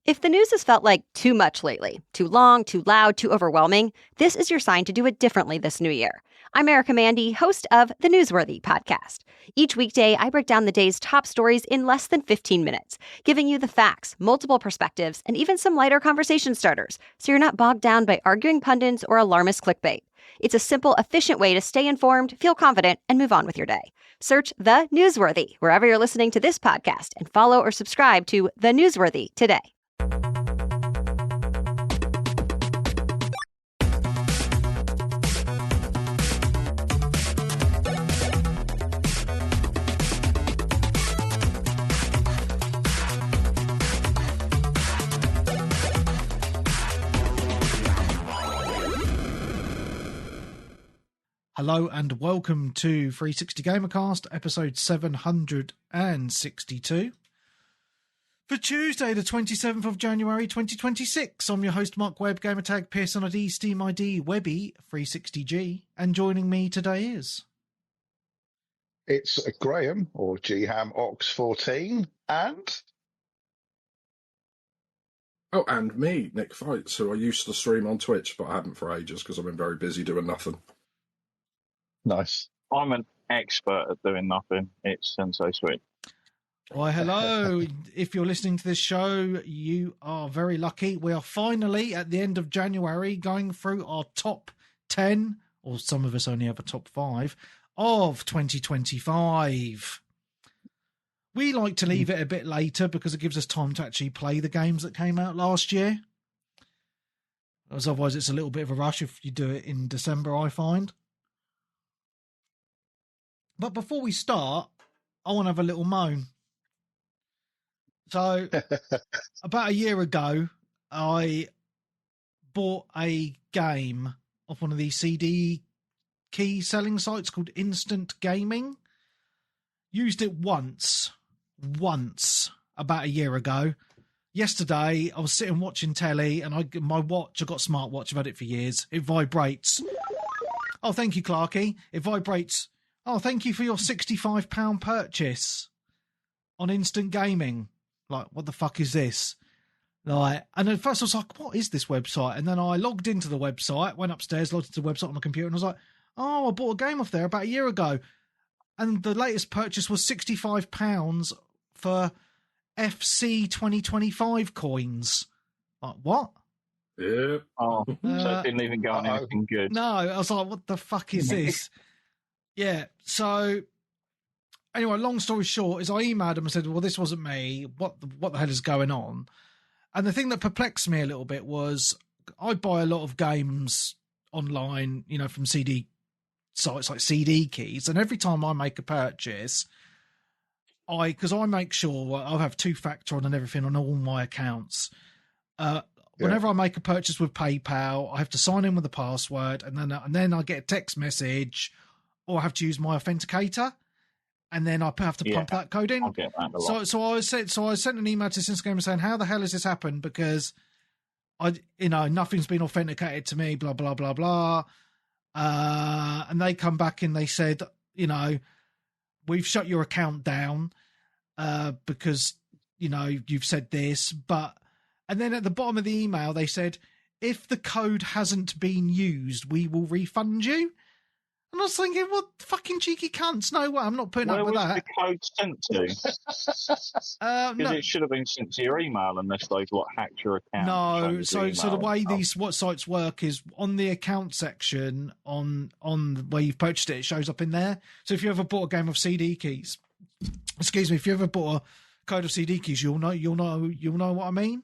If the news has felt like too much lately, too long, too loud, too overwhelming, this is your sign to do it differently this new year. I'm Erica Mandy, host of the Newsworthy podcast. Each weekday, I break down the day's top stories in less than 15 minutes, giving you the facts, multiple perspectives, and even some lighter conversation starters, so you're not bogged down by arguing pundits or alarmist clickbait. It's a simple, efficient way to stay informed, feel confident, and move on with your day. Search The Newsworthy wherever you're listening to this podcast and follow or subscribe to The Newsworthy today. Hello and welcome to 360 Gamercast, episode 762. For Tuesday, the 27th of January 2026, I'm your host Mark Webb, gamertag Pearson ID, Steam ID, Webby 360G, and joining me today is... It's Graham, or GHAM Ox 14, and... Oh, and me, Nick Fights, who I used to stream on Twitch, but I haven't for ages because I've been very busy doing nothing. Nice. I'm an expert at doing nothing. It's so sweet. Why, hello. If you're listening to this show, you are very lucky. We are finally, at the end of January, going through our top 10, or some of us only have a top 5, of 2025. We like to leave it a bit later because it gives us time to actually play the games that came out last year. As otherwise, it's a little bit of a rush if you do it in December, I find. But before we start, I want to have a little moan. So, about a year ago, I bought a game off one of these CD key selling sites called Instant Gaming. Used it once, about a year ago. Yesterday, I was sitting watching telly, and my watch, I've got a smartwatch, I've had it for years, it vibrates. Oh, thank you, Clarky. It vibrates. Oh, thank you for your £65 purchase on Instant Gaming. Like, what the fuck is this? Like, and at first I was like, what is this website? And then I logged into the website, went upstairs, logged into the website on my computer, and I was like, oh, I bought a game off there about a year ago. And the latest purchase was £65 for FC 2025 coins. Like, what? Yeah. Oh, so it didn't even go on anything good. No, I was like, what the fuck is this? Yeah, so anyway, long story short is I emailed him and said, well, this wasn't me. What the hell is going on? And the thing that perplexed me a little bit was I buy a lot of games online, you know, from CD sites like CD Keys. And every time I make a purchase, because I make sure I have two-factor on and everything on all my accounts. Whenever I make a purchase with PayPal, I have to sign in with a password, and then I get a text message, or I have to use my authenticator, and then I have to pump that code in. I'll get that a lot. So I sent an email to Gamer saying, how the hell has this happened? Because nothing's been authenticated to me, blah, blah, blah, blah. And they come back and they said, we've shut your account down because, you've said this. And then at the bottom of the email, they said, if the code hasn't been used, we will refund you. And I was thinking, what fucking cheeky cunts? No way, I'm not putting up with that. Where was the code sent to? Because it should have been sent to your email unless they've hacked your account. No, so the way what sites work is on the account section on where you've purchased it shows up in there. So if you ever bought a game of CD Keys, if you ever bought a code of CD Keys, you'll know what I mean.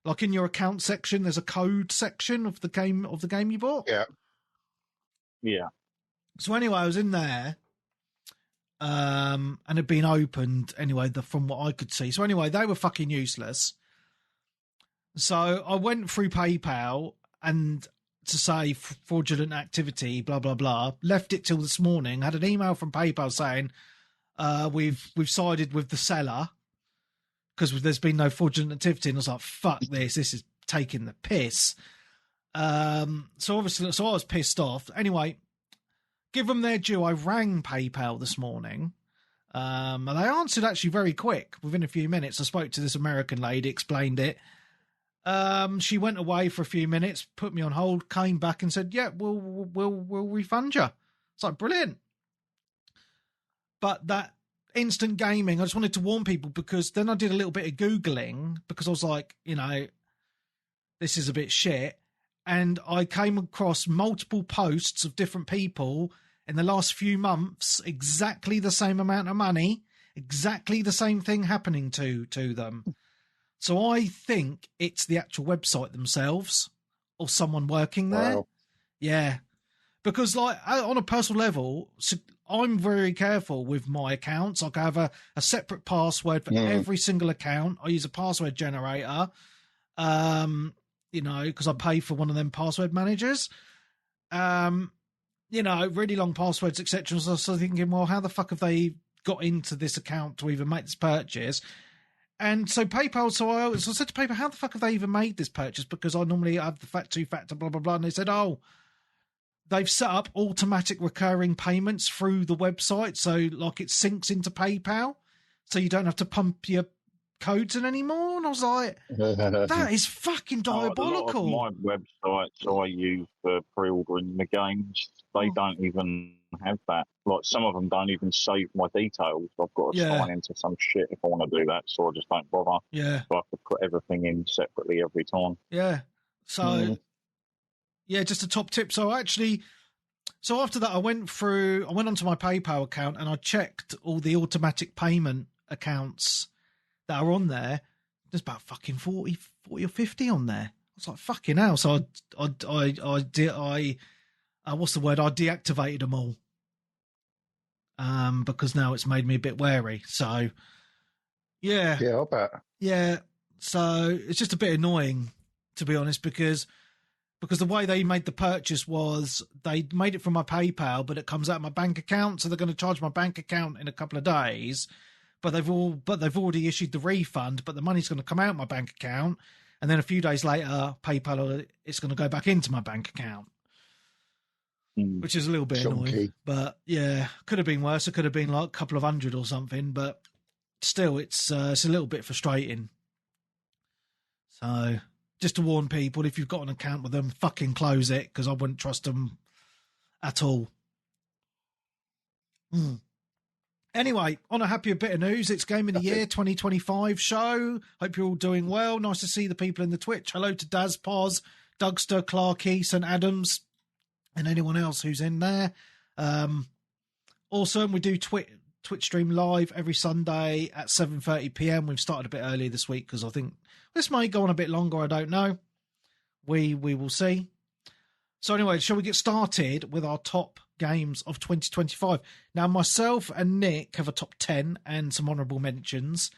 Like in your account section, there's a code section of the game you bought. Yeah. So anyway, I was in there, and it'd been opened anyway, from what I could see. So anyway, they were fucking useless. So I went through PayPal and to say fraudulent activity, blah, blah, blah, left it till this morning, had an email from PayPal saying, we've sided with the seller because there's been no fraudulent activity. And I was like, fuck this is taking the piss. So I was pissed off. Anyway, give them their due. I rang PayPal this morning And they answered actually very quick. Within a few minutes, I spoke to this American lady, explained it. She went away for a few minutes, put me on hold, came back and said, "Yeah, we'll refund you." It's like, brilliant. But that instant gaming, I just wanted to warn people, because then I did a little bit of Googling, because I was like, this is a bit shit. And I came across multiple posts of different people in the last few months, exactly the same amount of money, exactly the same thing happening to them. So I think it's the actual website themselves or someone working there. Wow. Yeah. Because on a personal level, I'm very careful with my accounts. I have a separate password for every single account. I use a password generator, because I pay for one of them password managers. Really long passwords, etc. So I was thinking, well, how the fuck have they got into this account to even make this purchase? And so PayPal, so I said to PayPal, how the fuck have they even made this purchase? Because I normally have the two-factor, blah, blah, blah. And they said, they've set up automatic recurring payments through the website. So it syncs into PayPal. So you don't have to pump your codes in anymore. And I was like, that is fucking diabolical. A lot of my websites I use for pre-ordering the games, they don't even have that. Like, some of them don't even save my details. I've got to sign into some shit if I want to do that, so I just don't bother. Yeah. So I have to put everything in separately every time. Yeah. So, just a top tip. So after that, I went onto my PayPal account and I checked all the automatic payment accounts that are on there. There's about fucking 40 or 50 on there. I was like, fucking hell. So I what's the word? I deactivated them all. Because now it's made me a bit wary. So, yeah. Yeah, I'll bet. Yeah. So it's just a bit annoying, to be honest, because the way they made the purchase was they made it from my PayPal, but it comes out of my bank account. So they're going to charge my bank account in a couple of days, but they've already issued the refund, but the money's going to come out of my bank account. And then a few days later, PayPal, it's going to go back into my bank account, which is a little bit annoying. But yeah, could have been worse. It could have been like a couple of $100 or something, but still, it's a little bit frustrating. So just to warn people, if you've got an account with them, fucking close it, because I wouldn't trust them at all. Anyway, on a happier bit of news, it's Game of the Year 2025 show. Hope you're all doing well. Nice to see the people in the Twitch. Hello to Daz, Poz, Dougster, Clarkey, St. Adams, and anyone else who's in there. Awesome. We do Twitch stream live every Sunday at 7:30 p.m. We've started a bit earlier this week because I think this might go on a bit longer. I don't know. We will see. So anyway, shall we get started with our top games of 2025? Now, myself and Nick have a top 10 and some honourable mentions.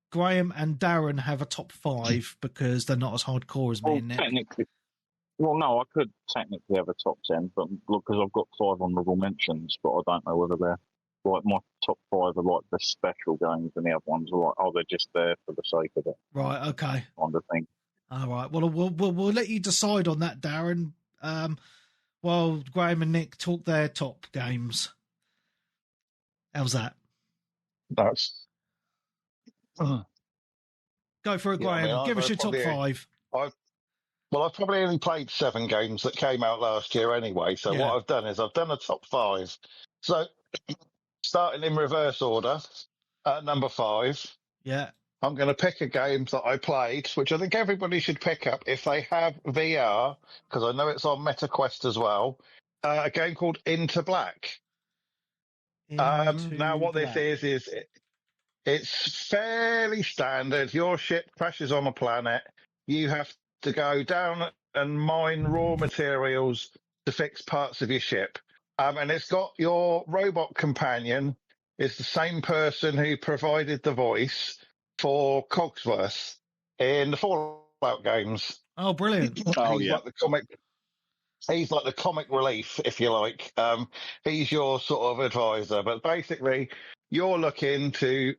Graham and Darren have a top 5 because they're not as hardcore as me and Nick. No, I could technically have a top 10, but because I've got 5 honourable mentions, but I don't know whether they're like my top 5 are like the special games, and the other ones are like, they're just there for the sake of it. Right. Okay. Kind of thing. All right. Well, we'll let you decide on that, Darren. While Graham and Nick talk their top games. How's that? That's go for it, Graham. Give us your top 5. I've probably only played 7 games that came out last year anyway. So what I've done is I've done a top 5. So starting in reverse order, at number 5. Yeah. I'm going to pick a game that I played, which I think everybody should pick up if they have VR, because I know it's on MetaQuest as well. A game called Into Black. Now, what this is it's fairly standard. Your ship crashes on a planet. You have to go down and mine raw materials to fix parts of your ship. And it's got your robot companion is the same person who provided the voice for Cogsworth in the Fallout games. Oh, brilliant. He's like the comic relief, if you like. He's your sort of advisor. But basically, you're looking to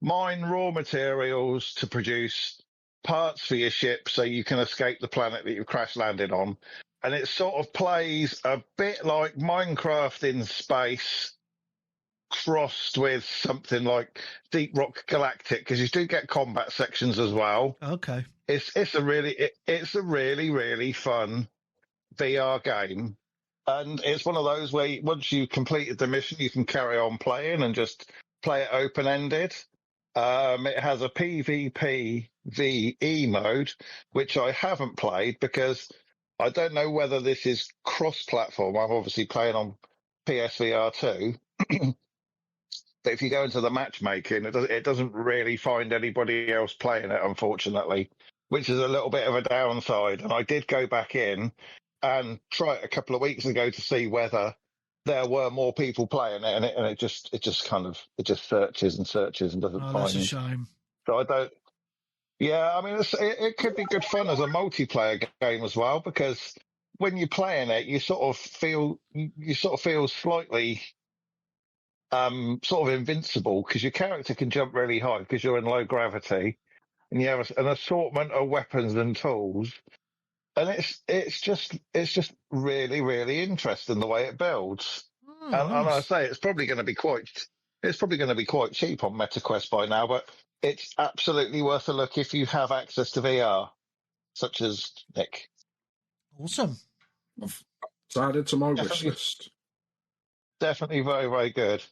mine raw materials to produce parts for your ship so you can escape the planet that you've crash landed on. And it sort of plays a bit like Minecraft in space, crossed with something like Deep Rock Galactic, because you do get combat sections as well. Okay. It's a really fun VR game, and it's one of those where once you completed the mission, you can carry on playing and just play it open ended. It has a PvPvE mode, which I haven't played because I don't know whether this is cross-platform. I'm obviously playing on PSVR 2. But if you go into the matchmaking, it doesn't really find anybody else playing it, unfortunately, which is a little bit of a downside. And I did go back in and try it a couple of weeks ago to see whether there were more people playing it, and it just searches and searches and doesn't find. That's a shame. So I don't. Yeah, I mean, it could be good fun as a multiplayer game as well, because when you're playing it, you sort of feel slightly sort of invincible, because your character can jump really high because you're in low gravity, and you have an assortment of weapons and tools, and it's just really interesting the way it builds. And I say it's probably going to be quite cheap on MetaQuest by now, but it's absolutely worth a look if you have access to VR, such as Nick. Awesome. I've added to my wish list. Definitely very, very good.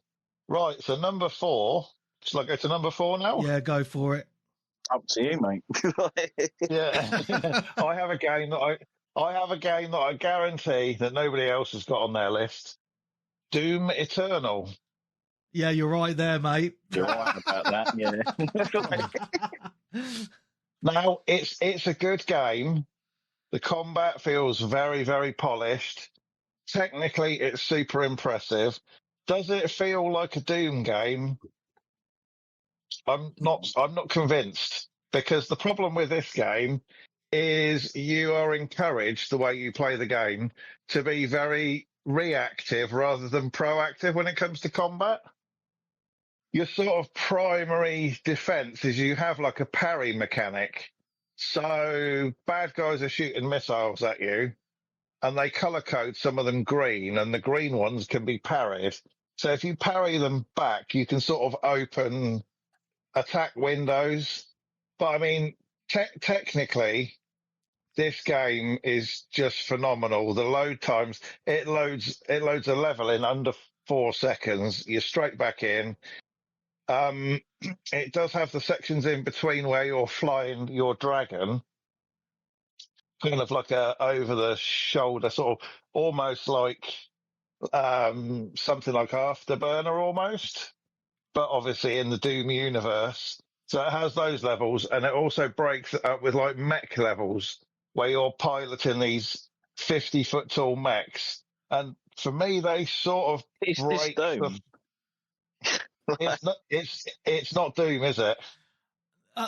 Right, so number 4. Shall I go to number 4 now? Yeah, go for it. Up to you, mate. Yeah. I have a game that I guarantee that nobody else has got on their list. Doom Eternal. Yeah, you're right there, mate. You're right about that, yeah. Now, it's a good game. The combat feels very, very polished. Technically, it's super impressive. Does it feel like a Doom game? I'm not convinced, because the problem with this game is you are encouraged, the way you play the game, to be very reactive rather than proactive when it comes to combat. Your sort of primary defense is you have like a parry mechanic. So bad guys are shooting missiles at you, and they color code some of them green, and the green ones can be parried. So if you parry them back, you can sort of open attack windows. But I mean, technically, this game is just phenomenal. The load times, it loads a level in under 4 seconds. You're straight back in. It does have the sections in between where you're flying your dragon, kind of like a over the shoulder, sort of almost like something like Afterburner almost, but obviously in the Doom universe. So it has those levels, and it also breaks it up with like mech levels where you're piloting these 50-foot tall mechs. And for me, they sort of break the... It's not Doom, is it?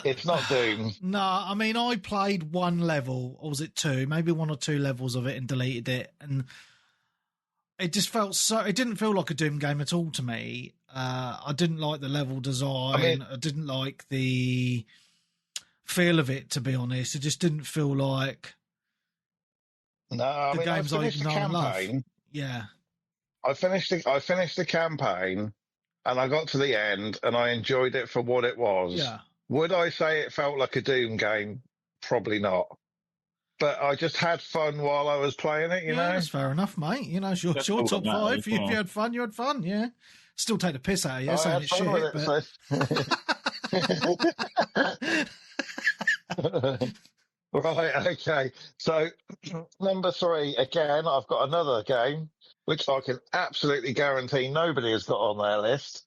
It's not Doom. No, I mean, I played one level, or was it 2? Maybe 1 or 2 levels of it and deleted it. And it just felt it didn't feel like a Doom game at all to me. I didn't like the level design. I didn't like the feel of it, to be honest. It just didn't feel like the games I've known and love. Yeah. I finished the campaign, and I got to the end, and I enjoyed it for what it was. Yeah. Would I say it felt like a Doom game? Probably not. But I just had fun while I was playing it, you know? That's fair enough, mate. You know, it's your top 5. If you had fun, you had fun, yeah. Still take the piss out of you, saying it's shit. Right, okay. So, number 3, again, I've got another game, which I can absolutely guarantee nobody has got on their list.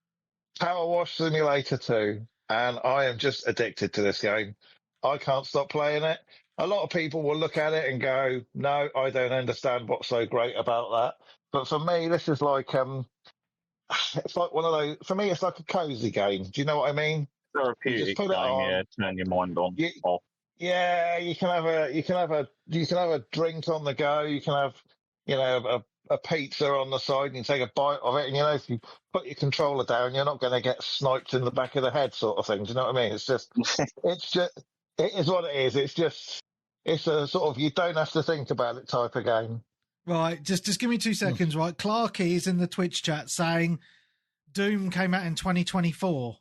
Power Wash Simulator 2. And I am just addicted to this game. I can't stop playing it. A lot of people will look at it and go, no, I don't understand what's so great about that. But for me, this is like, it's like one of those, for me, it's like a cozy game. Do you know what I mean? Therapeutic game, yeah, turn your mind on, off. Yeah, you can have a drink on the go. You can have, a pizza on the side, and you take a bite of it, and if you put your controller down, you're not going to get sniped in the back of the head, sort of thing. Do you know what I mean? It is what it is. It's a sort of, you don't have to think about it type of game. Right, just give me 2 seconds, right? Clarky is in the Twitch chat saying Doom came out in 2024.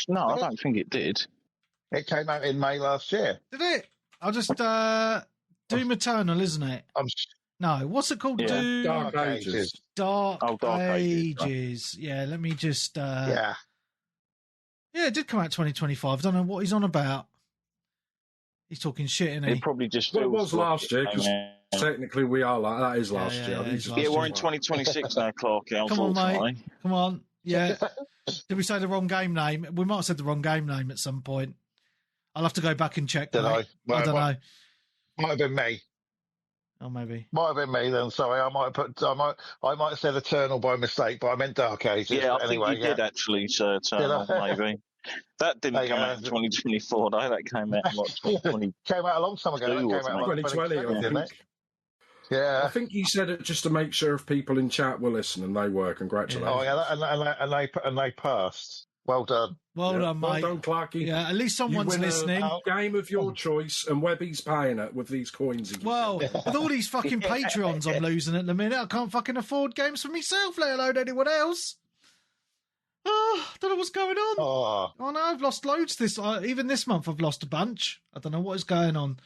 No, I don't think it did. It came out in May last year. Did it? I'll just Doom Eternal, isn't it? No, what's it called? Yeah. Doom Dark Ages. Dark Dark Ages, Ages. Yeah, let me just. Yeah. Yeah, it did come out 2025. I don't know what he's on about. He's talking shit, isn't he? It probably just Well, it feels was last year, like it because came out. technically we are like, that is last Yeah, year. yeah, I think it's it's last Yeah, we're year. in 2026 now, Clark. Come on, Unfortunately. mate. Come on. Yeah. Did we say the wrong game name? We might have said the wrong game name at some point. I'll have to go back and check. Did mate. I don't know. Might have been me. Oh, maybe. Might have been me then. Sorry, I might have said Eternal by mistake, but I meant Dark Ages. Yeah, I But think anyway, you did actually, Sir Eternal, maybe. That didn't come out in 2024, though. That came out in like 2020. Came out a long time ago. That came out like 2020, I didn't think. it? Yeah. I think you said it just to make sure if people in chat were listening, they were. Congratulations. Oh yeah, and they passed. Well done. Well done, mate. Well done, Clarky. Yeah, at least someone's listening. A game of your choice, and Webby's paying it with these coins. Well, with all these fucking Patreons I'm losing at the minute, I can't fucking afford games for myself, let alone anyone else. Oh, don't know what's going on. Oh no, I've lost loads even this month. I've lost a bunch. I don't know what is going on.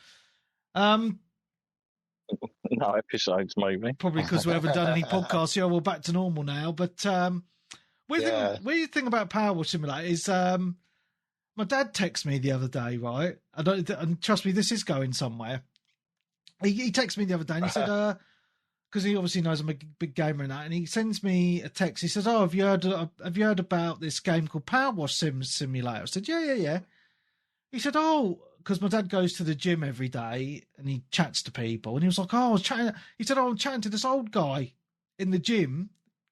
No episodes, maybe. Probably because we haven't done any podcasts. Yeah, we're back to normal now. But weird thing about Power Wash Simulator is my dad texted me the other day, right? And trust me, this is going somewhere. He texted me the other day and he said, because he obviously knows I'm a big gamer and that, and he sends me a text. He says, "Oh, have you heard about this game called Power Wash Simulator?" I said, "Yeah." He said, "Oh," because my dad goes to the gym every day and he chats to people, and he was like, "Oh, I was chatting." He said, "Oh, I'm chatting to this old guy in the gym.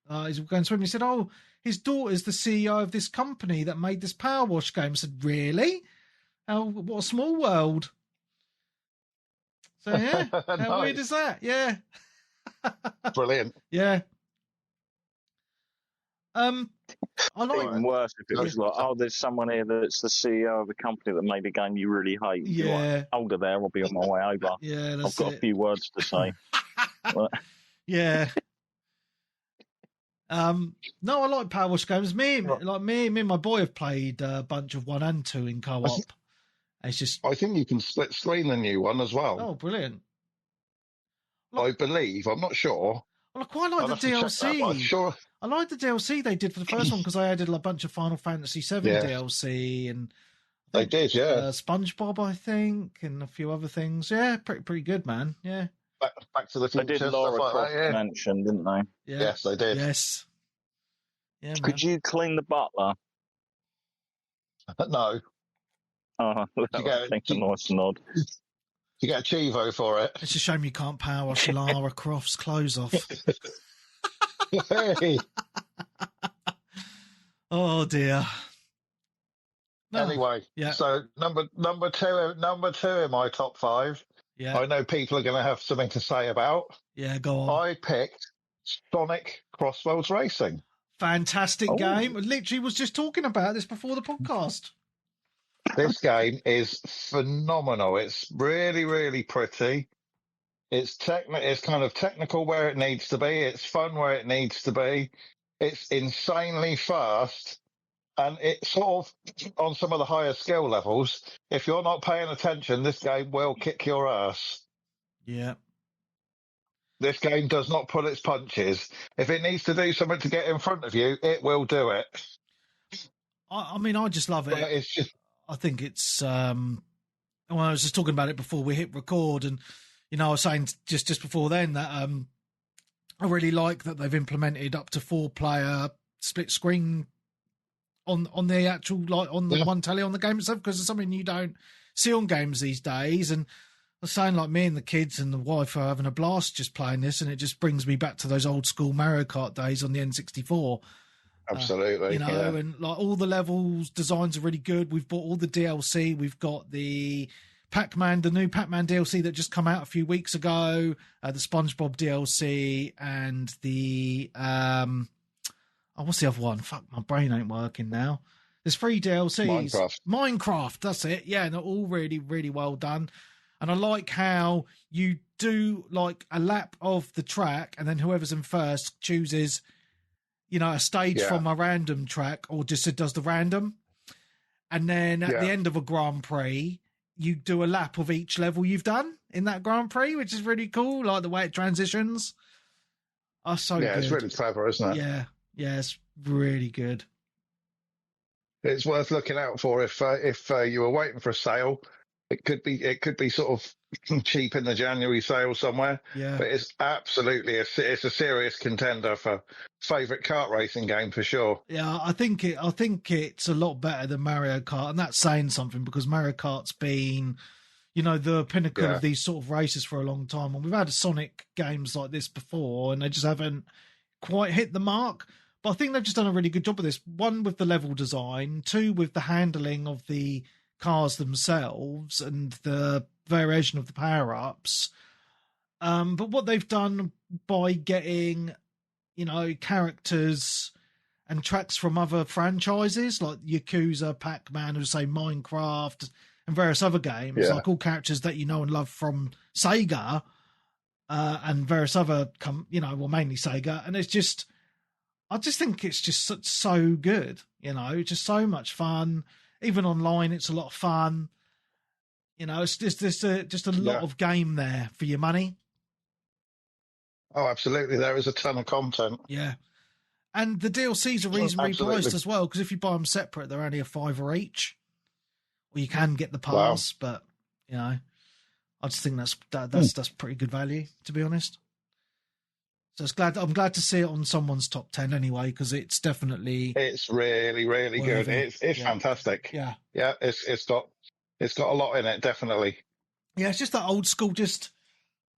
He's going swimming." He said, "Oh, his daughter's the CEO of this company that made this Power Wash game." I said, "Really? Oh, what a small world." So yeah, how Nice. weird is that? Yeah. Brilliant. Yeah. I like Even worse if it was like, oh, there's someone here that's the CEO of a company that made a game you really hate. Yeah. You're like, hold her there, I'll be on my way over. Yeah, I've got a few words to say. Yeah. No, I like Power Wash games. Me and my boy have played a bunch of 1 and 2 in co-op. It's just, I think you can split screen the new one as well. oh, brilliant. I believe. I'm not sure. Well, I quite like I'll the have to check that, but I'm DLC. sure. I like the DLC they did for the first one because I added a bunch of Final Fantasy VII Yeah. DLC and They did, yeah. SpongeBob, I think, and a few other things. Yeah, pretty good, man. Yeah. Back to the They Future, did Lara stuff like Croft that, yeah. Mansion, didn't they? Yeah. Yes, they did. Yes. Yeah, man. Could you clean the butler? No. Oh, that was a nice nod. You get a Chivo for it. It's a shame you can't power wash Lara Croft's clothes off. Hey. Oh dear. No. Anyway, Yeah. so number two in my top 5. Yeah. I know people are going to have something to say about. Yeah, go on. I picked Sonic Crossroads Racing. Fantastic game. Literally was just talking about this before the podcast. This game is phenomenal. It's really, really pretty. It's kind of technical where it needs to be. It's fun where it needs to be. It's insanely fast. And it's sort of on some of the higher skill levels. If you're not paying attention, this game will kick your ass. Yeah. This game does not pull its punches. If it needs to do something to get in front of you, it will do it. I mean, I just love it. But it's just... I think it's I was just talking about it before we hit record, and I was saying just before then that I really like that they've implemented up to 4-player split screen on the actual, like, on the one telly on the game itself, because it's something you don't see on games these days. And I was saying, like, me and the kids and the wife are having a blast just playing this, and it just brings me back to those old school Mario Kart days on the N64. Absolutely. And like all the levels designs are really good. We've bought all the DLC. We've got the new Pac-Man DLC that just come out a few weeks ago, the SpongeBob DLC, and the what's the other one? Fuck, my brain ain't working now. There's 3 DLCs. Minecraft. That's it. Yeah, and they're all really, really well done. And I like how you do like a lap of the track, and then whoever's in first chooses, a stage from a random track, or just it does the random. And then at the end of a Grand Prix, you do a lap of each level you've done in that Grand Prix, which is really cool. Like the way it transitions. Oh, so good. It's really clever, isn't it? Yeah, it's really good. It's worth looking out for if you were waiting for a sale. It could be sort of cheap in the January sale somewhere. Yeah, but it's absolutely it's a serious contender for favourite kart racing game for sure. Yeah, I think it's a lot better than Mario Kart, and that's saying something because Mario Kart's been, the pinnacle of these sort of races for a long time, and we've had Sonic games like this before, and they just haven't quite hit the mark. But I think they've just done a really good job of this. One, with the level design. Two, with the handling of the cars themselves and the variation of the power-ups. But what they've done by getting, characters and tracks from other franchises like Yakuza, Pac-Man, or say Minecraft, and various other games, like all characters that you know and love from Sega, and various other, mainly Sega. And I just think it's just so good, just so much fun. Even online, it's a lot of fun. It's just a lot of game there for your money. Oh, absolutely. There is a ton of content. Yeah. And the DLCs are reasonably priced as well, because if you buy them separate, they're only $5 each. Or you can get the pass, but, I just think that's pretty good value, to be honest. So I'm glad to see it on someone's top 10 anyway, because it's really, really good. It's fantastic. Yeah. Yeah, it's got a lot in it, definitely. Yeah, it's just that old school, just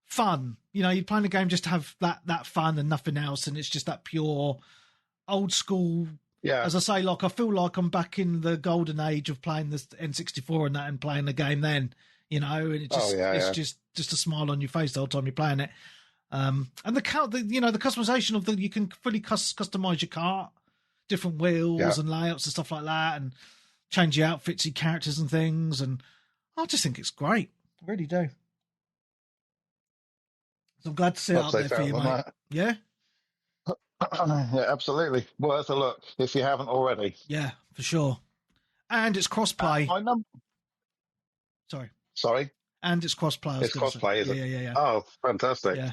fun. You're playing a game just to have that fun and nothing else, and it's just that pure old school. Yeah. As I say, like I feel like I'm back in the golden age of playing the N64 and that, and playing the game then. And it just just a smile on your face the whole time you're playing it. And the customization of you can fully customize your cart, different wheels and layouts and stuff like that, and change your outfits, your characters and things. And I just think it's great. I really do. So I'm glad to see it up there for you, mate. Yeah? Yeah, absolutely. Worth a look if you haven't already. Yeah, for sure. And it's crossplay. Sorry? And it's crossplay. It's crossplay, is it? Yeah. Oh, fantastic. Yeah.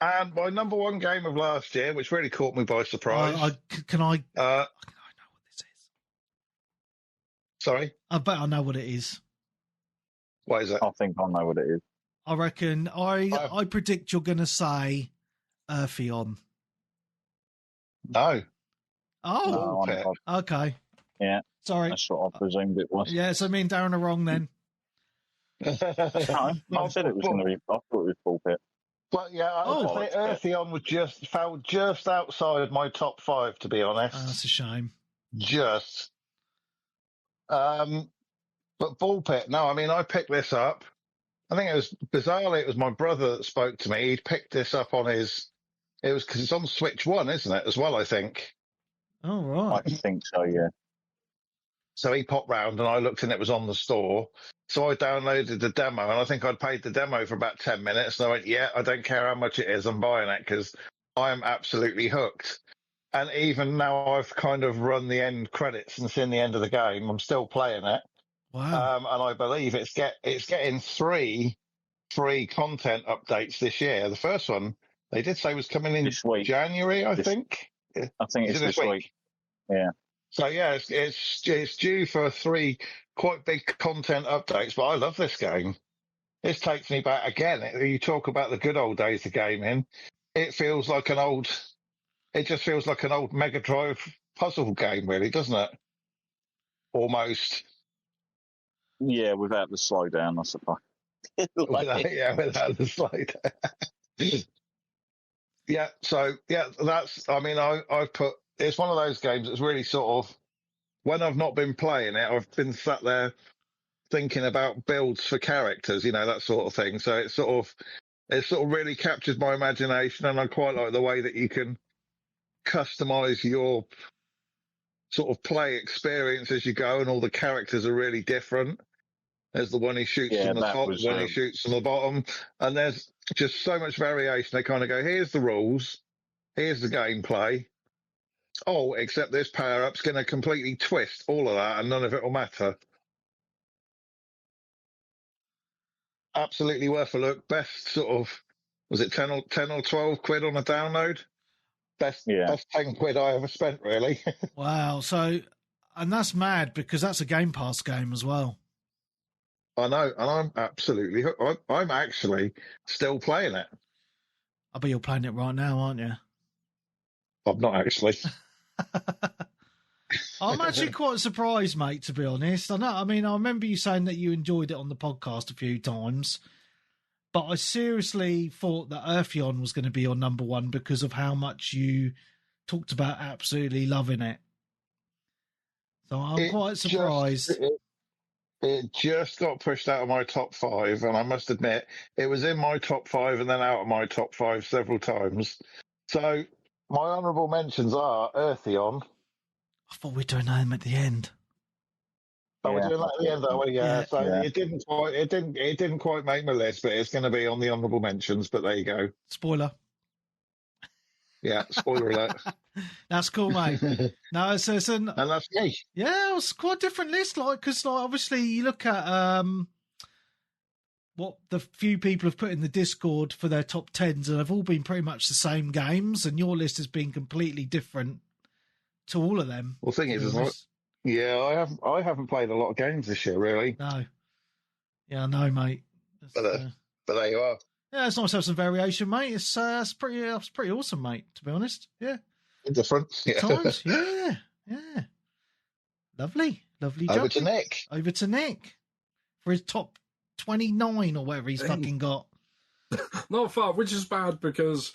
And my number one game of last year, which really caught me by surprise. I know what this is. Sorry? I bet I know what it is. What is it? I think I know what it is. I reckon I predict you're going to say Eartheon. No. Oh, no, okay. Yeah. Sorry. That's what I presumed it was. Yeah, so me and Darren are wrong then. No, I said it was going to be. I thought it was Pulpit. Well, yeah, I would say Eartheon fell just outside my top 5, to be honest. Oh, that's a shame. Just. But Ball Pit, no, I mean, I picked this up. I think it was my brother that spoke to me. He'd picked this up on because it's on Switch 1, isn't it, as well, I think. Oh, right. I think so, yeah. So he popped round and I looked and it was on the store. So I downloaded the demo and I think I'd paid the demo for about 10 minutes. And I went, I don't care how much it is, I'm buying it because I am absolutely hooked. And even now I've kind of run the end credits and seen the end of the game, I'm still playing it. Wow. And I believe it's getting 3 free content updates this year. The first one they did say was coming in this week. January, I think. I think it's this week. Yeah. So yeah, it's due for 3 quite big content updates. But I love this game. This takes me back again. You talk about the good old days of gaming. It just feels like an old Mega Drive puzzle game, really, doesn't it? Almost. Yeah, without the slowdown, I suppose. Without the slowdown. Yeah, so I've put, it's one of those games that's really sort of, when I've not been playing it, I've been sat there thinking about builds for characters, that sort of thing. So it sort of really captures my imagination, and I quite like the way that you can customize your sort of play experience as you go, and all the characters are really different. There's the one he shoots Yeah, from the that top, was, the one he shoots from the bottom, and there's just so much variation. They kind of go, here's the rules, here's the gameplay. Oh, except this power-up's going to completely twist all of that, and none of it will matter. Absolutely worth a look. Best sort of, was it 10 or 12 quid on a download? Best 10 quid I ever spent, really. Wow. So, and that's mad because that's a Game Pass game as well. I know, and I'm absolutely hooked. I'm actually still playing it. I bet you're playing it right now, aren't you? I'm not actually. I'm actually quite surprised, mate, to be honest. I remember you saying that you enjoyed it on the podcast a few times, but I seriously thought that Eartheon was going to be your number one because of how much you talked about absolutely loving it. So I'm quite surprised. It just got pushed out of my top 5, and I must admit, it was in my top 5 and then out of my top 5 several times. So my honourable mentions are Eartheon. I thought we were doing them at the end. Oh, we're doing that at the end, are we? Yeah. So yeah. it didn't quite make my list, but it's going to be on the honourable mentions. But there you go. Spoiler. Yeah, spoiler alert. That's cool, mate. No, and that's me. Yeah, it was quite a different list, because obviously you look at what the few people have put in the Discord for their top 10s, and they've all been pretty much the same games, and your list has been completely different to all of them. Well, the thing is, I haven't played a lot of games this year, really. No. Yeah, I know, mate. But there you are. Yeah, it's nice to have some variation, mate. It's pretty awesome, mate, to be honest. Yeah. Different. Yeah. Times, yeah. Lovely Over to Nick. Over to Nick for his top 29 or whatever he's fucking got. Not far, which is bad because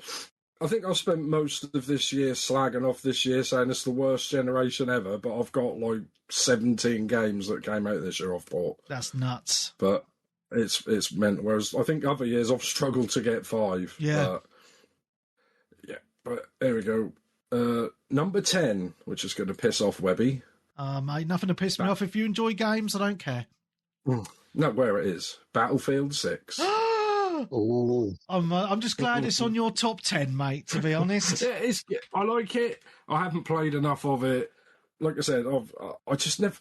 I think I've spent most of this year slagging off this year, saying it's the worst generation ever, but I've got like 17 games that came out this year I've bought. That's nuts. But it's meant, whereas I think other years I've struggled to get 5. Yeah. But there we go. Number 10, which is going to piss off Webby. Mate, nothing to piss me off. If you enjoy games, I don't care. No, where it is. Battlefield 6. I'm just glad it's on your top 10, mate, to be honest. I like it. I haven't played enough of it. Like I said, I just never.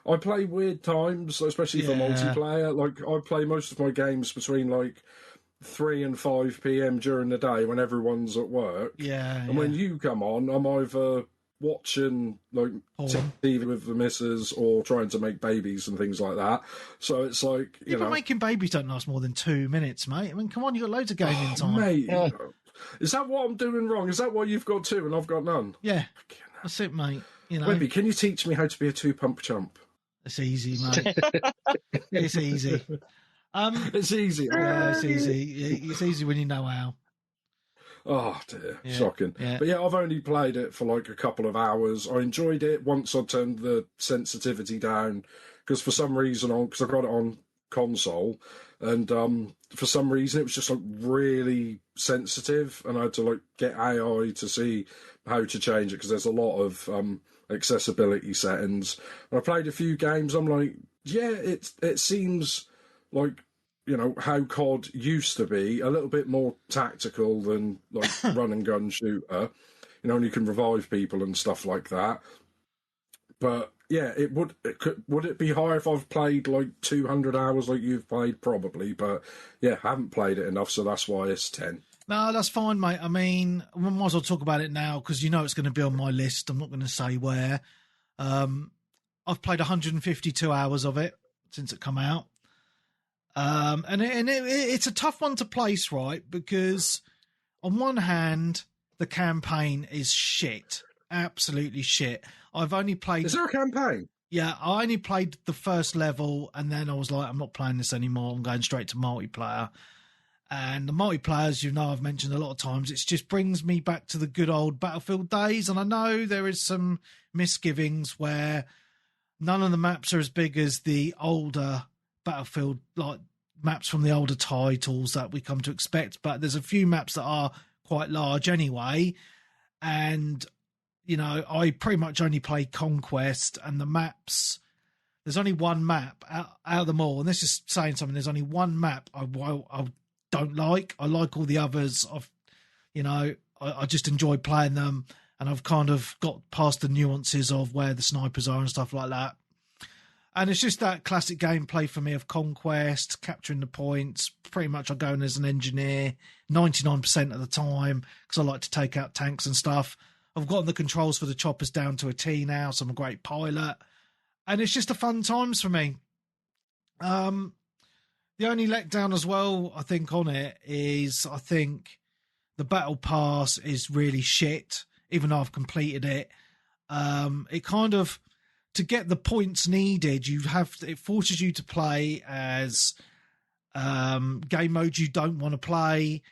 I play weird times, especially for multiplayer. Like I play most of my games between like 3 and 5 p.m. during the day when everyone's at work. And when you come on, I'm either watching like TV with the missus or trying to make babies and things like that. So it's like but making babies don't last more than 2 minutes, mate. I mean, come on, you got loads of gaming time, mate. Is that what I'm doing wrong? Is that why you've got 2 and I've got none? Yeah, that's it, mate. You know, Webby, can you teach me how to be a 2-pump chump? It's easy, mate. It's easy. It's easy. Yeah, it's easy. It's easy when you know how. Oh dear, shocking. But yeah, I've only played it for like a couple of hours. I enjoyed it once I turned the sensitivity down because for some reason, because I got it on console, and for some reason it was just like really sensitive, and I had to like get AI to see how to change it because there's a lot of accessibility settings. And I played a few games. I'm like, yeah, it seems like, you know, how COD used to be, a little bit more tactical than like run and gun shooter, you know, and you can revive people and stuff like that. But yeah, would it be higher if I've played like 200 hours like you've played? Probably, but yeah, I haven't played it enough, so that's why it's 10. No, that's fine, mate. I mean, we might as well talk about it now because you know it's going to be on my list. I'm not going to say where. I've played 152 hours of it since it come out. It's a tough one to place, right? Because on one hand, the campaign is shit, absolutely shit. I've only played. Is there a campaign? Yeah, I only played the first level, and then I was like, I'm not playing this anymore. I'm going straight to multiplayer. And the multiplayer, as you know, I've mentioned a lot of times, it just brings me back to the good old Battlefield days. And I know there is some misgivings where none of the maps are as big as the older Battlefield, like maps from the older titles that we come to expect, but there's a few maps that are quite large anyway. And, you know, I pretty much only played Conquest, and the maps there's only one map out of them all, and this is saying something. There's only one map I don't like. I like all the others. I just enjoy playing them, and I've kind of got past the nuances of where the snipers are and stuff like that. And it's just that classic gameplay for me of conquest, capturing the points. Pretty much I'm going as an engineer 99% of the time because I like to take out tanks and stuff. I've gotten the controls for the choppers down to a T now, so I'm a great pilot. And it's just a fun times for me. The only letdown as well, I think, on it is I think the battle pass is really shit, even though I've completed it. It kind of... to get the points needed, it forces you to play as game modes you don't want to play,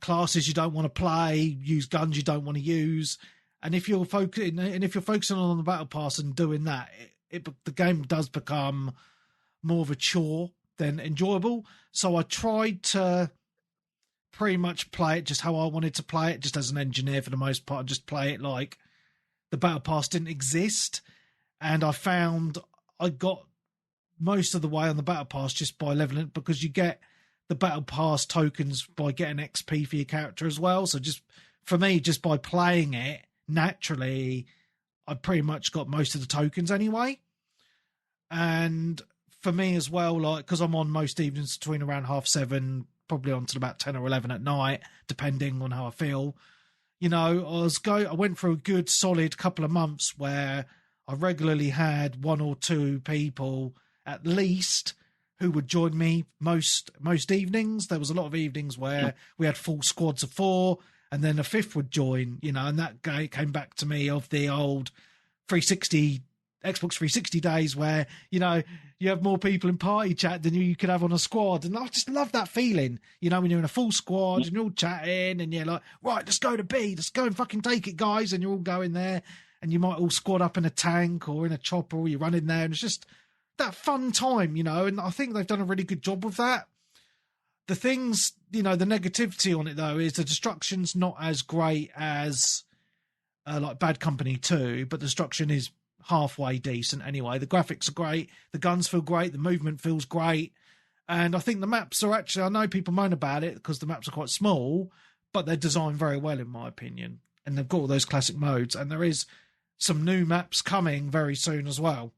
classes you don't want to play, use guns you don't want to use, and if you're focusing on the battle pass and doing that, the game does become more of a chore than enjoyable. So I tried to pretty much play it just how I wanted to play it, just as an engineer for the most part, just play it like the battle pass didn't exist. And I found I got most of the way on the battle pass just by leveling it, because you get the battle pass tokens by getting XP for your character as well. So just for me, just by playing it naturally, I pretty much got most of the tokens anyway. And for me as well, like, because I'm on most evenings between around 7:30, probably on to about 10 or 11 at night, depending on how I feel. I went through a good solid couple of months where I regularly had one or two people at least who would join me most evenings. There was a lot of evenings where we had full squads of 4, and then a 5th would join, and that guy came back to me of the old Xbox 360 days where, you have more people in party chat than you could have on a squad. And I just love that feeling, when you're in a full squad and you're all chatting and you're like, right, let's go to B, let's go and fucking take it, guys. And you're all going there. And you might all squad up in a tank or in a chopper, or you run in there, and it's just that fun time, and I think they've done a really good job with that. The things, the negativity on it, though, is the destruction's not as great as like Bad Company 2, but the destruction is halfway decent anyway. The graphics are great, the guns feel great, the movement feels great, and I think the maps are actually, I know people moan about it because the maps are quite small, but they're designed very well, in my opinion, and they've got all those classic modes, and there is some new maps coming very soon as well.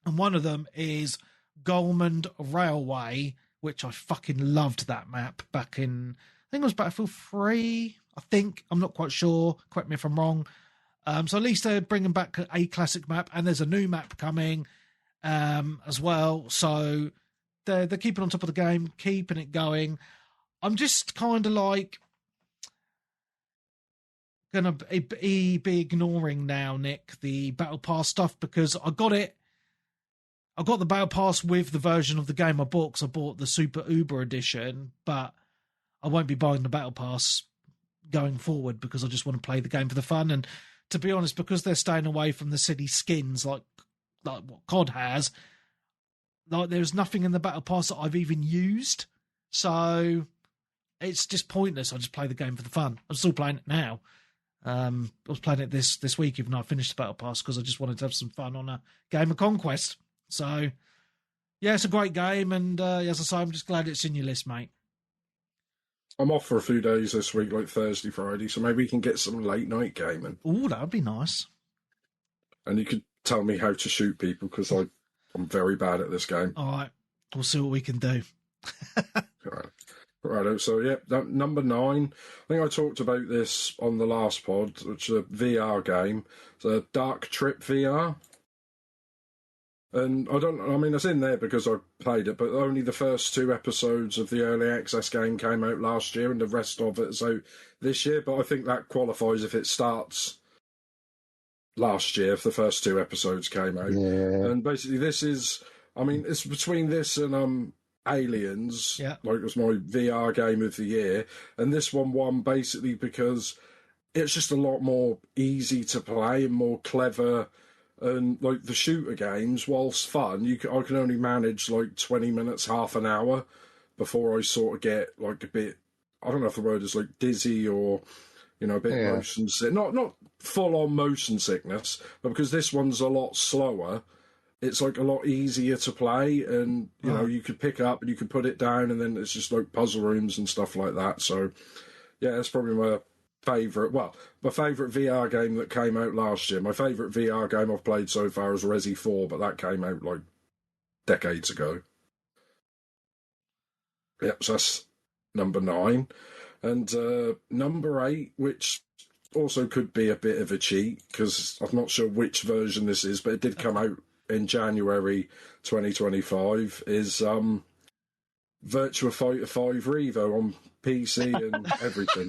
And one of them is Golmond Railway, which I fucking loved that map back in, I think it was Battlefield 3, I think. I'm not quite sure. Correct me if I'm wrong. So at least they're bringing back a classic map, and there's a new map coming as well. So they're keeping on top of the game, keeping it going. I'm just kind of like gonna be ignoring now, Nick, the battle pass stuff, because I got the battle pass with the version of the game I bought, because I bought the Super Uber edition, but I won't be buying the battle pass going forward because I just want to play the game for the fun. And to be honest, because they're staying away from the silly skins like what COD has, like there's nothing in the battle pass that I've even used, so it's just pointless. I just play the game for the fun. I'm still playing it now. I was playing it this week, even though I finished the battle pass, because I just wanted to have some fun on a game of Conquest. So, yeah, it's a great game, and as I say, I'm just glad it's in your list, mate. I'm off for a few days this week, like Thursday, Friday, so maybe we can get some late night gaming. Oh, that would be nice. And you could tell me how to shoot people, because I'm very bad at this game. All right, we'll see what we can do. Right, so yeah, number 9. I think I talked about this on the last pod, which is a VR game. It's a Dark Trip VR. And it's in there because I played it, but only the first 2 episodes of the early access game came out last year, and the rest of it's out this year. But I think that qualifies if it starts last year, if the first 2 episodes came out. Yeah. And basically this is, it's between this and Aliens, yeah. Like it was my VR game of the year, and this one won basically because it's just a lot more easy to play and more clever, and like the shooter games, whilst fun, I can only manage like 20 minutes, half an hour before I sort of get like a bit, I don't know if the word is like dizzy or, a bit motion sick, not full on motion sickness, but because this one's a lot slower, it's like a lot easier to play, and you know, you could pick up and you can put it down, and then it's just like puzzle rooms and stuff like that. So yeah, that's probably my favourite VR game that came out last year. My favourite VR game I've played so far is Resi 4, but that came out like decades ago. Yep, so that's number 9. And number 8, which also could be a bit of a cheat, because I'm not sure which version this is, but it did come out in January 2025, is Virtua Fighter 5 Revo on PC and everything.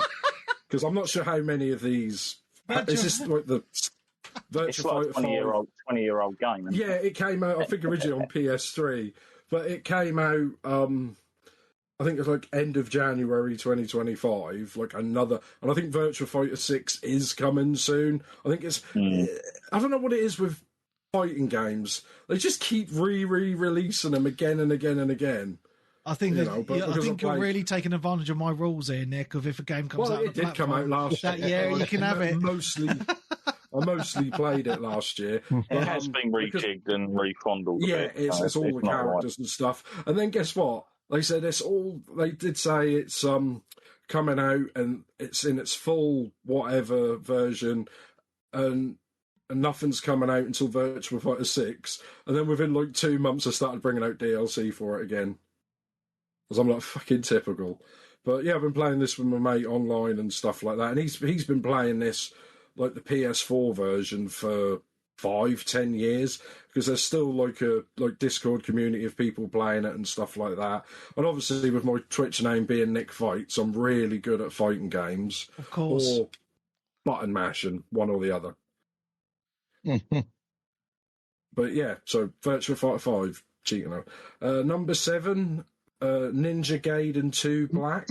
Because I'm not sure how many of these... Is this like the Virtua Fighter 5? 20-year-old game. Yeah, it came out, I think, originally on PS3, but it came out... I think it's like end of January 2025, like another... And I think Virtua Fighter 6 is coming soon. I think it's... I don't know what it is with fighting games. They just keep re-releasing them again and again and again. I think you're really taking advantage of my rules here, Nick, of if a game comes out. Well, it did come out last year. Yeah, you can have it. I mostly played it last year. It has been rejigged and refondled. Yeah, it's all the characters and stuff. And then guess what? They said they did say it's coming out and it's in its full whatever version, and nothing's coming out until Virtua Fighter 6. And then within like 2 months, I started bringing out DLC for it again. Because I'm like, fucking typical. But yeah, I've been playing this with my mate online and stuff like that. And he's been playing this, like the PS4 version, for 5-10 years, because there's still like a Discord community of people playing it and stuff like that. And obviously with my Twitch name being Nick Fights, I'm really good at fighting games. Of course. Or button mashing, one or the other. But yeah, so Virtua Fighter 5, cheating out. Number 7, Ninja Gaiden 2 Black,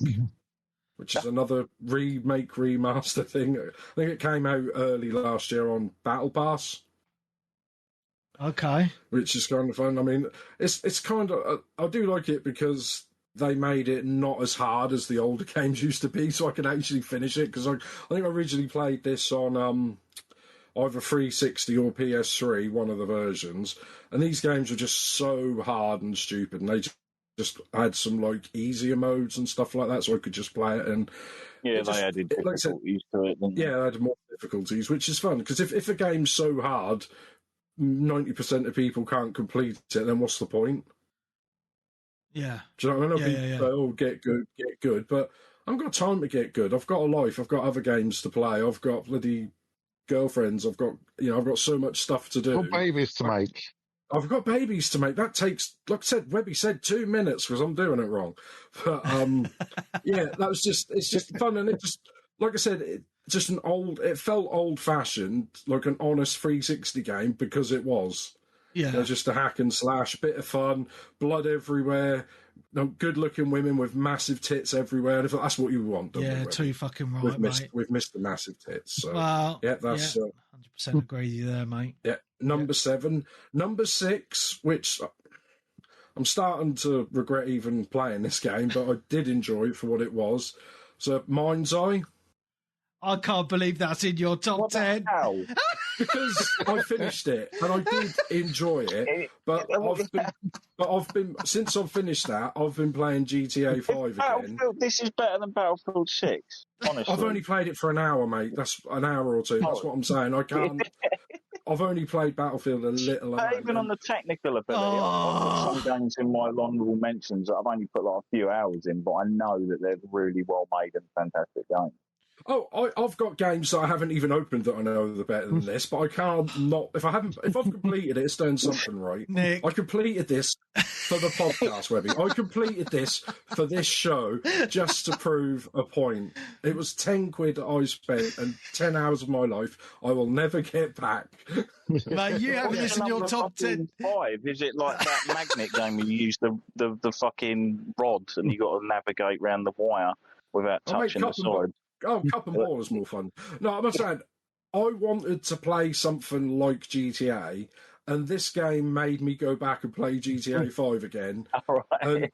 which is another remaster thing. I think it came out early last year on Battle Pass. Okay. Which is kind of fun. I mean, it's kind of... I do like it because they made it not as hard as the older games used to be, so I can actually finish it. Because I think I originally played this on either 360 or PS3, one of the versions, and these games were just so hard and stupid, and they just had some like easier modes and stuff like that, so I could just play it. And yeah, they added difficulties to it. Yeah, they added more difficulties, which is fun, because if a game's so hard 90% of people can't complete it, then what's the point? Yeah. Do you know what I mean? People say, oh, get good, but I haven't got time to get good. I've got a life, I've got other games to play, I've got bloody girlfriends, I've got so much stuff to do. Got babies to make. I've got babies to make. That takes, like I said, Webby said 2 minutes because I'm doing it wrong. But yeah, it's just fun, and it just, like I said, it felt old fashioned, like an honest 360 game, because it was. Yeah. Just a hack and slash, bit of fun, blood everywhere, good looking women with massive tits everywhere. And that's what you want, don't yeah, we? too fucking right, mate. We've missed the massive tits. So well, yeah, that's 100% agree with you there, mate. Yeah. Number 7. Number 6, which I'm starting to regret even playing this game, but I did enjoy it for what it was. So Mind's Eye. I can't believe that's in your top 10. Because I finished it and I did enjoy it, but I've been since I've finished that, I've been playing GTA 5 again. This is better than Battlefield 6. Honestly, I've only played it for an hour, mate. That's an hour or two. That's what I'm saying. I can't. I've only played Battlefield a little. Even on the technical ability, I've got some games in my honourable mentions that I've only put like a few hours in, but I know that they're really well made and fantastic games. Oh, I've got games that I haven't even opened that I know are better than this, but I can't not if I've completed it, it's done something right. Nick. I completed this for the podcast, Webby. I completed this for this show just to prove a point. It was 10 quid that I spent and 10 hours of my life I will never get back. Mate, you have this in your top 10. 5? Is it like that magnet game where you use the fucking rod and you got to navigate around the wire without touching the side? Oh, Cup and Ball is more fun. No, I'm saying I wanted to play something like GTA, and this game made me go back and play GTA 5 again. All right.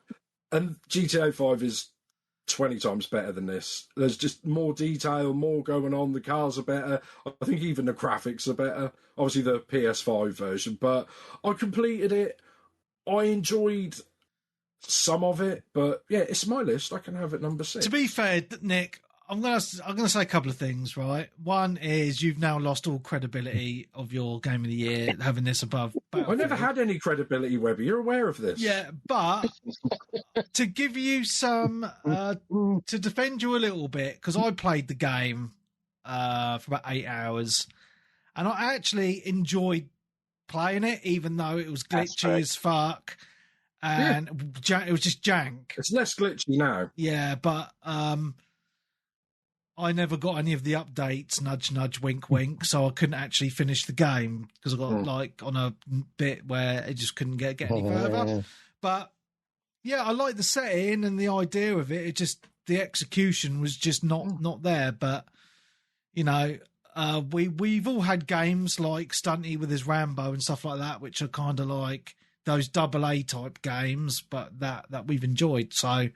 And GTA 5 is 20 times better than this. There's just more detail, more going on. The cars are better. I think even the graphics are better. Obviously, the PS5 version, but I completed it. I enjoyed some of it, but yeah, it's my list. I can have it number 6. To be fair, Nick, I'm gonna say a couple of things, right? One is you've now lost all credibility of your Game of the Year having this above Battlefield. I never had any credibility, Webby. You're aware of this. Yeah, but to give you some to defend you a little bit, because I played the game for about 8 hours, and I actually enjoyed playing it, even though it was glitchy as fuck. And it was just jank. It's less glitchy now. Yeah, but I never got any of the updates, nudge, nudge, wink, wink, so I couldn't actually finish the game because I got like on a bit where it just couldn't get any further. But yeah, I like the setting and the idea of it. It just, the execution was just not there. But you know, we've all had games like Stunty with his Rambo and stuff like that, which are kind of like those AA type games, but that we've enjoyed. So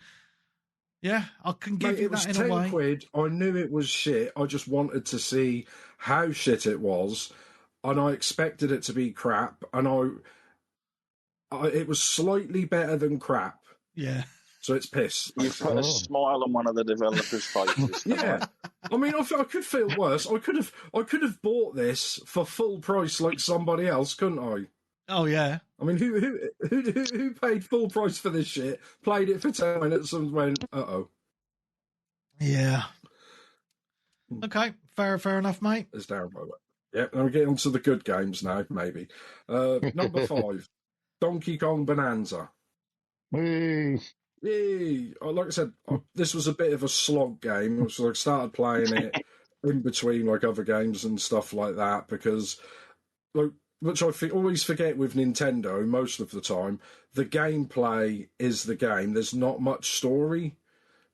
yeah, I can give you that in a way. £10. I knew it was shit. I just wanted to see how shit it was, and I expected it to be crap. And it was slightly better than crap. Yeah. So it's piss. You put a smile on one of the developers' faces. Yeah. I mean, I could feel worse. I could have bought this for full price like somebody else, couldn't I? Oh yeah. I mean, who paid full price for this shit? Played it for 10 minutes and went, uh-oh. Yeah. Okay, fair enough, mate. It's down by the way. Yeah, I'm getting on to the good games now, maybe. Number 5, Donkey Kong Bonanza. Yay! Like I said, this was a bit of a slog game. So I started playing it in between like other games and stuff like that because, like, which I always forget with Nintendo most of the time, the gameplay is the game. There's not much story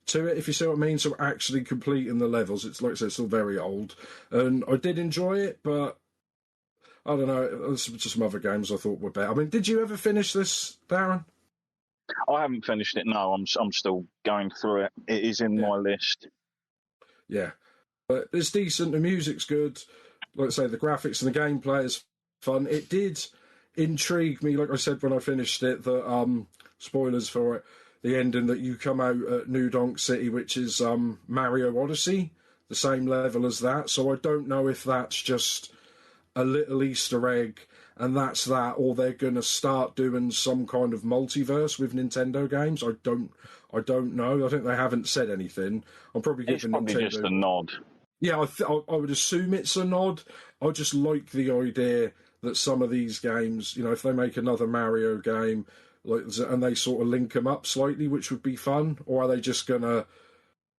to it, if you see what I mean. So actually completing the levels, it's like I said, it's still very old. And I did enjoy it, but I don't know, there's just some other games I thought were better. I mean, did you ever finish this, Darren? I haven't finished it, no. I'm still going through it. It is in my list. Yeah. But it's decent, the music's good. Like I say, the graphics and the gameplay is fun. It did intrigue me, like I said when I finished it, that spoilers for it, the ending that you come out at New Donk City, which is Mario Odyssey, the same level as that. So I don't know if that's just a little Easter egg and that's that, or they're going to start doing some kind of multiverse with Nintendo games. I don't know. I think they haven't said anything. I'm probably giving Nintendo just a nod. Yeah, I would assume it's a nod. I just like the idea that some of these games, you know, if they make another Mario game, like, and they sort of link them up slightly, which would be fun, or are they just going to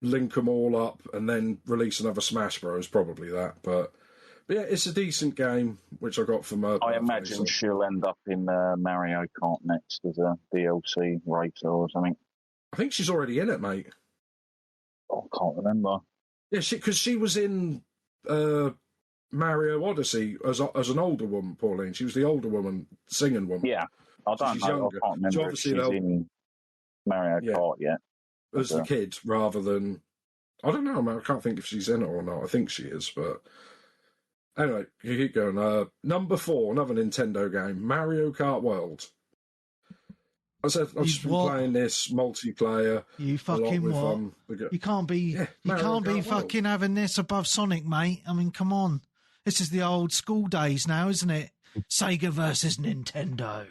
link them all up and then release another Smash Bros? Probably that, but yeah, it's a decent game, which I got from I imagine she'll end up in Mario Kart next as a DLC racer or something. I think she's already in it, mate. Oh, I can't remember. Yeah, because she was in Mario Odyssey as an older woman, Pauline. She was the older woman, singing woman. Yeah, I don't know. Younger. I can't remember if she's in Mario Kart yet. As the kid, rather than... I don't know, man. I can't think if she's in it or not. I think she is, but... Anyway, you keep going. Number 4, another Nintendo game, Mario Kart World. I said I've just been playing this multiplayer. You fucking what? You can't be fucking having this above Sonic, mate. I mean, come on. This is the old school days now, isn't it? Sega versus Nintendo.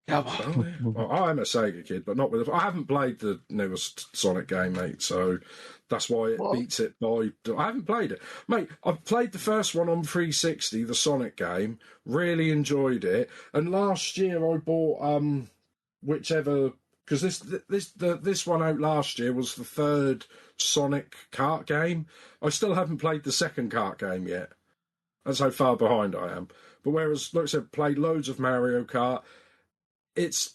Come on. Well, I'm a Sega kid, but not with. I haven't played the newest Sonic game, mate. So that's why it beats it by. I haven't played it, mate. I've played the first one on 360, the Sonic game. Really enjoyed it. And last year I bought whichever, because this one out last year was the third Sonic kart game. I still haven't played the second kart game yet. That's how far behind I am. But whereas, like I said, played loads of Mario Kart. It's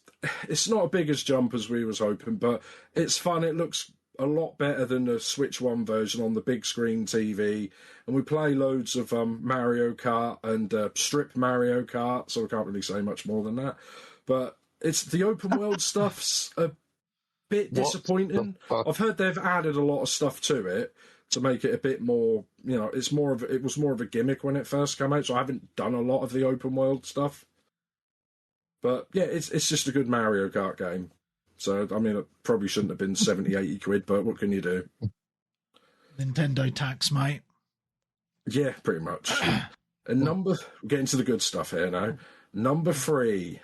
not a big as jump as we was hoping, but it's fun. It looks a lot better than the Switch 1 version on the big screen TV. And we play loads of Mario Kart and strip Mario Kart, so I can't really say much more than that. But it's the open world stuff's bit disappointing. I've heard they've added a lot of stuff to it to make it a bit more, it was more of a gimmick when it first came out, so I haven't done a lot of the open world stuff. But yeah, it's just a good Mario Kart game. So, I mean, it probably shouldn't have been 70, 80 quid, but what can you do? Nintendo tax, mate. Yeah, pretty much. And we're getting to the good stuff here now. Number 3,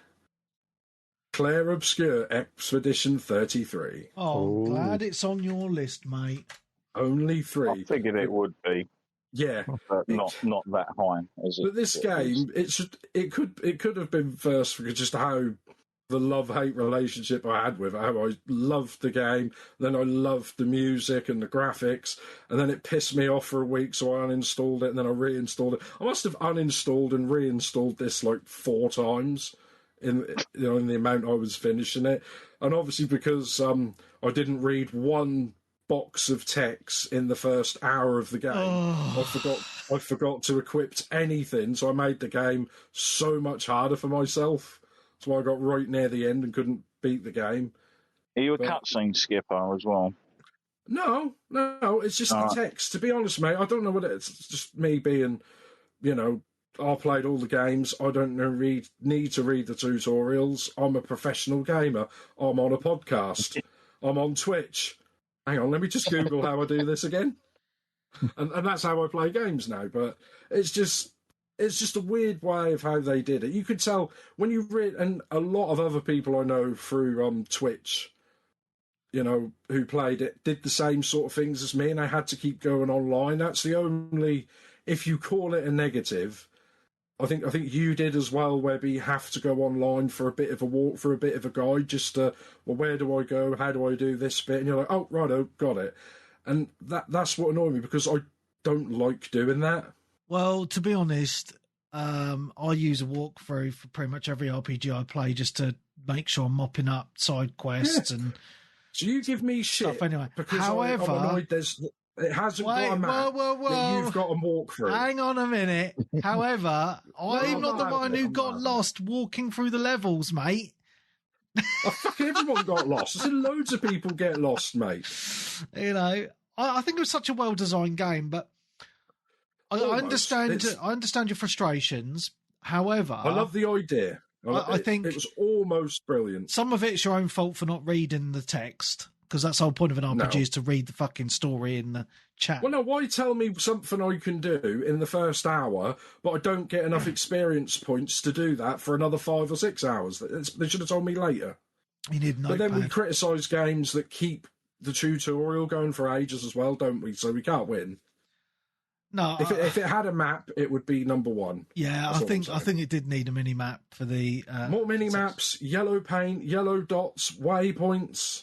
Claire Obscure Expedition 33. Oh, glad it's on your list, mate. Only 3. I figured it would be. Yeah, but not that high, is it? But this game, it could have been first for just how the love-hate relationship I had with it, how I loved the game, then I loved the music and the graphics, and then it pissed me off for a week, so I uninstalled it, and then I reinstalled it. I must have uninstalled and reinstalled this like 4 times in the amount I was finishing it. And obviously because I didn't read one box of text in the first hour of the game. I forgot to equip anything, so I made the game so much harder for myself. That's why I got right near the end and couldn't beat the game. Are you a cutscene skipper as well? No, it's just the text. To be honest, mate, I don't know what it's just me being, I played all the games. I don't need to read the tutorials. I'm a professional gamer. I'm on a podcast. I'm on Twitch. Hang on, let me just Google how I do this again. And that's how I play games now. But it's just a weird way of how they did it. You could tell when you read, and a lot of other people I know through Twitch, who played it, did the same sort of things as me, and I had to keep going online. That's the only, if you call it a negative, I think you did as well, Webby, have to go online for a bit of a walk, for a bit of a guide, just to, where do I go? How do I do this bit? And you're like, oh, righto, got it. And that's what annoyed me, because I don't like doing that. Well, to be honest, I use a walkthrough for pretty much every RPG I play just to make sure I'm mopping up side quests and. So you give me shit stuff anyway. Because however, I'm annoyed it hasn't got a map that you've got to walk through. Hang on a minute. However, I'm not the one who got lost walking through the levels, mate. Fucking everyone got lost. I've seen loads of people get lost, mate. I think it was such a well-designed game, but I understand your frustrations. However, I love the idea. I think it was almost brilliant. Some of it's your own fault for not reading the text, because that's the whole point of an RPG is to read the fucking story in the chat. Well, no, why tell me something I can do in the first hour, but I don't get enough experience points to do that for another 5 or 6 hours? They should have told me later. You need But then we criticise games that keep the tutorial going for ages as well, don't we? So we can't win. No, if it had a map, it would be number 1. Yeah, I think it did need a mini map for the more mini maps, yellow paint, yellow dots, waypoints.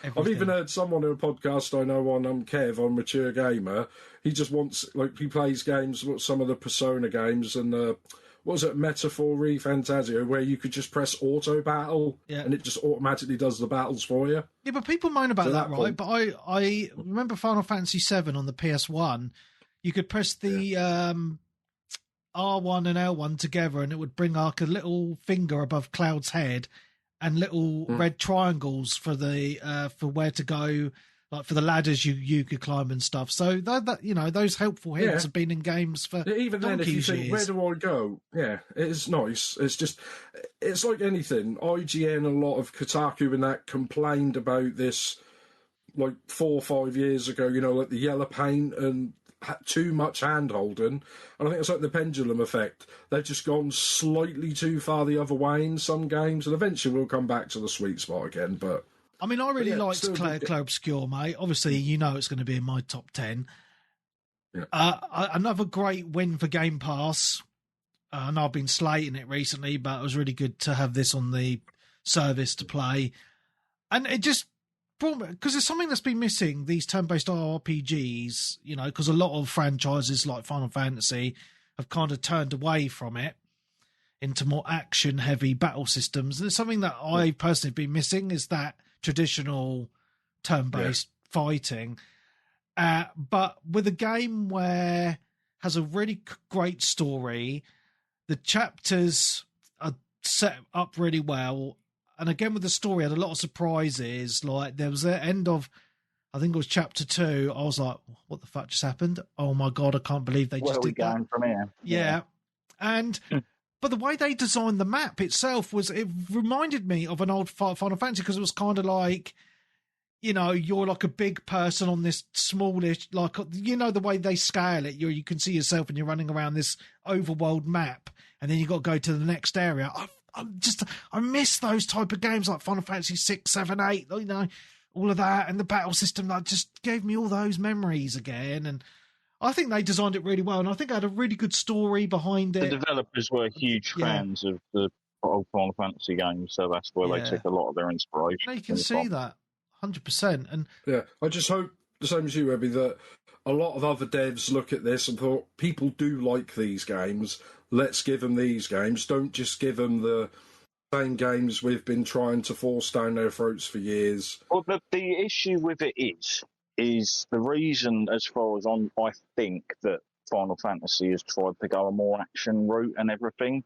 Everything. I've even heard someone in a podcast I know on Kev on Mature Gamer. He just wants, he plays games, some of the Persona games, and what was it, Metaphor Fantasio, where you could just press auto battle and it just automatically does the battles for you. Yeah, but people moan about that, right? But I remember Final Fantasy VII on the PS1. You could press the R1 and L1 together, and it would bring like a little finger above Cloud's head, and little red triangles for the for where to go, like for the ladders you could climb and stuff. So that those helpful hints have been in games for even then. If you think, years. Where do I go? Yeah, it's nice. It's like anything. IGN, a lot of Kotaku and that complained about this like 4 or 5 years ago. Like the yellow paint and too much hand holding, and I think it's like the pendulum effect. They've just gone slightly too far the other way in some games, and eventually we'll come back to the sweet spot again. But I mean, I really liked Claire Obscure, mate. Obviously, it's going to be in my top 10. Yeah. Another great win for Game Pass. I know I've been slating it recently, but it was really good to have this on the service to play, and it just. Because there's something that's been missing, these turn-based RPGs, because a lot of franchises like Final Fantasy have kind of turned away from it into more action-heavy battle systems. And it's something that I personally have been missing, is that traditional turn-based fighting. But with a game where has a really great story, the chapters are set up really well, and again with the story, had a lot of surprises. Like there was the end of, I think it was chapter 2. I was like, what the fuck just happened? Oh my God, I can't believe they just did that. Where are we going from here? Yeah. And but the way they designed the map itself it reminded me of an old Final Fantasy, because it was kind of like, you know, you're like a big person on this smallish, like, you know, the way they scale it, you can see yourself and you're running around this overworld map, and then you got to go to the next area. I miss those type of games like Final Fantasy 6, 7, 8, you know, all of that, and the battle system that just gave me all those memories again. And I think they designed it really well, and I think it had a really good story behind it. The developers were huge fans of the old Final Fantasy games, so that's where they took a lot of their inspiration. No, you can see that 100%. And yeah, I just hope the same as you, Webby, that a lot of other devs look at this and thought, people do like these games. Let's give them these games. Don't just give them the same games we've been trying to force down their throats for years. Well, the issue with it is the reason, as far as I think that Final Fantasy has tried to go a more action route and everything,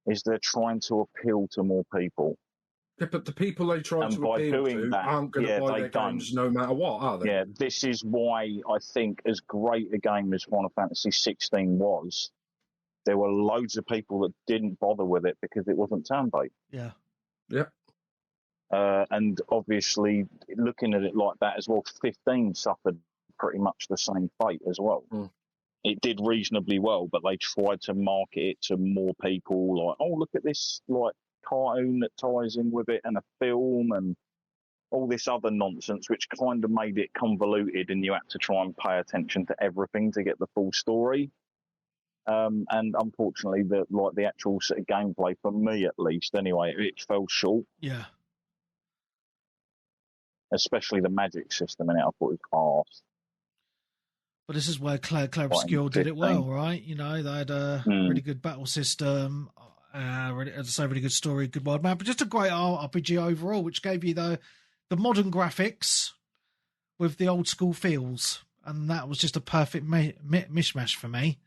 is they're trying to appeal to more people. Yeah, but the people they try to appeal to aren't going to buy their games no matter what, are they? Yeah, this is why I think, as great a game as Final Fantasy 16 was, there were loads of people that didn't bother with it because it wasn't turn-based. Yeah. Yeah. And obviously, looking at it like that as well, 15 suffered pretty much the same fate as well. Mm. It did reasonably well, but they tried to market it to more people, like, oh, look at this, like, cartoon that ties in with it, and a film, and all this other nonsense, which kind of made it convoluted, and you had to try and pay attention to everything to get the full story. And unfortunately, the actual sort of gameplay, for me at least, anyway, it fell short. Yeah. Especially the magic system in it, I thought it was arse. But this is where Claire Obscure did it well, right? You know, they had a really good battle system, as I say, really good story, good world map, but just a great RPG overall, which gave you the modern graphics with the old school feels, and that was just a perfect mishmash for me.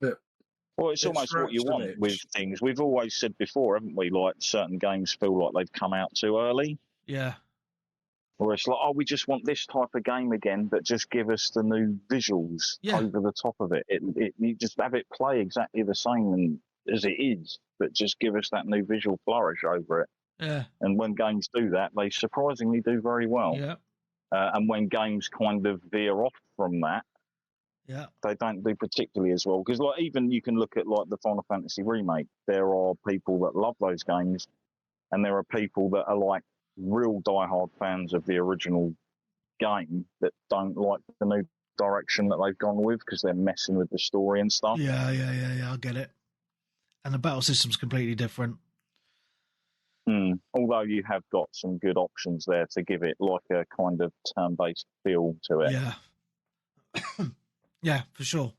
Yeah. Well, it's almost what you want with things. We've always said before, haven't we? Like, certain games feel like they've come out too early. Yeah. Or it's like, oh, we just want this type of game again, but just give us the new visuals over the top of it. You just have it play exactly the same as it is, but just give us that new visual flourish over it. Yeah. And when games do that, they surprisingly do very well. Yeah. And when games kind of veer off from that, they don't do particularly as well. Because like, even you can look at like the Final Fantasy remake. There are people that love those games, and there are people that are like real diehard fans of the original game that don't like the new direction that they've gone with because they're messing with the story and stuff. Yeah, I get it. And the battle system's completely different. Although you have got some good options there to give it like a kind of turn-based feel to it. Yeah. Yeah, for sure.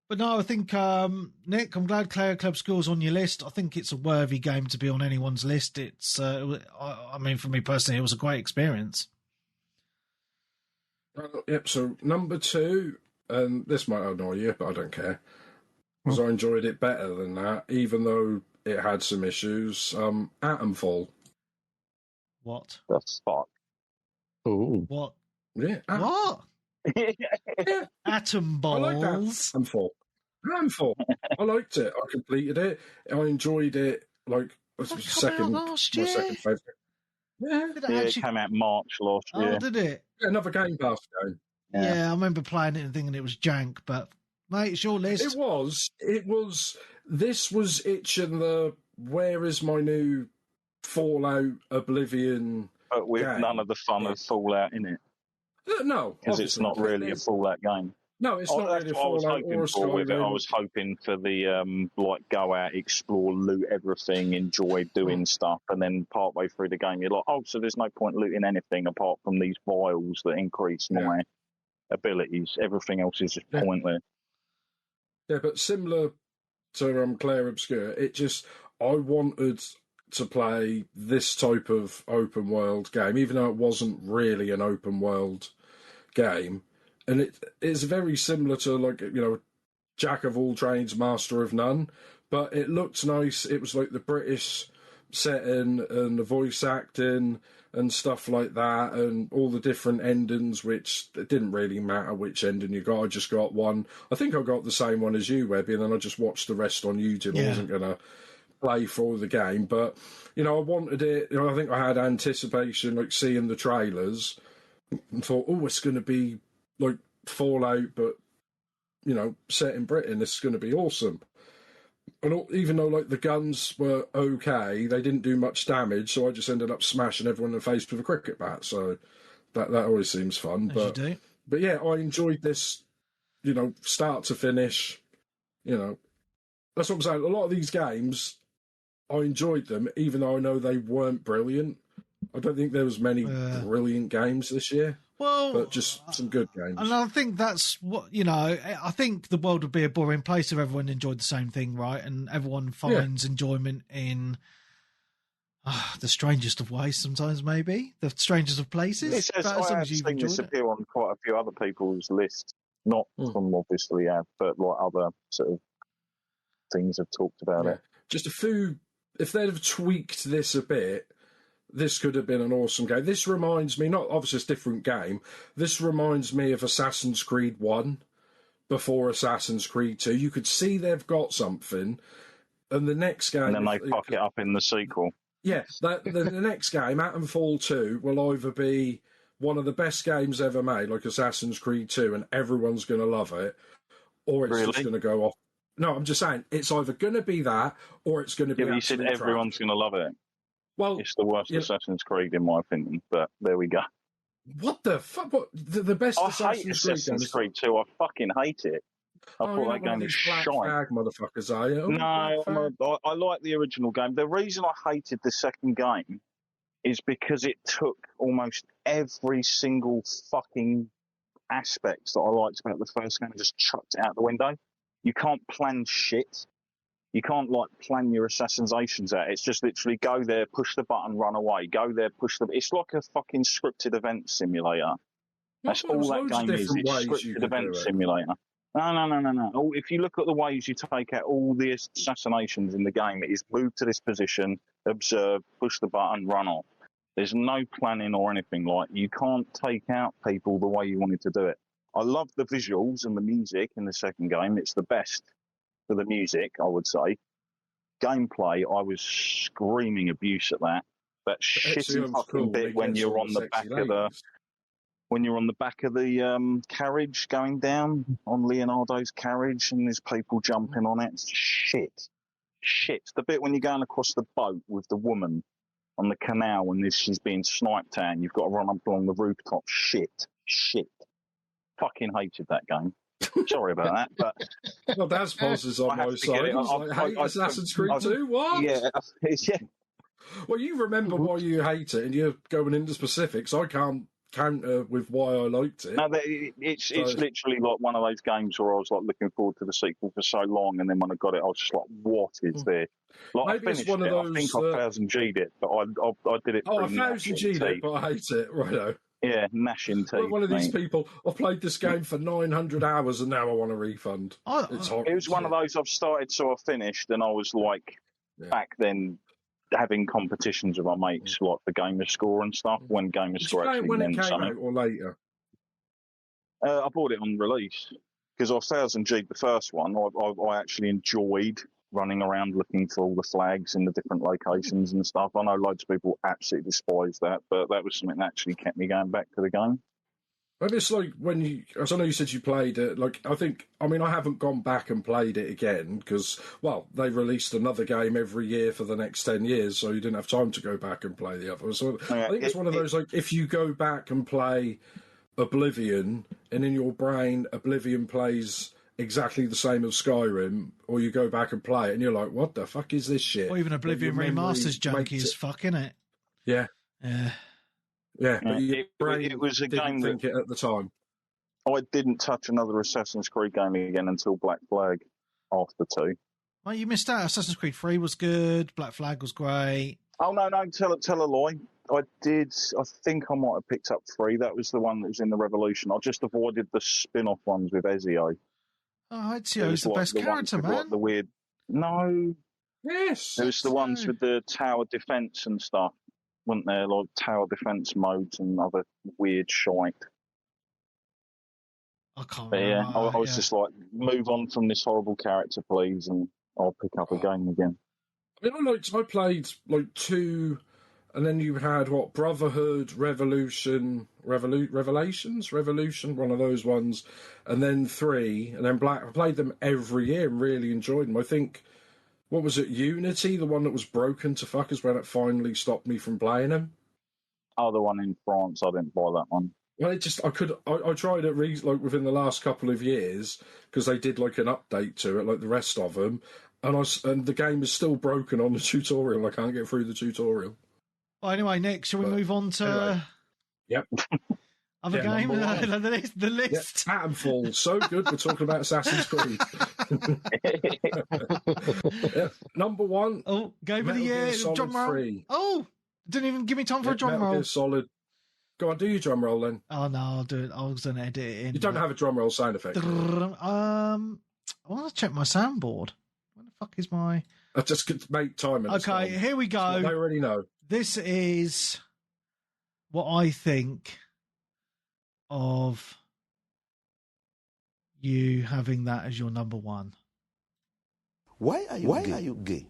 But no, I think, Nick, I'm glad Claire Obscure's on your list. I think it's a worthy game to be on anyone's list. It's, I mean, for me personally, it was a great experience. Yep, so number 2, and this might annoy you, but I don't care, because I enjoyed it better than that, even though it had some issues. Atomfall. What? The fuck? Ooh. What? Yeah. What? Yeah. Atom balls. I like Atomfall. I liked it. I completed it. I enjoyed it. Like, my second favourite. Yeah. It came out March last year. Oh, did it? Yeah, another Game Pass game. Yeah, I remember playing it and thinking it was jank, but mate, it's your list. It was. This was itching the where is my new Fallout Oblivion, but with game. None of the fun of Fallout in it. No, because it's not really a Fallout game. No, it's not really a Fallout or a Skyrim. With it. I was hoping for the like go out, explore, loot everything, enjoy doing stuff, and then partway through the game you're like, oh, so there's no point looting anything apart from these vials that increase my abilities. Everything else is just pointless. Yeah, but similar to Claire Obscure, I wanted to play this type of open world game, even though it wasn't really an open world game. And it's very similar to, like, you know, Jack of all trades, master of none. but it looked nice. It was like the British setting and the voice acting and stuff like that, and all the different endings, which it didn't really matter which ending you got. I just got one. I think I got the same one as you, Webby, and then I just watched the rest on YouTube. Yeah. I wasn't going to play for the game, but, you know, I wanted it. You know, I think I had anticipation, like seeing the trailers, and thought, oh, it's going to be like Fallout, but, you know, set in Britain. This is going to be awesome. And even though like the guns were okay, they didn't do much damage, so I just ended up smashing everyone in the face with a cricket bat. So that always seems fun. But yeah, I enjoyed this, you know, start to finish. You know, that's what I'm saying. A lot of these games, I enjoyed them, even though I know they weren't brilliant. I don't think there was many brilliant games this year. Well, but just some good games. And I think that's what, you know, I think the world would be a boring place if everyone enjoyed the same thing, right? And everyone finds enjoyment in the strangest of ways sometimes, maybe. The strangest of places. It says, I have seen this appear on quite a few other people's lists, not from obviously but like other sort of things have talked about it. Just a few, if they'd have tweaked this a bit, this could have been an awesome game. This reminds me, not obviously it's a different game, this reminds me of Assassin's Creed 1 before Assassin's Creed 2. You could see they've got something, and the next game... And then they fuck it up in the sequel. Yeah, the next game, Atomfall 2, will either be one of the best games ever made, like Assassin's Creed 2, and everyone's going to love it, or it's just going to go off. No, I'm just saying, it's either going to be that, or it's going to be... Yeah, you said everyone's going to love it. Well, it's the worst Assassin's Creed, in my opinion, but there we go. What the fuck? What, the best Assassin's Creed 2. I fucking hate it. I thought that game was shite. Flag motherfuckers, are you? No, I like the original game. The reason I hated the second game is because it took almost every single fucking aspect that I liked about the first game and just chucked it out the window. You can't plan shit. You can't, like, plan your assassinations out. It's just literally go there, push the button, run away. Go there, push the... It's like a fucking scripted event simulator. That's all that game is. It's a scripted event simulator. No. If you look at the ways you take out all the assassinations in the game, it is move to this position, observe, push the button, run off. There's no planning or anything. Like, you can't take out people the way you wanted to do it. I love the visuals and the music in the second game. It's the best for the music, I would say. Gameplay, I was screaming abuse at that. That shitty fucking bit when you're on the back of the carriage going down on Leonardo's carriage and there's people jumping on it. It's shit. The bit when you're going across the boat with the woman on the canal and she's being sniped at and you've got to run up along the rooftop. Shit. Fucking hated that game. Sorry about that, but... Well, that's Poz's on my side. I hate Assassin's Creed 2, what? Yeah. Well, you remember why you hate it, and you're going into specifics. I can't counter with why I liked it. No, it's literally like one of those games where I was like looking forward to the sequel for so long, and then when I got it, I was just like, what is there? Like, maybe I finished it's one of those... I think I 1000G'd it, but I did it... Oh, I 1000G'd it, but I hate it. Righto. Yeah, gnashing teeth. One of these people, I've played this game for 900 hours and now I want a refund. It was one of those I've started, so I finished, and I was like, back then, having competitions with my mates, like the Gamer Score and stuff, when Gamer Score actually meant something. When it came out or later? I bought it on release, because I 1000G'd the first one. I actually enjoyed running around looking for all the flags in the different locations and stuff. I know loads of people absolutely despise that, but that was something that actually kept me going back to the game. Maybe it's like when you, as I know you said you played it, like I haven't gone back and played it again because, well, they released another game every year for the next 10 years, so you didn't have time to go back and play the other. So I think it's one of those, like, if you go back and play Oblivion and in your brain Oblivion plays exactly the same as Skyrim, or you go back and play it and you're like, what the fuck is this shit? Or even Oblivion Remaster's junky as fuck, innit? Yeah. Yeah, but it was a game that it at the time. I didn't touch another Assassin's Creed game again until Black Flag after 2. Well, you missed out. Assassin's Creed 3 was good. Black Flag was great. Oh, no, tell a lie. I think I might have picked up 3. That was the one that was in the Revolution. I just avoided the spin-off ones with Ezio. Oh, Ezio's the best character, man. The weird... No. Yes. It was the ones with the tower defence and stuff, weren't there? Like tower defence modes and other weird shite. I can't But remember. I was just like, move on from this horrible character, please, and I'll pick up a game again. I played like 2, and then you had Brotherhood, Revolution, one of those ones, and then 3, and then Black. I played them every year and really enjoyed them. I think, what was it, Unity, the one that was broken to fuck, is when it finally stopped me from playing them. Oh, the one in France, I didn't buy that one. Well, I tried it like within the last couple of years because they did like an update to it, like the rest of them, and the game is still broken on the tutorial. I can't get through the tutorial. Well, anyway, Nick, shall we move on to anyway. Yep. other game? The list. Yep. Atomfall, so good. We're talking about Assassin's Creed. Yep. Number 1. Oh, game of the year. Drum roll. 3. Oh, didn't even give me time for a drum roll. Solid. Go on, do your drum roll then. Oh no, I'll do it. I was going to edit it in. You don't have a drum roll sound effect. I want to check my soundboard. Where the fuck is my? I just could make time. Okay, here we go. I already know. This is what I think of you having that as your number 1. Why are you gay?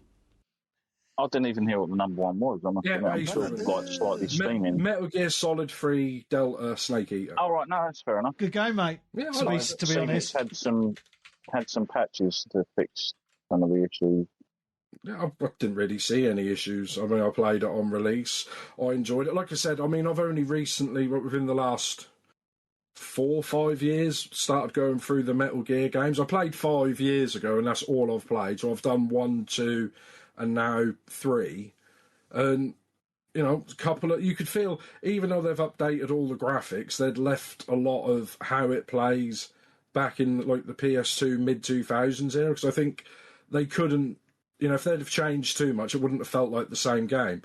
I didn't even hear what the number 1 was. I'm sure it was like slightly steaming. Metal Gear Solid 3 Delta Snake Eater. Oh, right, no, that's fair enough. Good game, mate. Yeah, to be honest, had some patches to fix some of the issues. Yeah, I didn't really see any issues. I mean, I played it on release. I enjoyed it. Like I said, I mean, I've only recently, within the last 4 or 5 years, started going through the Metal Gear games. I played 5 years ago, and that's all I've played. So I've done 1, 2, and now 3. And, a couple of... You could feel, even though they've updated all the graphics, they'd left a lot of how it plays back in, like, the PS2 mid-2000s era, because I think they couldn't... if they'd have changed too much, it wouldn't have felt like the same game.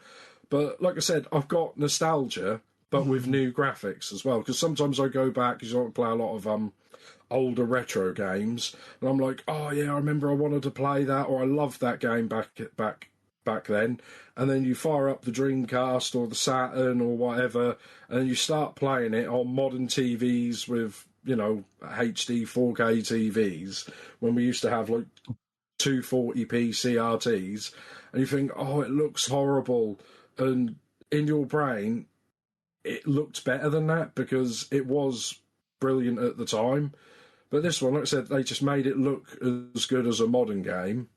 But, like I said, I've got nostalgia, but with new graphics as well, because sometimes I go back, because I play a lot of older retro games, and I'm like, oh yeah, I remember I wanted to play that, or I loved that game back then, and then you fire up the Dreamcast or the Saturn or whatever, and then you start playing it on modern TVs with, HD 4K TVs, when we used to have like 240p CRTs, and you think, oh, it looks horrible, and in your brain, it looked better than that because it was brilliant at the time. But this one, like I said, they just made it look as good as a modern game,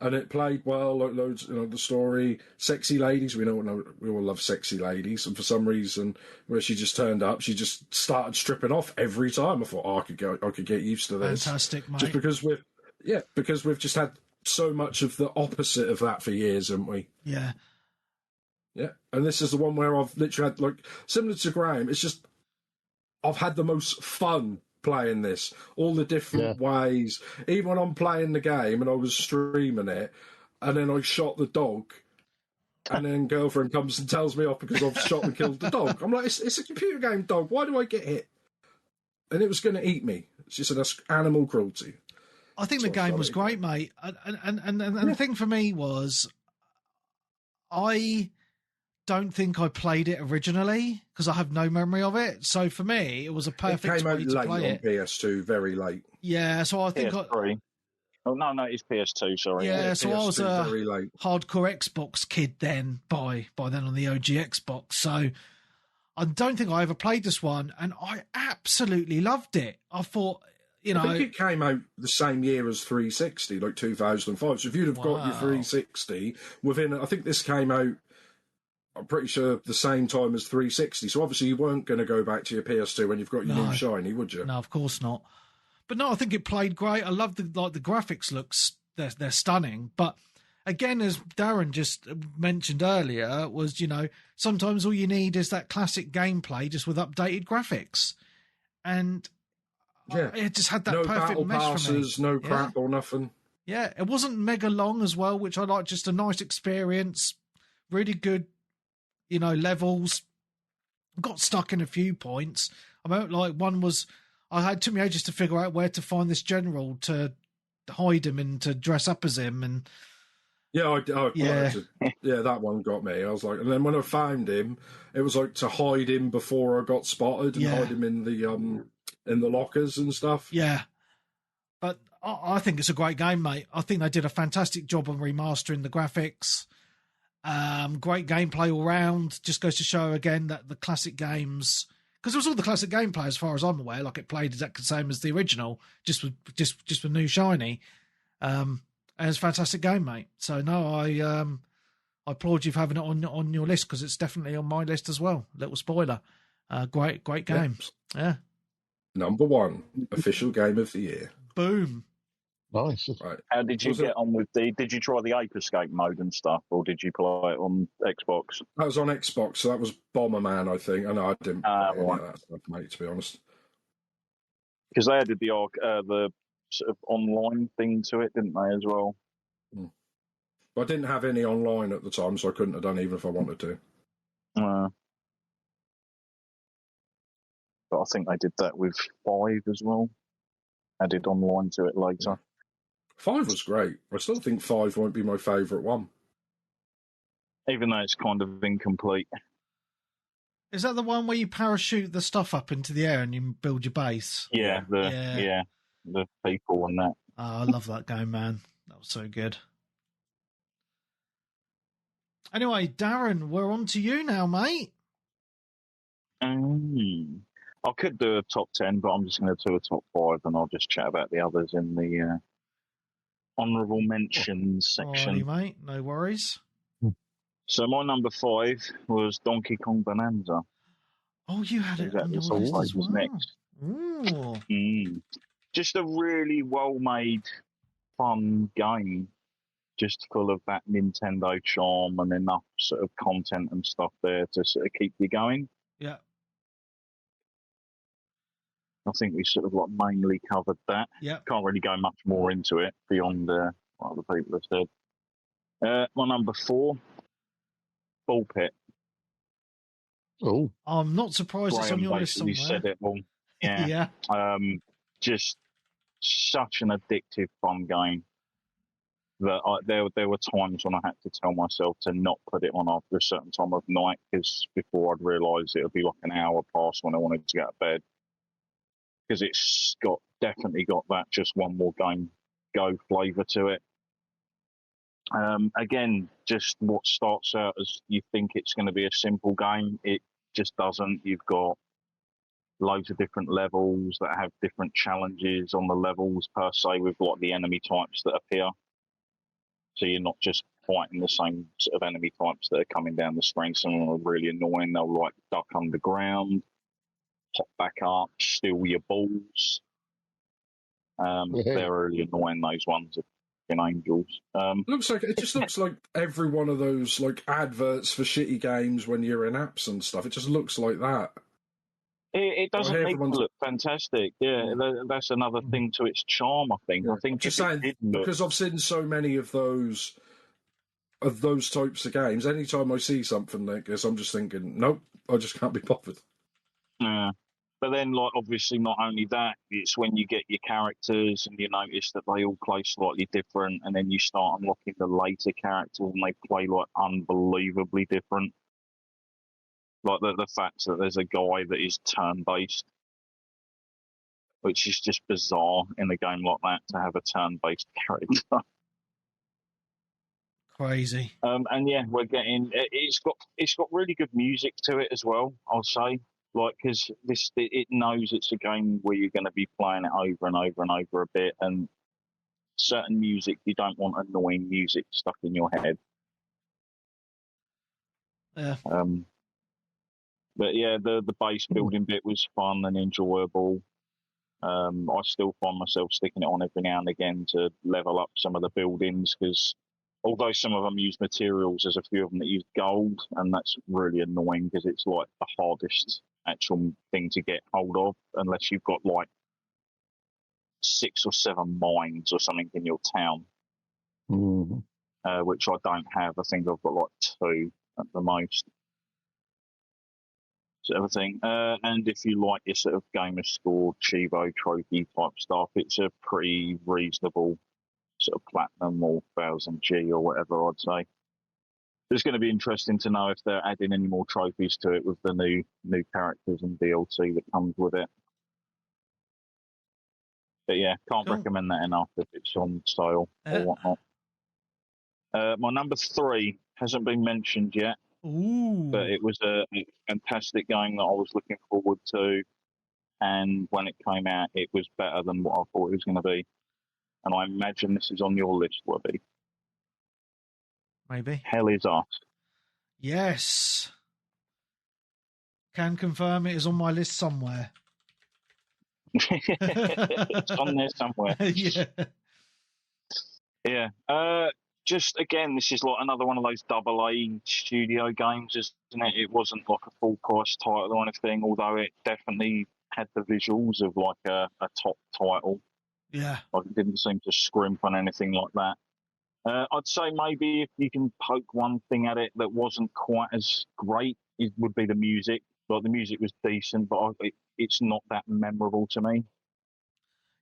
and it played well. Like loads, the story, sexy ladies. We all love sexy ladies, and for some reason, where she just turned up, she just started stripping off every time. I thought, oh, I could get used to this. Fantastic, mate. Just because we've just had so much of the opposite of that for years, haven't we? Yeah. Yeah, and this is the one where I've literally had, like, similar to Graham, it's just, I've had the most fun playing this, all the different ways. Even when I'm playing the game and I was streaming it, and then I shot the dog, and then girlfriend comes and tells me off because I've shot and killed the dog. I'm like, it's a computer game dog, why do I get hit? And it was going to eat me. She said, that's animal cruelty. I think the game was great, mate. And the thing for me was, I don't think I played it originally because I have no memory of it. So for me, it was a perfect way to play it. It came out late on PS2, very late. Yeah, so I think PS3. Oh no, it's PS2. Sorry. Yeah, so I was a very late. hardcore Xbox kid then. By then on the OG Xbox, so I don't think I ever played this one, and I absolutely loved it. I thought, I think it came out the same year as 360, like 2005. So if you'd have got your 360 within, I think this came out, I'm pretty sure, the same time as 360. So obviously you weren't going to go back to your PS2 when you've got your new shiny, would you? No, of course not. But no, I think it played great. I love the graphics looks, they're stunning. But again, as Darren just mentioned earlier, was, sometimes all you need is that classic gameplay just with updated graphics. And it just had that no perfect battle mesh passes, for me. no crap or nothing. Yeah, it wasn't mega long as well, which I like. Just a nice experience, really good, levels. Got stuck in a few points. I mean, like one was, took me ages to figure out where to find this general to hide him and to dress up as him. And yeah, that one got me. I was like, and then when I found him, it was like to hide him before I got spotted and hide him in the lockers and stuff. Yeah, but I think it's a great game, mate. I think they did a fantastic job on remastering the graphics. Great gameplay all round. Just goes to show again that the classic games, because it was all the classic gameplay as far as I'm aware. Like, it played exactly the same as the original, just with new shiny. And it's a fantastic game, mate. So no, I applaud you for having it on your list, because it's definitely on my list as well. Little spoiler. Great game. Yeah. Number 1 official game of the year. Boom. Nice. Right. How did you get on with did you try the Ape Escape mode and stuff, or did you play it on Xbox? That was on Xbox, so that was Bomberman, I think. I know I didn't play any of that stuff, mate, to be honest. Because they added the sort of online thing to it, didn't they, as well? I didn't have any online at the time, so I couldn't have done even if I wanted to. But I think they did that with 5 as well. Added online to it later. 5 was great. I still think 5 won't be my favourite one. Even though it's kind of incomplete. Is that the one where you parachute the stuff up into the air and you build your base? Yeah, the people and that. Oh, I love that game, man. That was so good. Anyway, Darren, we're on to you now, mate. I could do a top 10, but I'm just going to do a top 5, and I'll just chat about the others in the honourable mentions section. Alrighty, mate. No worries. So my number 5 was Donkey Kong Bonanza. Oh, you had it on your list as well. Next. Ooh. Just a really well-made, fun game. Just full of that Nintendo charm and enough sort of content and stuff there to sort of keep you going. Yeah. I think we sort of like mainly covered that. Yeah. Can't really go much more into it beyond what other people have said. My number 4, Ball Pit. Oh, I'm not surprised it's on your list somewhere. You said it all. Yeah. Yeah. Just such an addictive, fun game that there were times when I had to tell myself to not put it on after a certain time of night, because before I'd realise it would be like an hour past when I wanted to get out of bed. Because it's definitely got that just one more game go flavour to it. Again, just what starts out as you think it's going to be a simple game, it just doesn't. You've got loads of different levels that have different challenges on the levels per se, with like the enemy types that appear. So you're not just fighting the same sort of enemy types that are coming down the screen. Some of them are really annoying. They'll like duck underground, pop back up, steal your balls. They're really annoying, those ones. Angels. It just looks like every one of those like adverts for shitty games when you're in apps and stuff. It just looks like that. It doesn't make it look fantastic. Yeah, that's another thing to its charm, I think. Yeah. I think just saying, because I've seen so many of those types of games. Anytime I see something like this, I'm just thinking, nope, I just can't be bothered. Yeah. But then, like, obviously, not only that, it's when you get your characters and you notice that they all play slightly different, and then you start unlocking the later characters and they play, like, unbelievably different. Like, the fact that there's a guy that is turn-based, which is just bizarre in a game like that to have a turn-based character. Crazy. And yeah, we're getting... It's got really good music to it as well, I'll say. Like, because it knows it's a game where you're going to be playing it over and over and over a bit, and certain music, you don't want annoying music stuck in your head. Yeah. But yeah, the base building bit was fun and enjoyable. I still find myself sticking it on every now and again to level up some of the buildings, because although some of them use materials, there's a few of them that use gold, and that's really annoying because it's like the hardest actual thing to get hold of, unless you've got like 6 or 7 mines or something in your town, which I don't have. I think I've got like 2 at the most. Sort of thing. And if you like your sort of gamer score, Chivo trophy type stuff, it's a pretty reasonable sort of platinum or 1000G or whatever, I'd say. It's going to be interesting to know if they're adding any more trophies to it with the new characters and DLC that comes with it. But yeah, can't recommend that enough if it's on sale or whatnot. My number 3 hasn't been mentioned yet. Ooh. But it was a fantastic game that I was looking forward to. And when it came out, it was better than what I thought it was going to be. And I imagine this is on your list, Webby. Maybe. Hell is Us. Yes. Can confirm it is on my list somewhere. It's on there somewhere. Yeah. Yeah. Just again, this is like another one of those AA studio games, isn't it? It wasn't like a full price title or anything, although it definitely had the visuals of like a top title. Yeah. Like it didn't seem to scrimp on anything like that. I'd say maybe if you can poke one thing at it that wasn't quite as great, it would be the music. Like the music was decent, but it's not that memorable to me.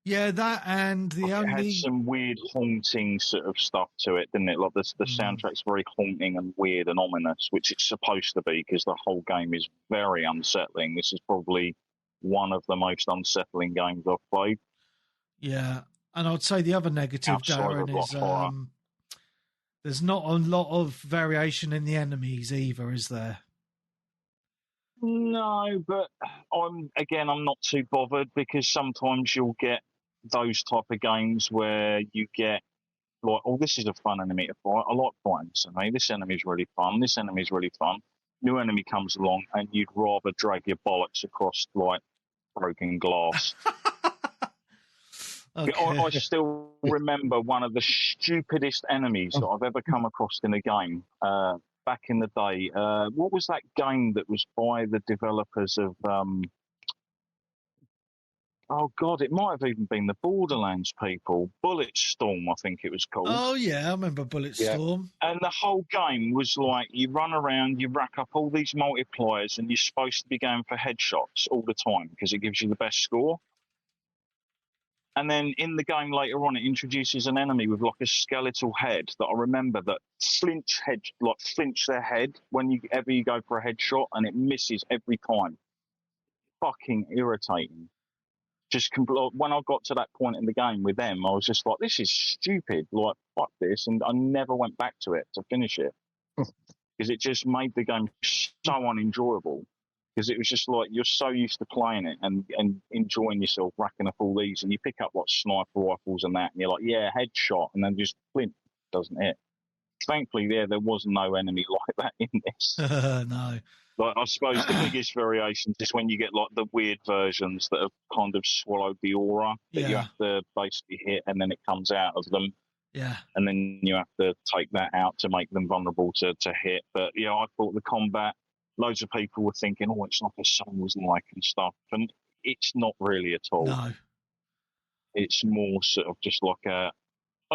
Yeah, that and the It had some weird haunting sort of stuff to it, didn't it? Like the soundtrack's very haunting and weird and ominous, which it's supposed to be because the whole game is very unsettling. This is probably one of the most unsettling games I've played. Yeah, and I'd say the other negative, Darren, is there's not a lot of variation in the enemies either, is there? No, but I'm not too bothered because sometimes you'll get those type of games where you get like, oh, this is a fun enemy to fight. I like fighting this enemy. This enemy's really fun. This enemy's really fun. New enemy comes along and you'd rather drag your bollocks across like broken glass. Okay. I still remember one of the stupidest enemies that I've ever come across in a game. Back in the day, what was that game that was by the developers of? Oh God, it might have even been the Borderlands people. Bulletstorm, I think it was called. Oh yeah, I remember Bulletstorm. Yeah. And the whole game was like you run around, you rack up all these multipliers, and you're supposed to be going for headshots all the time because it gives you the best score. And then in the game later on, it introduces an enemy with like a skeletal head that I remember that flinch their head whenever you go for a headshot, and it misses every time. Fucking irritating. Just when I got to that point in the game with them, I was just like, this is stupid. Like, fuck this. And I never went back to it to finish it because it just made the game so unenjoyable. Because it was just like you're so used to playing it and enjoying yourself, racking up all these, and you pick up like sniper rifles and that, and you're like, yeah, headshot, and then just flint doesn't hit. Thankfully, there was no enemy like that in this. No. Like I suppose the biggest variation is when you get like the weird versions that have kind of swallowed the aura that you have to basically hit, and then it comes out of them. Yeah. And then you have to take that out to make them vulnerable to hit. But yeah, I thought the combat. Loads of people were thinking, oh, it's like a Souls-like and stuff. And it's not really at all. No. It's more sort of just like I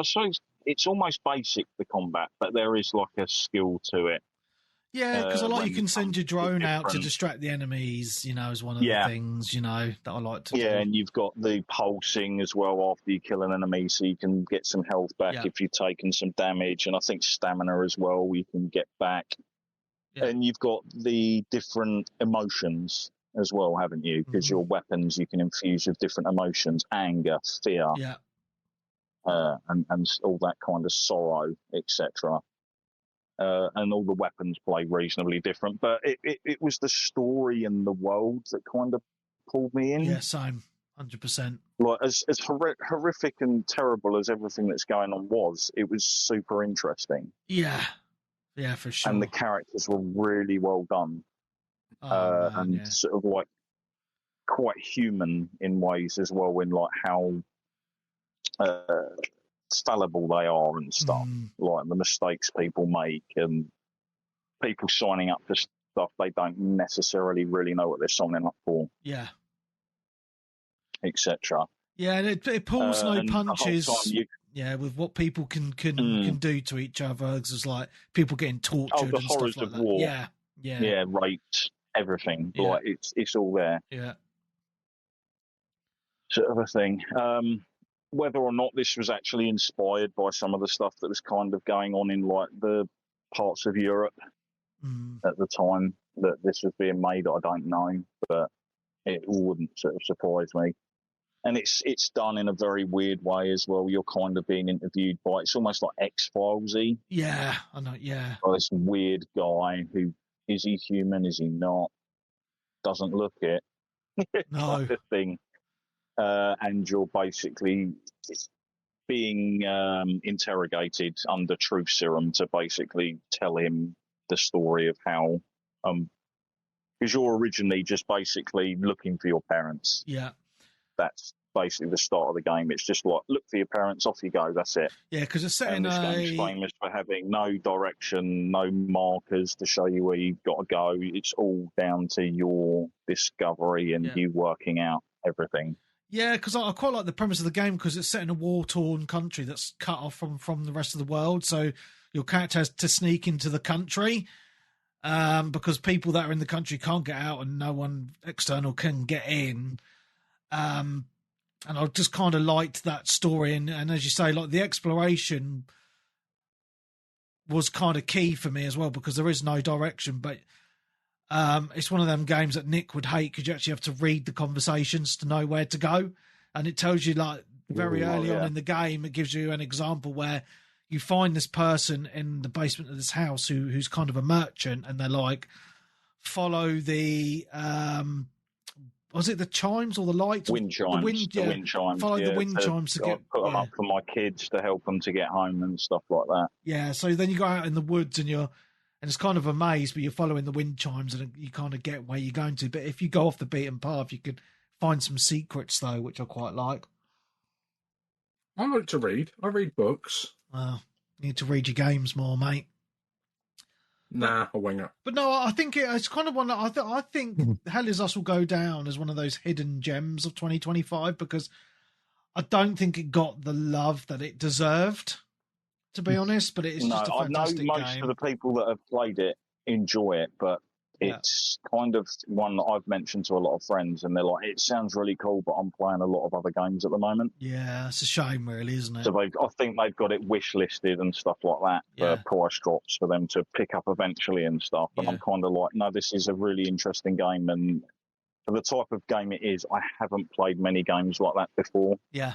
suppose it's almost basic, the combat, but there is like a skill to it. Yeah, because you can send your drone out to distract the enemies, is one of the things, that I like to do. Yeah, and you've got the pulsing as well after you kill an enemy, so you can get some health back if you've taken some damage. And I think stamina as well, you can get back. Yeah. And you've got the different emotions as well, haven't you? Because your weapons you can infuse with different emotions, anger, fear, and all that kind of sorrow, etc. And all the weapons play reasonably different. But it was the story and the world that kind of pulled me in. Yeah, same, 100%. Like as horrific and terrible as everything that's going on was, it was super interesting. Yeah. Yeah, for sure. And the characters were really well done. Sort of like quite human in ways as well, in like how fallible they are and stuff, like the mistakes people make and people signing up for stuff they don't necessarily really know what they're signing up for. Yeah. Etc. Yeah, and it pulls no punches. With what people can do to each other. It's like people getting tortured and stuff like that. War. Yeah, raped, everything. Yeah. Like it's all there. Yeah, sort of a thing. whether or not this was actually inspired by some of the stuff that was kind of going on in like the parts of Europe at the time that this was being made, I don't know, but it wouldn't sort of surprise me. And it's done in a very weird way as well. You're kind of being interviewed by, it's almost like X-Files-y. Yeah, I know, yeah. By this weird guy who, is he human, is he not? Doesn't look it. No. Kind of thing. And you're basically being interrogated under truth serum to basically tell him the story of how, because you're originally just basically looking for your parents. Yeah. That's basically the start of the game. It's just like, look for your parents, off you go, that's it. Yeah, because it's set in this game's famous for having no direction, no markers to show you where you've got to go. It's all down to your discovery and you working out everything. Yeah, because I quite like the premise of the game because it's set in a war-torn country that's cut off from the rest of the world. So your character has to sneak into the country because people that are in the country can't get out and no one external can get in. And I just kind of liked that story. And as you say, like the exploration was kind of key for me as well because there is no direction. But it's one of them games that Nick would hate because you actually have to read the conversations to know where to go. And it tells you like very early on in the game, it gives you an example where you find this person in the basement of this house who's kind of a merchant and they're like, follow the... was it the chimes or the lights? Wind chimes. The wind chimes. Follow the wind chimes to get... Put them up for my kids to help them to get home and stuff like that. Yeah, so then you go out in the woods and it's kind of a maze, but you're following the wind chimes and you kind of get where you're going to. But if you go off the beaten path, you could find some secrets, though, which I quite like. I like to read. I read books. Well, you need to read your games more, mate. Nah, I'll wing it. But no, I think it's kind of one that I think Hell Is Us will go down as one of those hidden gems of 2025 because I don't think it got the love that it deserved, to be honest. But it's just a fantastic game. I know most of the people that have played it enjoy it, but it's kind of one that I've mentioned to a lot of friends, and they're like, "It sounds really cool, but I'm playing a lot of other games at the moment." Yeah, it's a shame, really, isn't it? So I think they've got it wish listed and stuff like that for price drops for them to pick up eventually and stuff. And I'm kind of like, no, this is a really interesting game, and for the type of game it is, I haven't played many games like that before. Yeah,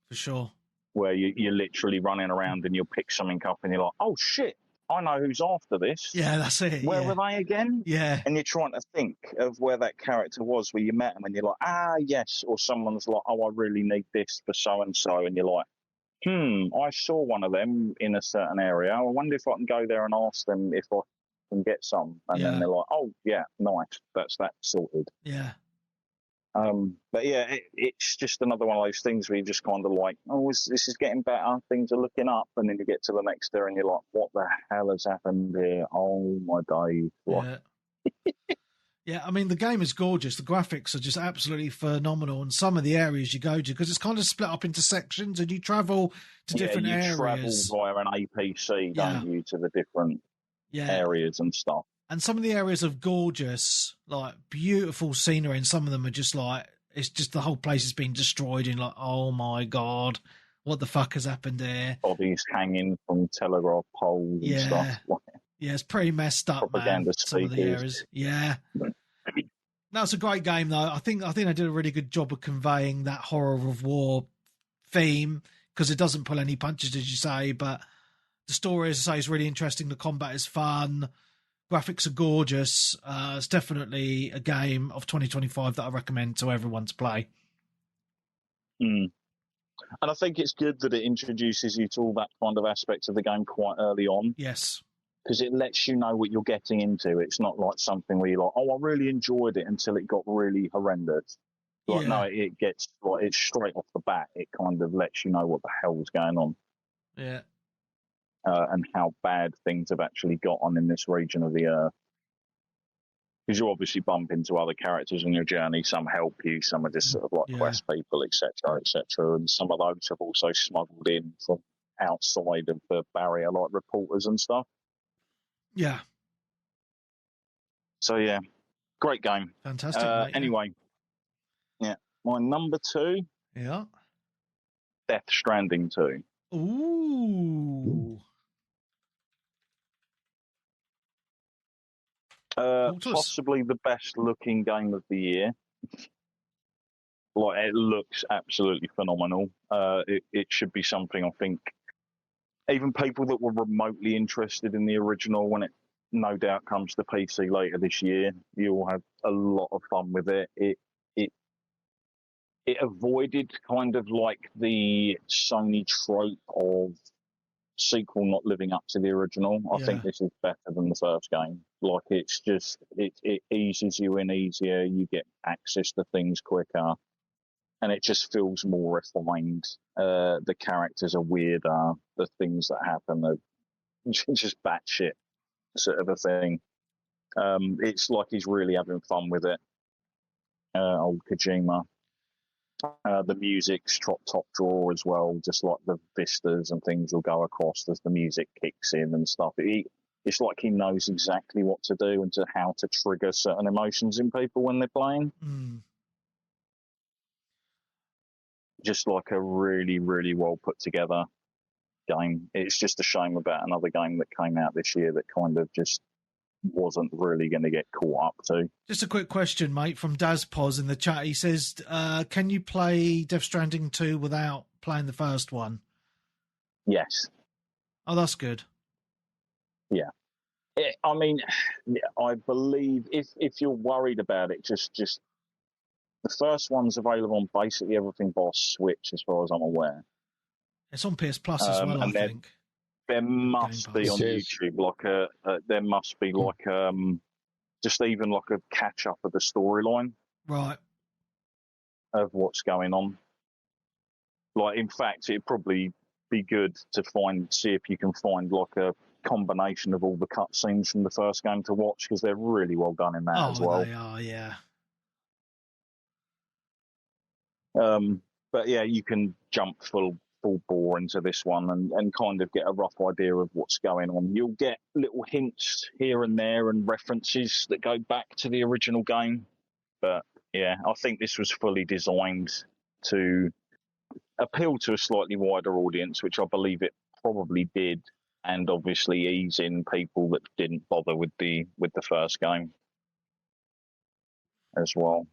for sure. Where you're literally running around and you'll pick something up and you're like, oh shit, I know who's after this. Yeah, that's it. Where were they again? Yeah. And you're trying to think of where that character was where you met them and you're like, yes. Or someone's like, oh, I really need this for so-and-so. And you're like, I saw one of them in a certain area. I wonder if I can go there and ask them if I can get some. And then they're like, oh, yeah, nice. That's that sorted. Yeah. But yeah, it's just another one of those things where you're just kind of like, oh, this is getting better. Things are looking up, and then you get to the next day, and you're like, what the hell has happened here? Oh my days! Yeah, I mean the game is gorgeous. The graphics are just absolutely phenomenal, and some of the areas you go to because it's kind of split up into sections, and you travel to different areas. You travel via an APC, don't you, to the different areas and stuff. And some of the areas are gorgeous, like beautiful scenery, and some of them are just like, it's just the whole place has been destroyed and like, oh my God, what the fuck has happened there? Bodies hanging from telegraph poles and stuff. Yeah, it's pretty messed up, propaganda man. Some of the areas. Yeah. That's a great game, though. I think they did a really good job of conveying that horror of war theme because it doesn't pull any punches, as you say, but the story, as I say, is really interesting. The combat is fun. Graphics are gorgeous. It's definitely a game of 2025 that I recommend to everyone to play. And I think it's good that it introduces you to all that kind of aspects of the game quite early on. Yes. Because it lets you know what you're getting into. It's not like something where you're like, oh, I really enjoyed it until it got really horrendous. Like, no, it gets, like, it's straight off the bat. It kind of lets you know what the hell's going on. Yeah. And how bad things have actually got on in this region of the earth. Because you obviously bump into other characters on your journey. Some help you, some are just sort of like quest people, etc., etc. And some of those have also smuggled in from outside of the barrier, like reporters and stuff. Yeah. So, yeah, great game. Fantastic, mate, Anyway, my number 2. Yeah. Death Stranding 2. Ooh. Possibly the best looking game of the year. Like, it looks absolutely phenomenal. It should be something, I think, even people that were remotely interested in the original, when it no doubt comes to PC later this year, you'll have a lot of fun with it. It avoided kind of like the Sony trope of sequel not living up to the original. I think this is better than the first game. Like, it's just, it eases you in easier, you get access to things quicker, and it just feels more refined. The characters are weirder, the things that happen are just batshit sort of a thing. It's like he's really having fun with it, old Kojima. The music's top drawer as well, just like the vistas and things will go across as the music kicks in and stuff. It's like he knows exactly what to do and how to trigger certain emotions in people when they're playing. Just like a really, really well put together game. It's just a shame about another game that came out this year that kind of just wasn't really going to get caught up to. Just a quick question, mate, from Dazpoz in the chat. He says, can you play Death Stranding 2 without playing the first one? Yes. Oh, that's good. Yeah. I mean, I believe if you're worried about it, just the first one's available on basically everything but Switch, as far as I'm aware. It's on PS Plus as well, I think. There must be on YouTube there must be just even like a catch up of the storyline, right, of what's going on. Like, in fact, it'd probably be good to see if you can find like a combination of all the cutscenes from the first game to watch, because they're really well done in that as well. They are, yeah. But yeah, you can jump full bore into this one and kind of get a rough idea of what's going on. You'll get little hints here and there and references that go back to the original game. But yeah, I think this was fully designed to appeal to a slightly wider audience, which I believe it probably did, and obviously ease in people that didn't bother with the first game as well.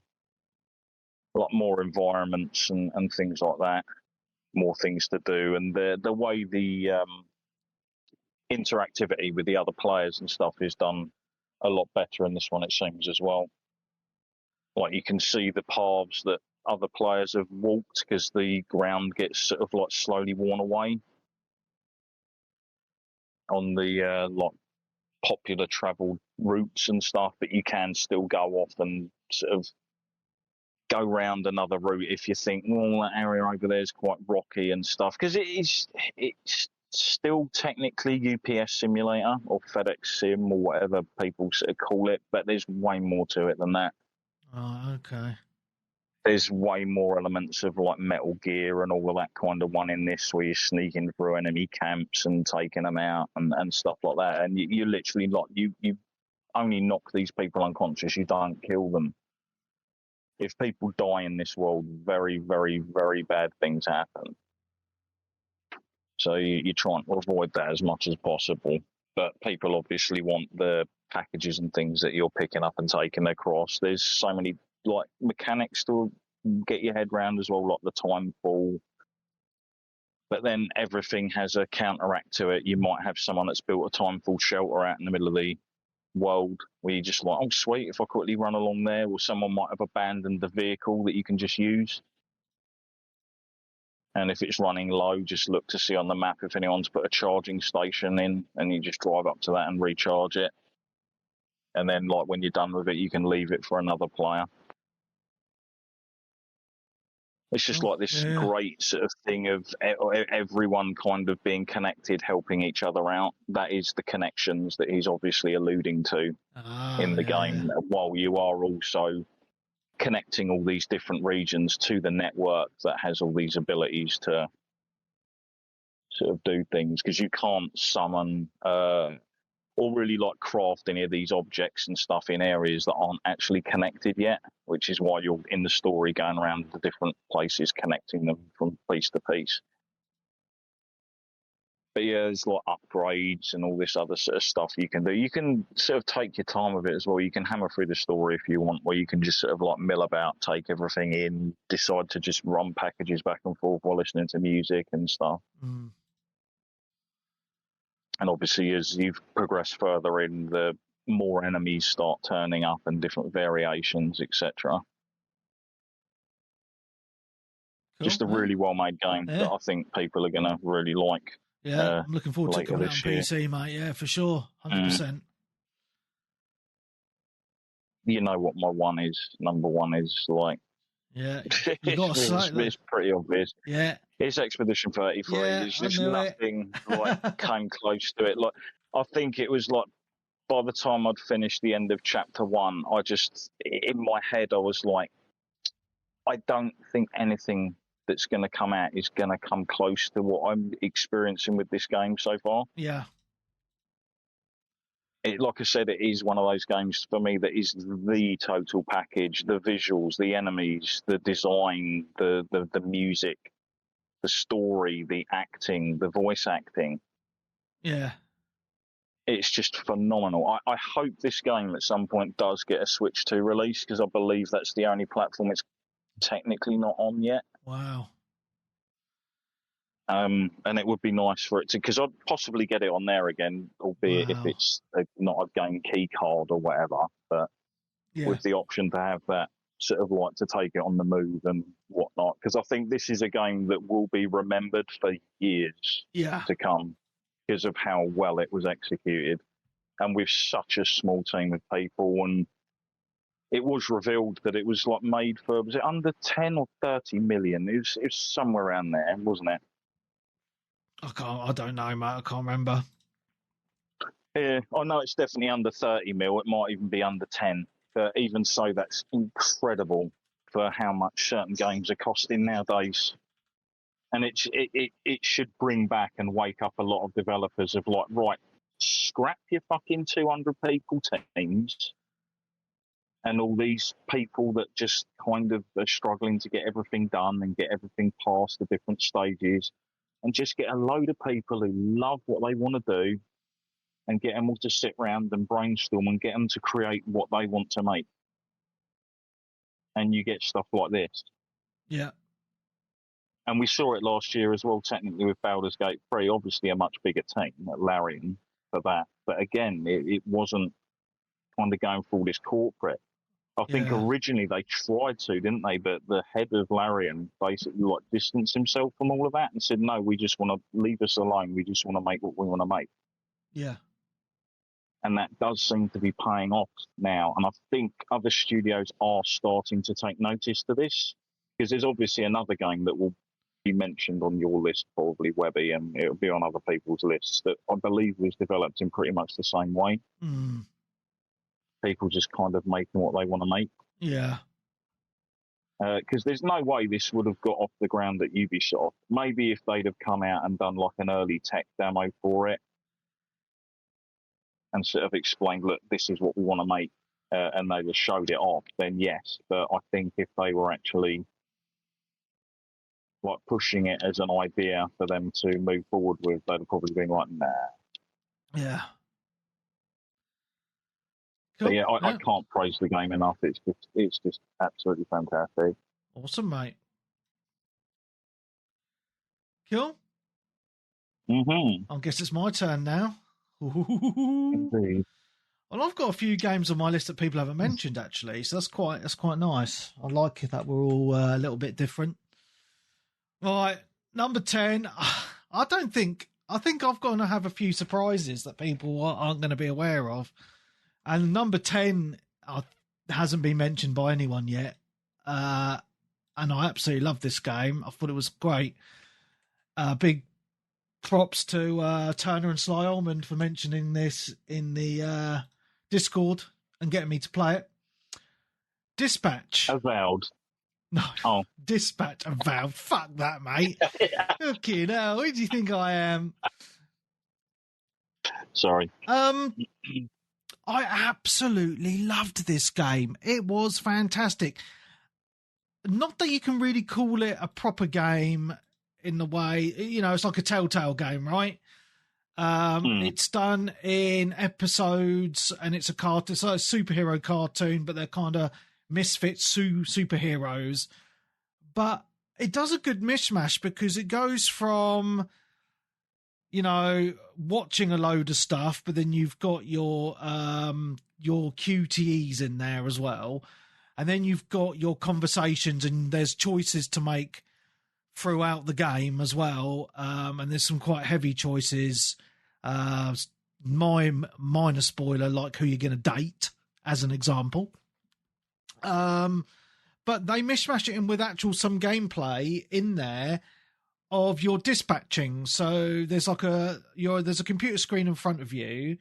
A lot more environments and things like that. More things to do, and the way the interactivity with the other players and stuff is done a lot better in this one, it seems, as well. Like, you can see the paths that other players have walked because the ground gets sort of like slowly worn away on the like popular travel routes and stuff, but you can still go off and sort of go round another route if you think, well, that area over there is quite rocky and stuff, because it's still technically UPS simulator or FedEx sim or whatever people sort of call it, but there's way more to it than that. Oh, okay. There's way more elements of like Metal Gear and all of that kind of one in this, where you're sneaking through enemy camps and taking them out and stuff like that, and you literally you only knock these people unconscious, you don't kill them. If people die in this world, very, very, very bad things happen. So you're trying to avoid that as much as possible. But people obviously want the packages and things that you're picking up and taking across. There's so many like mechanics to get your head around as well, like the time fall. But then everything has a counteract to it. You might have someone that's built a timefall shelter out in the middle of the world where you just like, oh sweet, if I quickly run along there, or someone might have abandoned the vehicle that you can just use, and if it's running low, just look to see on the map if anyone's put a charging station in, and you just drive up to that and recharge it, and then like when you're done with it, you can leave it for another player. It's just like this great sort of thing of everyone kind of being connected, helping each other out. That is the connections that he's obviously alluding to in the game, while you are also connecting all these different regions to the network that has all these abilities to sort of do things, because you can't summon or really like craft any of these objects and stuff in areas that aren't actually connected yet, which is why you're in the story going around the different places, connecting them from piece to piece. But yeah, there's like upgrades and all this other sort of stuff you can do. You can sort of take your time with it as well. You can hammer through the story if you want, where you can just sort of like mill about, take everything in, decide to just run packages back and forth while listening to music and stuff. Mm. And obviously, as you've progressed further in, the more enemies start turning up and different variations, etc. Cool. Just a really well-made game that I think people are going to really like. Yeah, I'm looking forward to it coming out on PC, mate. Yeah, for sure. 100%. You know what my one is? Number one is like... Yeah, you got to say that. It's pretty obvious. Yeah. It's Expedition 33. Yeah, There's just nothing like came close to it. Like, I think it was like, by the time I'd finished the end of chapter 1, I just, in my head, I was like, I don't think anything that's going to come out is going to come close to what I'm experiencing with this game so far. Yeah. Like I said, it is one of those games for me that is the total package. The visuals, the enemies, the design, the music, the story, the acting, the voice acting. Yeah. It's just phenomenal. I hope this game at some point does get a Switch 2 release, because I believe that's the only platform it's technically not on yet. Wow. And it would be nice for it to, because I'd possibly get it on there again, albeit if it's not a game key card or whatever, but with the option to have that sort of like to take it on the move and whatnot. Because I think this is a game that will be remembered for years to come because of how well it was executed, and with such a small team of people. And it was revealed that it was like made for, was it under 10 or 30 million? It was somewhere around there, wasn't it? I don't know, mate. I can't remember. Yeah, I know it's definitely under 30 mil. It might even be under 10. But even so, that's incredible for how much certain games are costing nowadays. And it should bring back and wake up a lot of developers of like, right, scrap your fucking 200 people teams and all these people that just kind of are struggling to get everything done and get everything past the different stages, and just get a load of people who love what they want to do and get them all to sit around and brainstorm and get them to create what they want to make. And you get stuff like this. Yeah. And we saw it last year as well, technically, with Baldur's Gate 3, obviously a much bigger team at Larian for that. But again, it wasn't kind of going for all this corporate. I think originally they tried to, didn't they? But the head of Larian basically like distanced himself from all of that and said, no, we just want to leave us alone. We just want to make what we want to make. Yeah. And that does seem to be paying off now. And I think other studios are starting to take notice to this, because there's obviously another game that will be mentioned on your list, probably Webby, and it'll be on other people's lists, that I believe was developed in pretty much the same way. Mm. People just kind of making what they want to make. Yeah. Because there's no way this would have got off the ground at Ubisoft. Maybe if they'd have come out and done like an early tech demo for it and sort of explained, look, this is what we want to make, and they just showed it off, then yes. But I think if they were actually like pushing it as an idea for them to move forward with, they'd have probably been like, nah. Yeah. Cool. But yeah, I can't praise the game enough. It's just absolutely fantastic. Awesome, mate. Cool. Mm-hmm. I guess it's my turn now. Indeed. Well, I've got a few games on my list that people haven't mentioned, actually, so that's quite nice. I like it that we're all a little bit different. Right, number 10. I think I've got to have a few surprises that people aren't going to be aware of. And number 10 hasn't been mentioned by anyone yet. And I absolutely love this game. I thought it was great. Big props to Turner and Sly Almond for mentioning this in the Discord and getting me to play it. Dispatch. Avowed. No. Oh. Dispatch. Avowed. Fuck that, mate. Okay, now, who do you think I am? Sorry. I absolutely loved this game. It was fantastic. Not that you can really call it a proper game in the way, it's like a Telltale game, right? It's done in episodes and it's a cartoon. It's like a superhero cartoon, but they're kind of misfit superheroes. But it does a good mishmash because it goes from, watching a load of stuff, but then you've got your QTEs in there as well. And then you've got your conversations and there's choices to make throughout the game as well. And there's some quite heavy choices. Minor spoiler, like who you're going to date, as an example. But they mishmash it in with some gameplay in there of your dispatching. So there's there's a computer screen in front of you,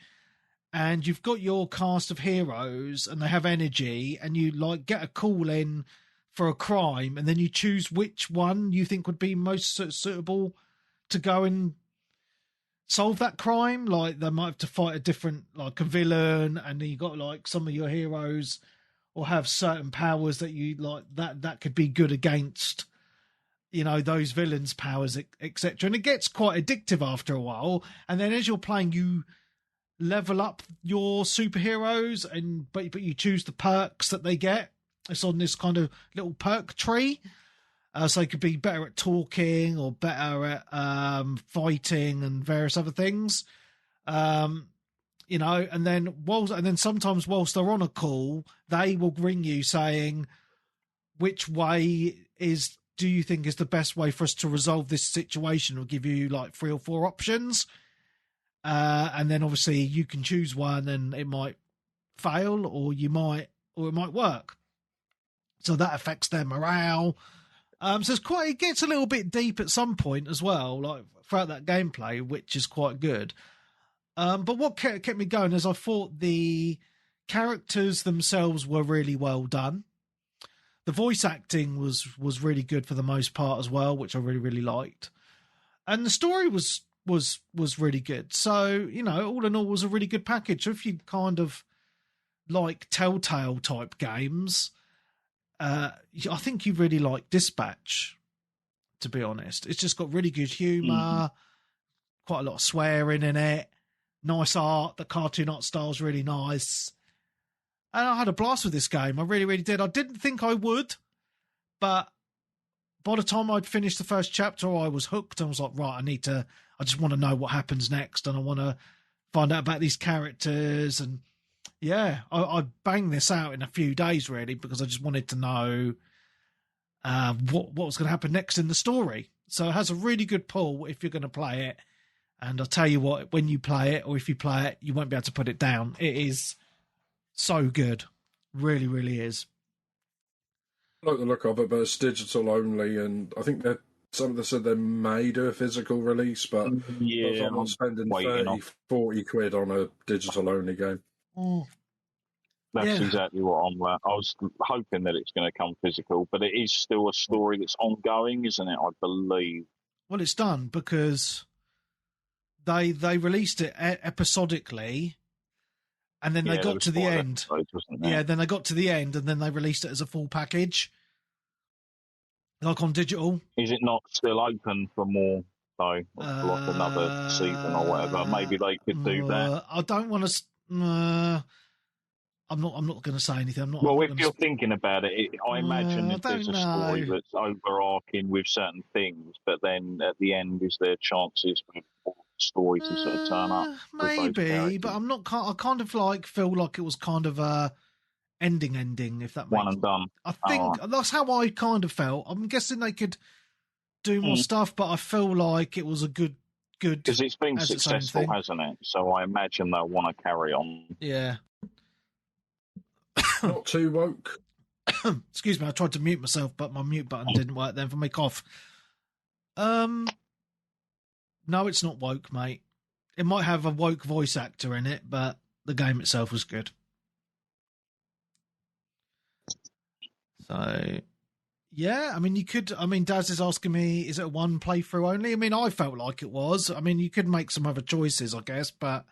and you've got your cast of heroes, and they have energy, and you get a call in for a crime, and then you choose which one you think would be most suitable to go and solve that crime. Like they might have to fight a different, like a villain, and then you got some of your heroes or have certain powers that you that could be good against, those villains' powers, etc. And it gets quite addictive after a while. And then as you're playing, you level up your superheroes, but you choose the perks that they get. It's on this kind of little perk tree. So they could be better at talking or better at fighting and various other things. And then sometimes whilst they're on a call, they will ring you saying, which way do you think is the best way for us to resolve this situation? We'll give you 3 or 4 options. And then obviously you can choose one and it might fail or it might work. So that affects their morale. So it gets a little bit deep at some point as well, throughout that gameplay, which is quite good. But what kept me going is I thought the characters themselves were really well done. The voice acting was really good for the most part as well, which I really, really liked. And the story was really good. So, all in all, was a really good package. So if you kind of like Telltale type games, I think you really like Dispatch, to be honest. It's just got really good humour, quite a lot of swearing in it, nice art. The cartoon art style is really nice. And I had a blast with this game. I really, really did. I didn't think I would, but by the time I'd finished the first chapter, I was hooked. I was like, right, I just want to know what happens next, and I want to find out about these characters. And yeah, I banged this out in a few days, really, because I just wanted to know what was going to happen next in the story. So it has a really good pull if you're going to play it. And I'll tell you what, when you play it, or if you play it, you won't be able to put it down. It is so good. Really, really is. I like the look of it, but it's digital only, and I think some of them said they may do a physical release, but I'm not spending 30, 40 quid on a digital only game. That's exactly what I was hoping that it's going to come physical, but it is still a story that's ongoing, isn't it? I believe. Well, it's done because they released it episodically, and then they got to the end. Then they got to the end, and then they released it as a full package, like on digital. Is it not still open for more, though, like another season or whatever? Maybe they could do that. I don't want to. I'm not going to say anything. If you're thinking about it, I imagine that there's a story that's overarching with certain things, but then at the end, is there chances for the story to sort of turn up? Maybe, but I'm not. I kind of feel like it was kind of a ending. If that makes one and done. I think that's how I kind of felt. I'm guessing they could do more stuff, but I feel like it was a good because it's been successful, hasn't it? So I imagine they'll want to carry on. Yeah. Not too woke. Excuse me, I tried to mute myself, but my mute button didn't work then for my cough. No, it's not woke, mate. It might have a woke voice actor in it, but the game itself was good. So, yeah, I mean, Daz is asking me, is it a one playthrough only? I mean, I felt like it was. I mean, you could make some other choices, I guess, but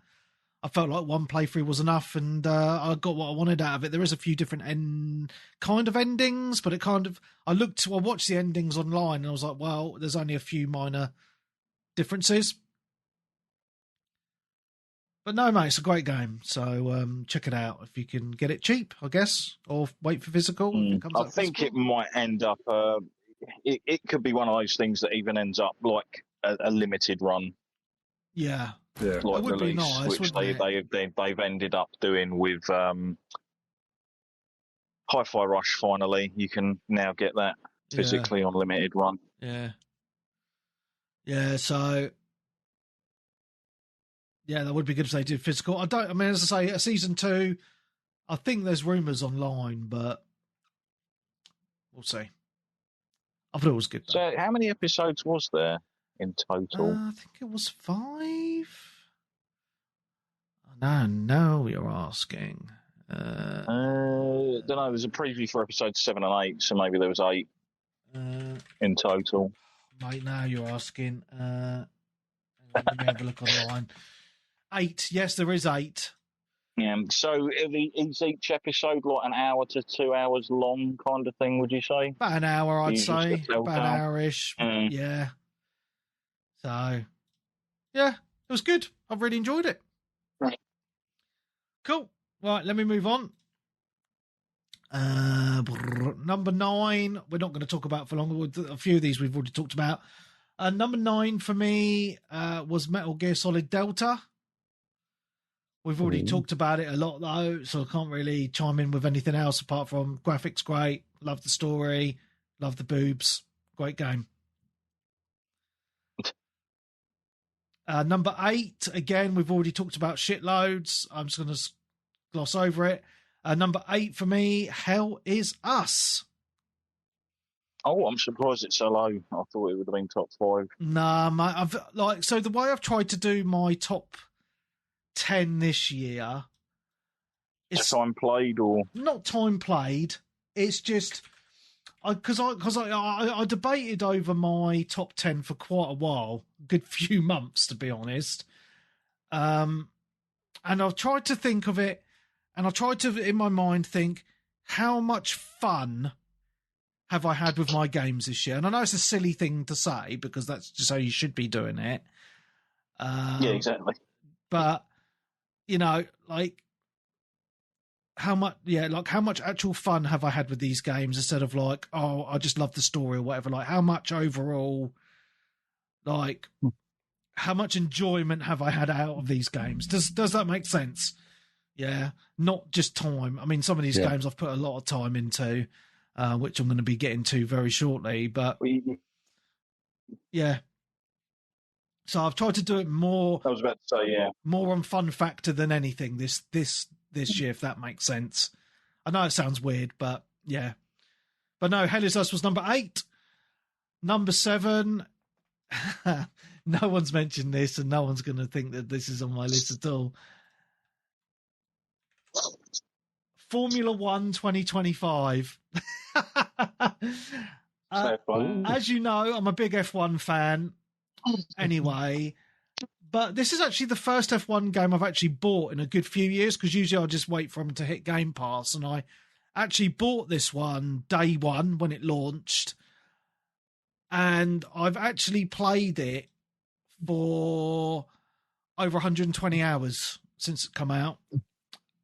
I felt like one playthrough was enough, and I got what I wanted out of it. There is a few different kind of endings, but I watched the endings online, and I was like, well, there's only a few minor differences. But no, mate, it's a great game. So check it out if you can get it cheap, I guess, or wait for physical. If it comes I think physical. it might end up. It could be one of those things that even ends up like a limited run. Yeah. Like it would release, be nice, which they've ended up doing with Hi-Fi Rush. Finally, you can now get that physically on limited run. So that would be good if they did physical. As I say, a season 2, I think there's rumours online, but we'll see. I thought it was good, though. So how many episodes was there in total? I think it was 5. No, you're asking. I don't know. There's a preview for episodes 7 and 8, so maybe there was 8 in total. Mate, now you're asking. Let me have a look online. 8. Yes, there is 8. Yeah. So is each episode like an hour to 2 hours long, kind of thing? Would you say? About an hour, I'd say. About an hour-ish. Yeah. So, yeah, it was good. I've really enjoyed it. Right. Cool. Right, let me move on. Number 9, we're not going to talk about for long. A few of these we've already talked about. Number 9 for me was Metal Gear Solid Delta. We've already talked about it a lot, though, so I can't really chime in with anything else apart from graphics great, love the story, love the boobs, great game. Number 8, again, we've already talked about shitloads. I'm just going to gloss over it. Number 8 for me, Hell Is Us. Oh, I'm surprised it's so low. I thought it would have been top 5. Nah, mate, so the way I've tried to do my top 10 this year, it's time played or not time played. It's just because I debated over my top 10 for quite a while, a good few months to be honest. And I've tried to think of it, and I tried to in my mind think how much fun have I had with my games this year. And I know it's a silly thing to say because that's just how you should be doing it. Yeah, exactly. But like how much actual fun have I had with these games instead of like, oh, I just love the story or whatever. Like how much overall, like how much enjoyment have I had out of these games? Does that make sense? Yeah, not just time. I mean, some of these games I've put a lot of time into, which I'm going to be getting to very shortly. But yeah, so I've tried to do it more. I was about to say, more on fun factor than anything this year, if that makes sense. I know it sounds weird, but yeah. But no, Hell Is Us was number 8. Number 7. No one's mentioned this, and no one's going to think that this is on my list at all. Formula 1 2025. As you know, I'm a big F1 fan anyway, but this is actually the first F1 game I've actually bought in a good few years, because usually I just wait for them to hit Game Pass, and I actually bought this one day one when it launched, and I've actually played it for over 120 hours since it come out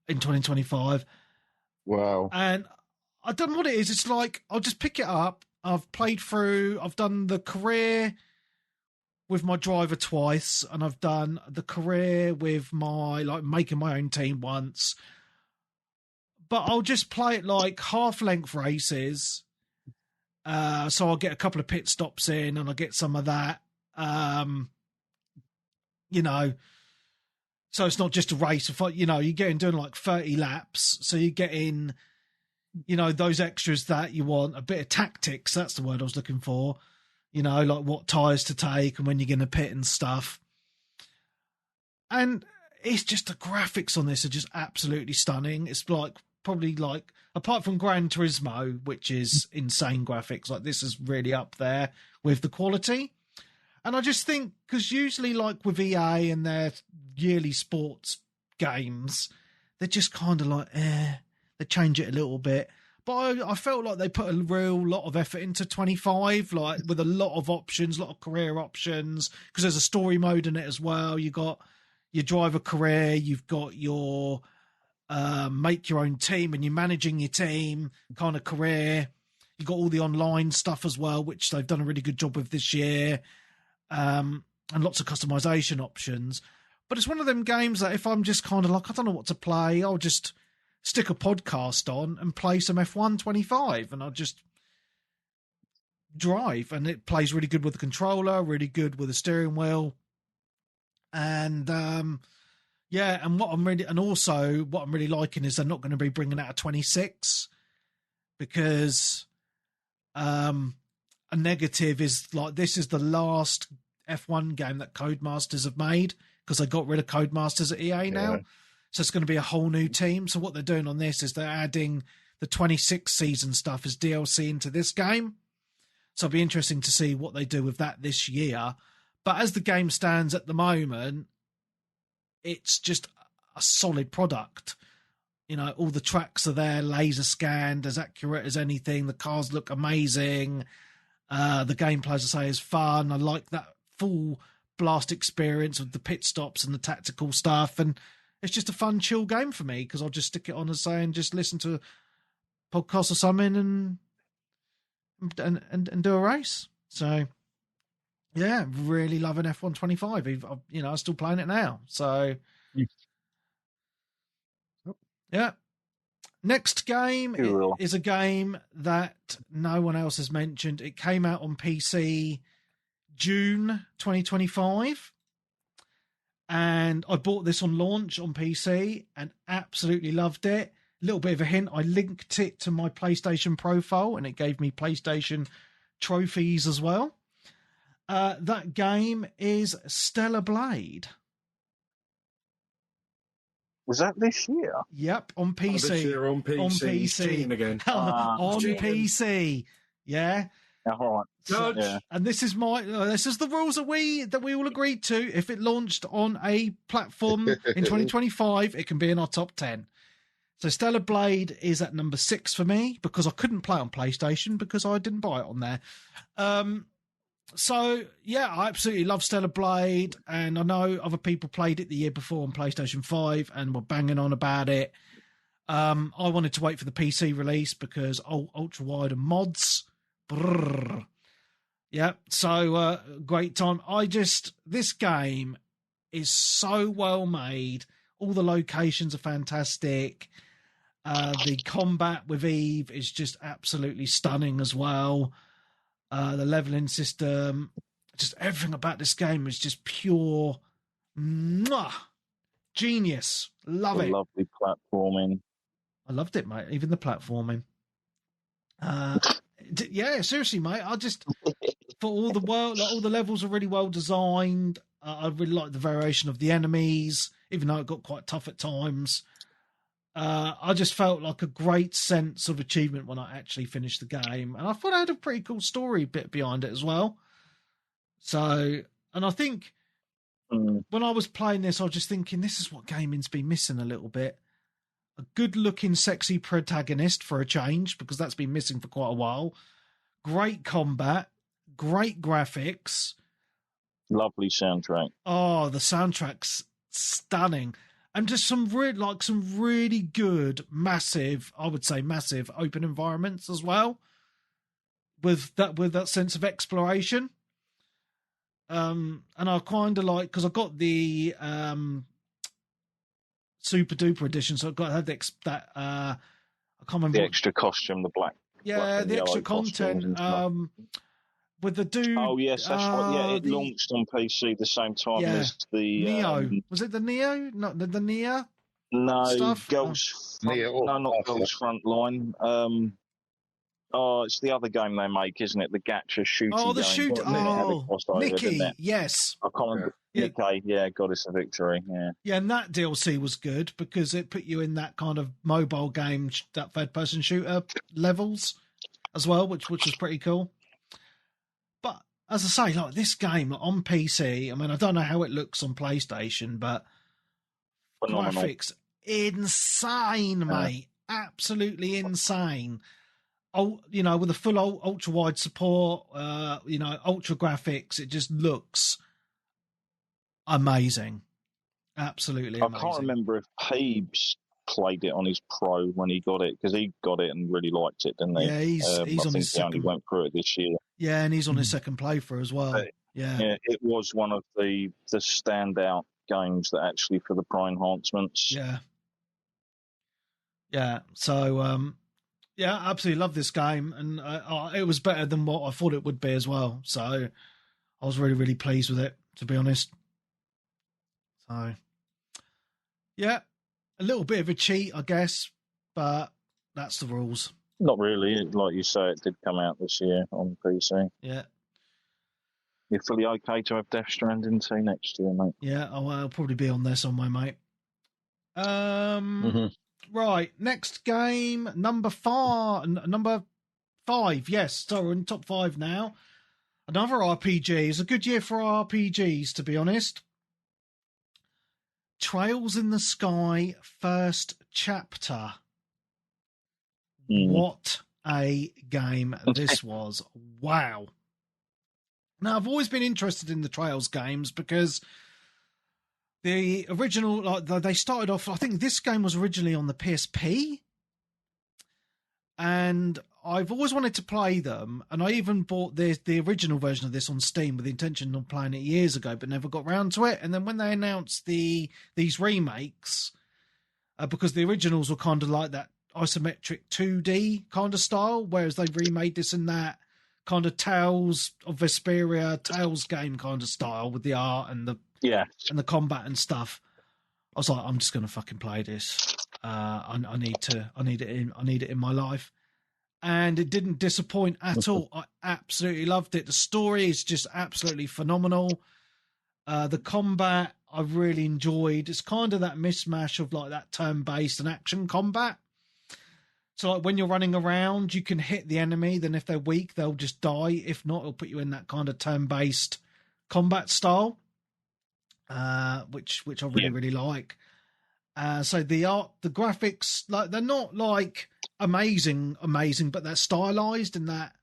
in 2025. Wow. And I don't know what it is. It's like, I'll just pick it up. I've played through, I've done the career with my driver twice, and I've done the career with my, like, making my own team once. But I'll just play it like half-length races. So I'll get a couple of pit stops in, and I'll get some of that. So it's not just a race. You get in doing like 30 laps. So you get in, those extras that you want, a bit of tactics. That's the word I was looking for. Like what tyres to take and when you're going to pit and stuff. And it's just the graphics on this are just absolutely stunning. It's like, probably like, apart from Gran Turismo, which is insane graphics, like this is really up there with the quality. And I just think, because usually like with EA and their yearly sports games, they're just kind of like, they change it a little bit. But I felt like they put a real lot of effort into 25, like with a lot of options, a lot of career options, because there's a story mode in it as well. You got your driver career, you've got your make your own team, and you're managing your team kind of career. You got all the online stuff as well, which they've done a really good job with this year, and lots of customization options. But it's one of them games that if I'm just kind of like, I don't know what to play, I'll just stick a podcast on and play some F1 25, and I'll just drive, and it plays really good with the controller, really good with the steering wheel. And yeah, and what I'm really liking is they're not going to be bringing out a 26, because a negative is like, this is the last F1 game that Codemasters have made, because they got rid of Codemasters at EA now. Yeah. So it's going to be a whole new team. So what they're doing on this is they're adding the 26 season stuff as DLC into this game. So it'll be interesting to see what they do with that this year. But as the game stands at the moment, it's just a solid product. You know, all the tracks are there, laser scanned, as accurate as anything. The cars look amazing. The gameplay, as I say, is fun. I like that full blast experience with the pit stops and the tactical stuff. And it's just a fun, chill game for me, because I'll just stick it on and just listen to a podcast or something and do a race. So, yeah, really loving F1 25. You know, I'm still playing it now. So, yeah. Next game is a game that no one else has mentioned. It came out on PC June 2025. And I bought this on launch on PC and absolutely loved it. A little bit of a hint, I linked it to my PlayStation profile and it gave me PlayStation trophies as well. That game is Stellar Blade. Was that this year? Yep, on PC. This year on PC. On PC. Cheating again. On PC. Yeah. All right. So, yeah. And this is the rules that we all agreed to. If it launched on a platform in 2025, it can be in our top 10. So Stellar Blade is at number 6 for me, because I couldn't play on PlayStation because I didn't buy it on there. So yeah, I absolutely love Stellar Blade, and I know other people played it the year before on PlayStation 5 and were banging on about it. I wanted to wait for the PC release because ultra wide and mods. Brrr. Yeah, so great time. This game is so well made. All the locations are fantastic. The combat with Eve is just absolutely stunning as well. The leveling system, just everything about this game is just pure genius. Love it. Lovely platforming. I loved it, mate. Even the platforming. Yeah, seriously, mate. I just for all the levels are really well designed. I really like the variation of the enemies, even though it got quite tough at times. I just felt like a great sense of achievement when I actually finished the game, and I thought I had a pretty cool story bit behind it as well. So, and I think when I was playing this, I was just thinking, this is what gaming's been missing a little bit. A good-looking, sexy protagonist for a change, because that's been missing for quite a while. Great combat, great graphics. Lovely soundtrack. Oh, the soundtrack's stunning. And just some really good, massive open environments as well. With that sense of exploration. And I kind of like, because I got the super duper edition, so I had that I can't remember the extra costume, the black. Yeah, the extra content. With the dude. Oh yes, that's right. Yeah, it launched on PC the same time as the Neo. Was it the Neo? Not the Neo. No, stuff? Ghost. No, not Ghost Frontline. It's the other game they make, isn't it? The gacha shooting. Oh, the game. shoot. Nikki. Yes. I can't remember. Okay, yeah, Goddess of Victory. Yeah, and that DLC was good because it put you in that kind of mobile game, that third-person shooter levels as well, which was pretty cool. But as I say, like this game on PC, I mean, I don't know how it looks on PlayStation, but phenomenal. Graphics, insane, mate. Absolutely insane. Oh, with the full ultra wide support, ultra graphics, it just looks amazing. Absolutely amazing. I can't remember if Peebs played it on his pro when he got it, because he got it and really liked it, didn't he? Yeah, he's on his second. He only went through it this year. Yeah, and he's on his second playthrough as well. Yeah, it was one of the standout games that actually for the pro enhancements. Yeah. So, absolutely love this game, and it was better than what I thought it would be as well. So, I was really, really pleased with it, to be honest. So, yeah, a little bit of a cheat, I guess, but that's the rules. Not really. Like you say, it did come out this year on PC. Yeah. You're fully okay to have Death Stranding 2 next year, mate? Yeah, I'll probably be on there somewhere, mate. Right, next game, number 5. Yes, so we're in top 5 now. Another RPG. It's a good year for RPGs, to be honest. Trails in the Sky First Chapter. What a game this was. Wow. Now, I've always been interested in the Trails games because the original, they started off, I think this game was originally on the PSP, and I've always wanted to play them, and I even bought the original version of this on Steam with the intention of playing it years ago, but never got round to it. And then when they announced these remakes, because the originals were kind of like that isometric 2D kind of style, whereas they remade this in that kind of Tales of Vesperia, Tales game kind of style with the art and the combat and stuff. I was like, I'm just going to fucking play this. I need it in my life. And it didn't disappoint at all. I absolutely loved it. The story is just absolutely phenomenal. The combat I really enjoyed. It's kind of that mismatch of like that turn-based and action combat. So like when you're running around, you can hit the enemy. Then if they're weak, they'll just die. If not, it'll put you in that kind of turn-based combat style, which I really, really like. So the art, the graphics, like they're not like amazing, but they're stylized in that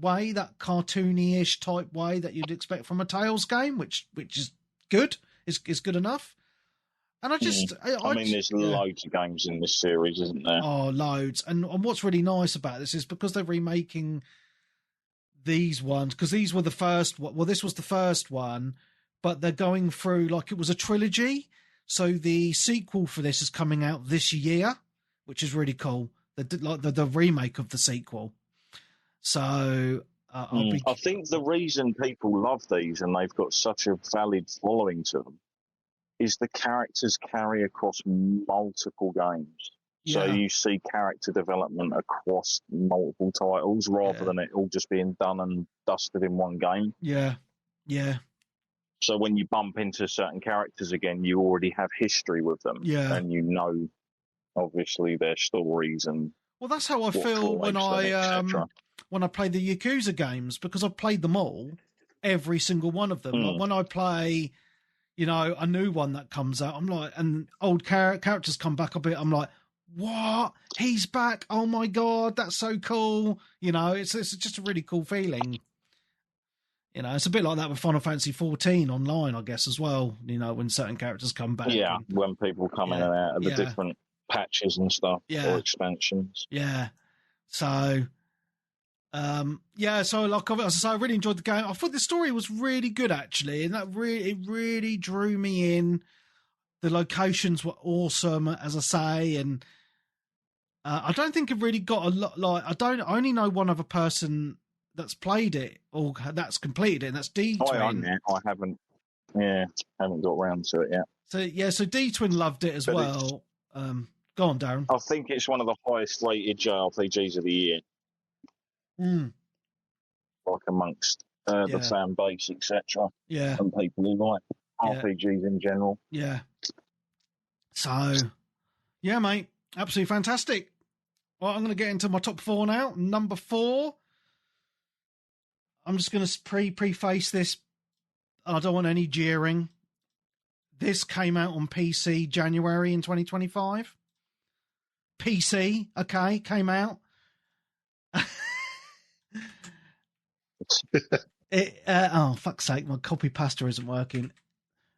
way, that cartoony-ish type way that you'd expect from a Tales game, which is good. Is good enough. And I mean, there's loads of games in this series, isn't there? Oh, loads. And what's really nice about this is because they're remaking these ones, because these were the first one. Well, this was the first one, but they're going through like it was a trilogy. So the sequel for this is coming out this year, which is really cool. The remake of the sequel. So I think the reason people love these and they've got such a valid following to them is the characters carry across multiple games. Yeah. So you see character development across multiple titles rather than it all just being done and dusted in one game. Yeah. So when you bump into certain characters again, you already have history with them. Yeah. And you know, obviously, their stories and... Well, that's how I feel when I play the Yakuza games, because I've played them all, every single one of them. Like when I play... a new one that comes out, I'm like, and old characters come back a bit, I'm like, what? He's back. Oh my God, that's so cool. It's just a really cool feeling. It's a bit like that with Final Fantasy 14 online, I guess, as well, when certain characters come back. Yeah, when people come in and out of the different patches and stuff or expansions. Yeah. So... so like I said, I really enjoyed the game. I thought the story was really good actually, and it really drew me in. The locations were awesome, as I say, and I don't think it really got a lot. Like I only know one other person that's played it or that's completed it, and that's D-Twin. I haven't got around to it yet. So D-Twin loved it as well. Go on, Darren. I think it's one of the highest rated JRPGs of the year. Like amongst the fan base, etc. Yeah. And people who like RPGs in general. Yeah. So, yeah, mate. Absolutely fantastic. Well, I'm going to get into my top 4 now. Number 4. I'm just going to preface this. I don't want any jeering. this came out on PC January in 2025. PC, okay, came out. Oh, fuck's sake, my copy pasta isn't working.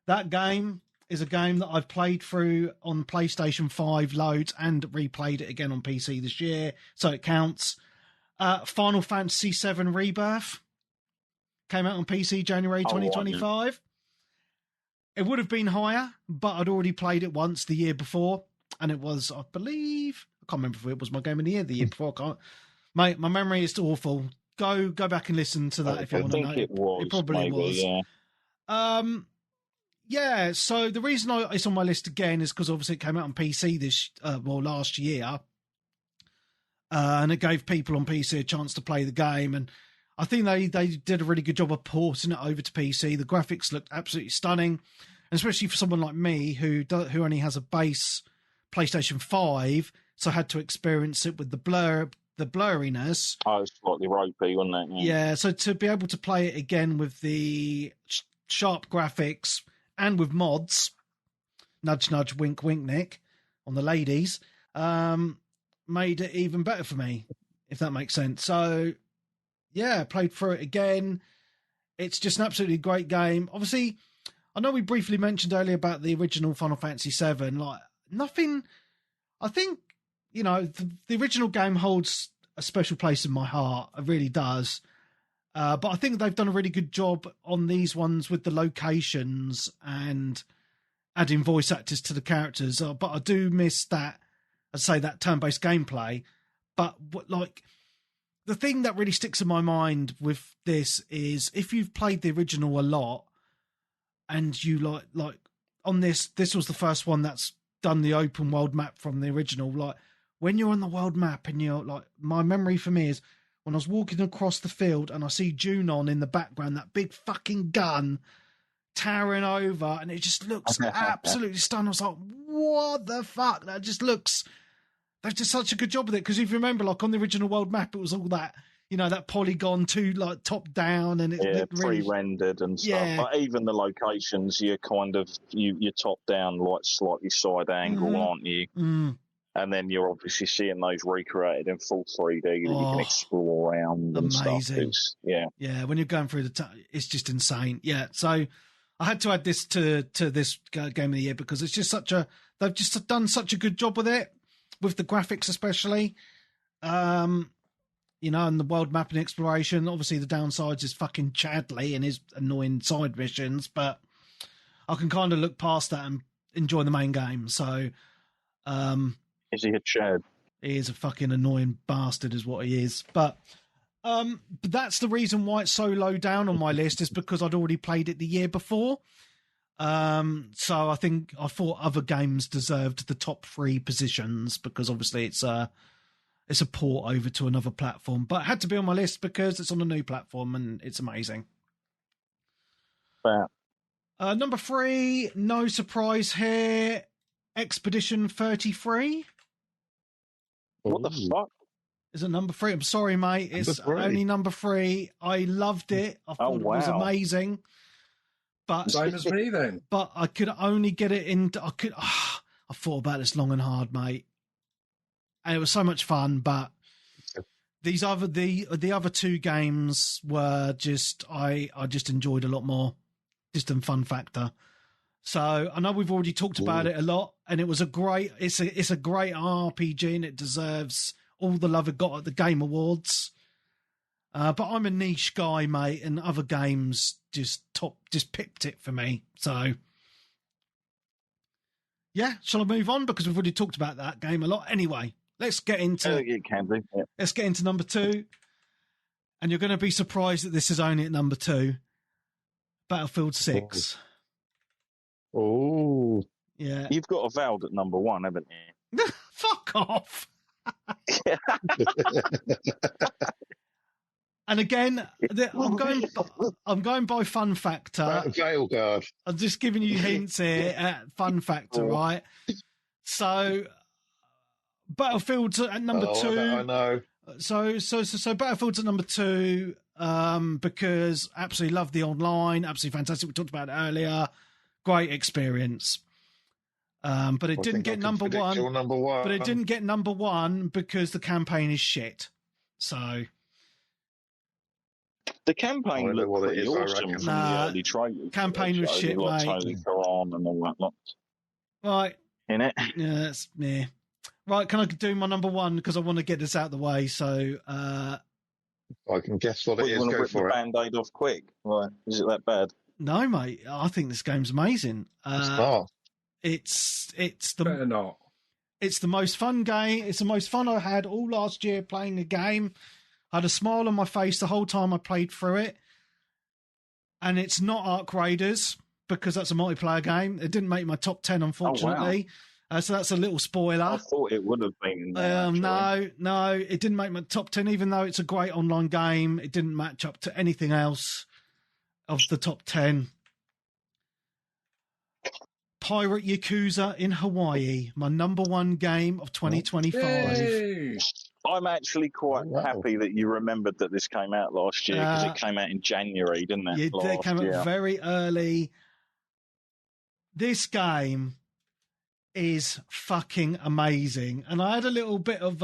That game is a game that I've played through on PlayStation 5 loads and replayed it again on PC this year, so it counts. Final Fantasy VII Rebirth came out on PC January 2025. It would have been higher, but I'd already played it once the year before, and it was, I believe, I can't remember if it was my game of the year before. My memory is awful. Go back and listen to that if you want to know. It probably was. Yeah. Yeah, so the reason it's on my list again is because obviously it came out on PC last year, and it gave people on PC a chance to play the game, and I think they did a really good job of porting it over to PC. The graphics looked absolutely stunning, and especially for someone like me who only has a base PlayStation 5, so I had to experience it with the blurriness. Oh, it's slightly ropey, wasn't it? Yeah, so to be able to play it again with the sharp graphics and with mods, nudge, nudge, wink, wink, Nick, on the ladies, made it even better for me, if that makes sense. So, yeah, played through it again. It's just an absolutely great game. Obviously, I know we briefly mentioned earlier about the original Final Fantasy VII. Like, nothing... I think, you know, the original game holds a special place in my heart. It really does. But I think they've done a really good job on these ones with the locations and adding voice actors to the characters. But I do miss that, I'd say, that turn-based gameplay. But like, the thing that really sticks in my mind with this is if you've played the original a lot and you like on this was the first one that's done the open world map from the original. Like, when you're on the world map and you're like, my memory for me is when I was walking across the field and I see Junon in the background, that big fucking gun towering over, and it just looks absolutely stunning. I was like, what the fuck? That just looks... They've just such a good job with it, because if you remember, like on the original world map, it was all that, you know, that polygon to like top down, and it's really pre-rendered and stuff. Yeah. But even the locations, you're kind of you're top down, like slightly side angle, aren't you? Mm. And then you're obviously seeing those recreated in full 3D that you can explore around and amazing stuff. Yeah, when you're going through it's just insane. Yeah, so I had to add this to this game of the year because it's just they've just done such a good job with it, with the graphics especially. You know, and the world mapping exploration. Obviously, the downsides is fucking Chadley and his annoying side missions, but I can kind of look past that and enjoy the main game. So, is he a Chad? He is a fucking annoying bastard, is what he is. But that's the reason why it's so low down on my list, is because I'd already played it the year before. So I thought other games deserved the top 3 positions, because obviously it's a port over to another platform, but it had to be on my list because it's on a new platform and it's amazing. Wow. Number 3, no surprise here, Expedition 33. What the fuck? Is it number 3? I'm sorry, mate. It's only number 3. I loved it. I thought it was amazing. But same as me then. But I could only get it into. I thought about this long and hard, mate. And it was so much fun, but the other 2 games were just I just enjoyed a lot more, just in fun factor. So I know we've already talked about it a lot, and it's a great RPG, and it deserves all the love it got at the Game Awards. But I'm a niche guy, mate, and other games just pipped it for me. So yeah, shall I move on, because we've already talked about that game a lot. Anyway, let's get into Let's get into number 2, and you're going to be surprised that this is only at number 2. Battlefield 6. Oh, yeah. You've got Avowed at number 1, haven't you? Fuck off. And again, I'm going by fun factor. Jail guard. I'm just giving you hints here at fun factor, right? So Battlefield's at number 2. I know. So Battlefield's at number 2, because absolutely love the online, absolutely fantastic. We talked about it earlier. Great experience. But it didn't get number one. But it didn't get number one because the campaign is shit. So the campaign looked pretty awesome from the early trailers. Campaign was shit, like mate. Tony Karan and all that lot. Right. In it. Yeah, that's me. Right, can I do my number one because I want to get this out of the way? So I can guess what it is. You want to Go rip for the it. Band-Aid off quick? Right. Is it that bad? No, mate. I think this game's amazing. It's not. It's Better not. It's the most fun game. It's the most fun I had all last year playing a game. I had a smile on my face the whole time I played through it. And it's not Ark Raiders because that's a multiplayer game. It didn't make my top 10, unfortunately. Oh, wow. So that's a little spoiler. I thought it would have been. No, it didn't make my top 10, even though it's a great online game. It didn't match up to anything else of the top 10. Pirate Yakuza in Hawaii, my number one game of 2025. Yay. I'm actually quite happy that you remembered that this came out last year because it came out in January, didn't it? Yeah, it came out very early. This game is fucking amazing. And I had a little bit of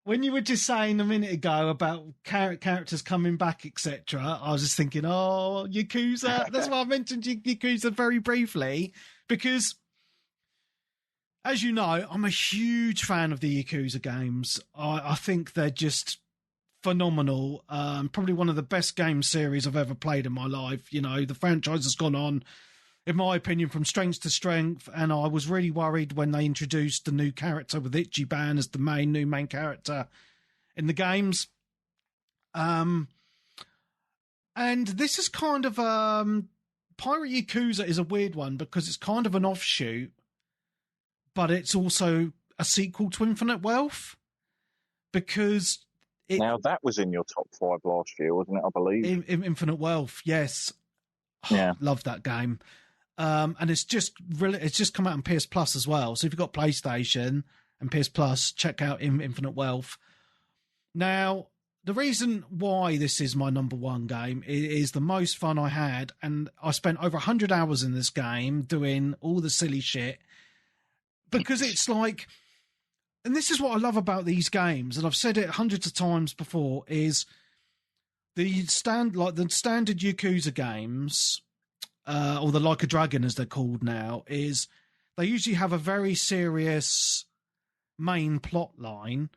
when you were just saying a minute ago about characters coming back, etc., I was just thinking, oh, Yakuza. That's why I mentioned Yakuza very briefly, because as you know, I'm a huge fan of the Yakuza games. I think they're just phenomenal. Probably one of the best game series I've ever played in my life. You know, the franchise has gone on, in my opinion, from strength to strength. And I was really worried when they introduced the new character with Ichiban as the new main character in the games. And this is kind of Pirate Yakuza is a weird one because it's kind of an offshoot, but it's also a sequel to Infinite Wealth because now that was in your top 5 last year, wasn't it? I believe Infinite Wealth, yes. Yeah, love that game. And it's just come out on PS Plus as well. So if you've got PlayStation and PS Plus, check out Infinite Wealth. Now, the reason why this is my number one game is the most fun I had, and I spent over 100 hours in this game doing all the silly shit because it's like, and this is what I love about these games, and I've said it hundreds of times before, is the standard Yakuza games, or the Like a Dragon as they're called now, is they usually have a very serious main plot line,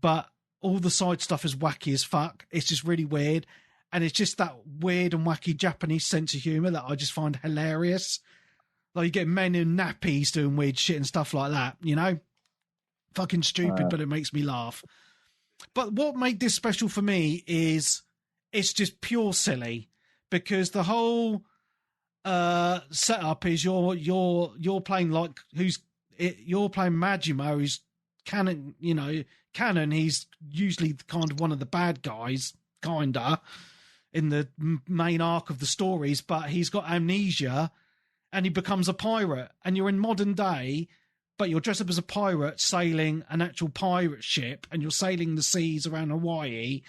but all the side stuff is wacky as fuck. It's just really weird, and it's just that weird and wacky Japanese sense of humour that I just find hilarious. Like you get men in nappies doing weird shit and stuff like that, you know? Fucking stupid, but it makes me laugh. But what made this special for me is it's just pure silly, because the whole setup is you're playing you're playing Majima, who's canon. He's usually kind of one of the bad guys, kinda, in the main arc of the stories, but he's got amnesia and he becomes a pirate. And you're in modern day, but you're dressed up as a pirate sailing an actual pirate ship, and you're sailing the seas around Hawaii.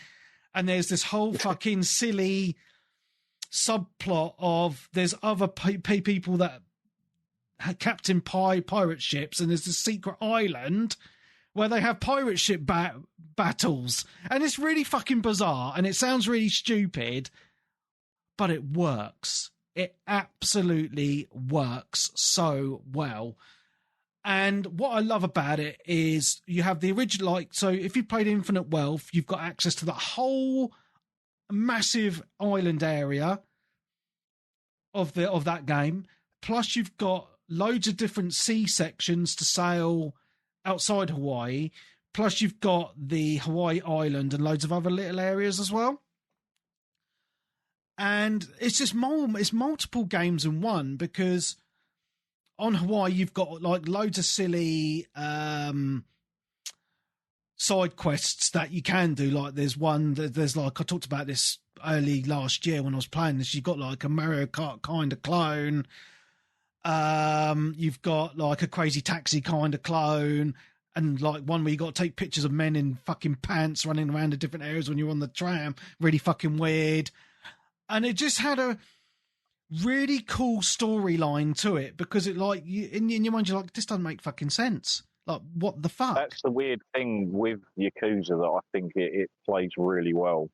And there's this whole fucking silly subplot of there's other people that captain pirate ships, and there's this secret island where they have pirate ship battles. And it's really fucking bizarre, and it sounds really stupid, but it works. It absolutely works so well. And what I love about it is you have the original, so if you played Infinite Wealth, you've got access to the whole massive island area of that game. Plus you've got loads of different sea sections to sail outside Hawaii. Plus you've got the Hawaii Island and loads of other little areas as well. And it's just it's multiple games in one, because on Hawaii you've got like loads of silly side quests that you can do. Like there's like, I talked about this early last year when I was playing this, you've got like a Mario Kart kind of clone. You've got like a Crazy Taxi kind of clone, and like one where you got to take pictures of men in fucking pants running around the different areas when you're on the tram. Really fucking weird. And it just had really cool storyline to it, because it like in your mind you're like, this doesn't make fucking sense. Like, what the fuck? That's the weird thing with Yakuza that I think it plays really well.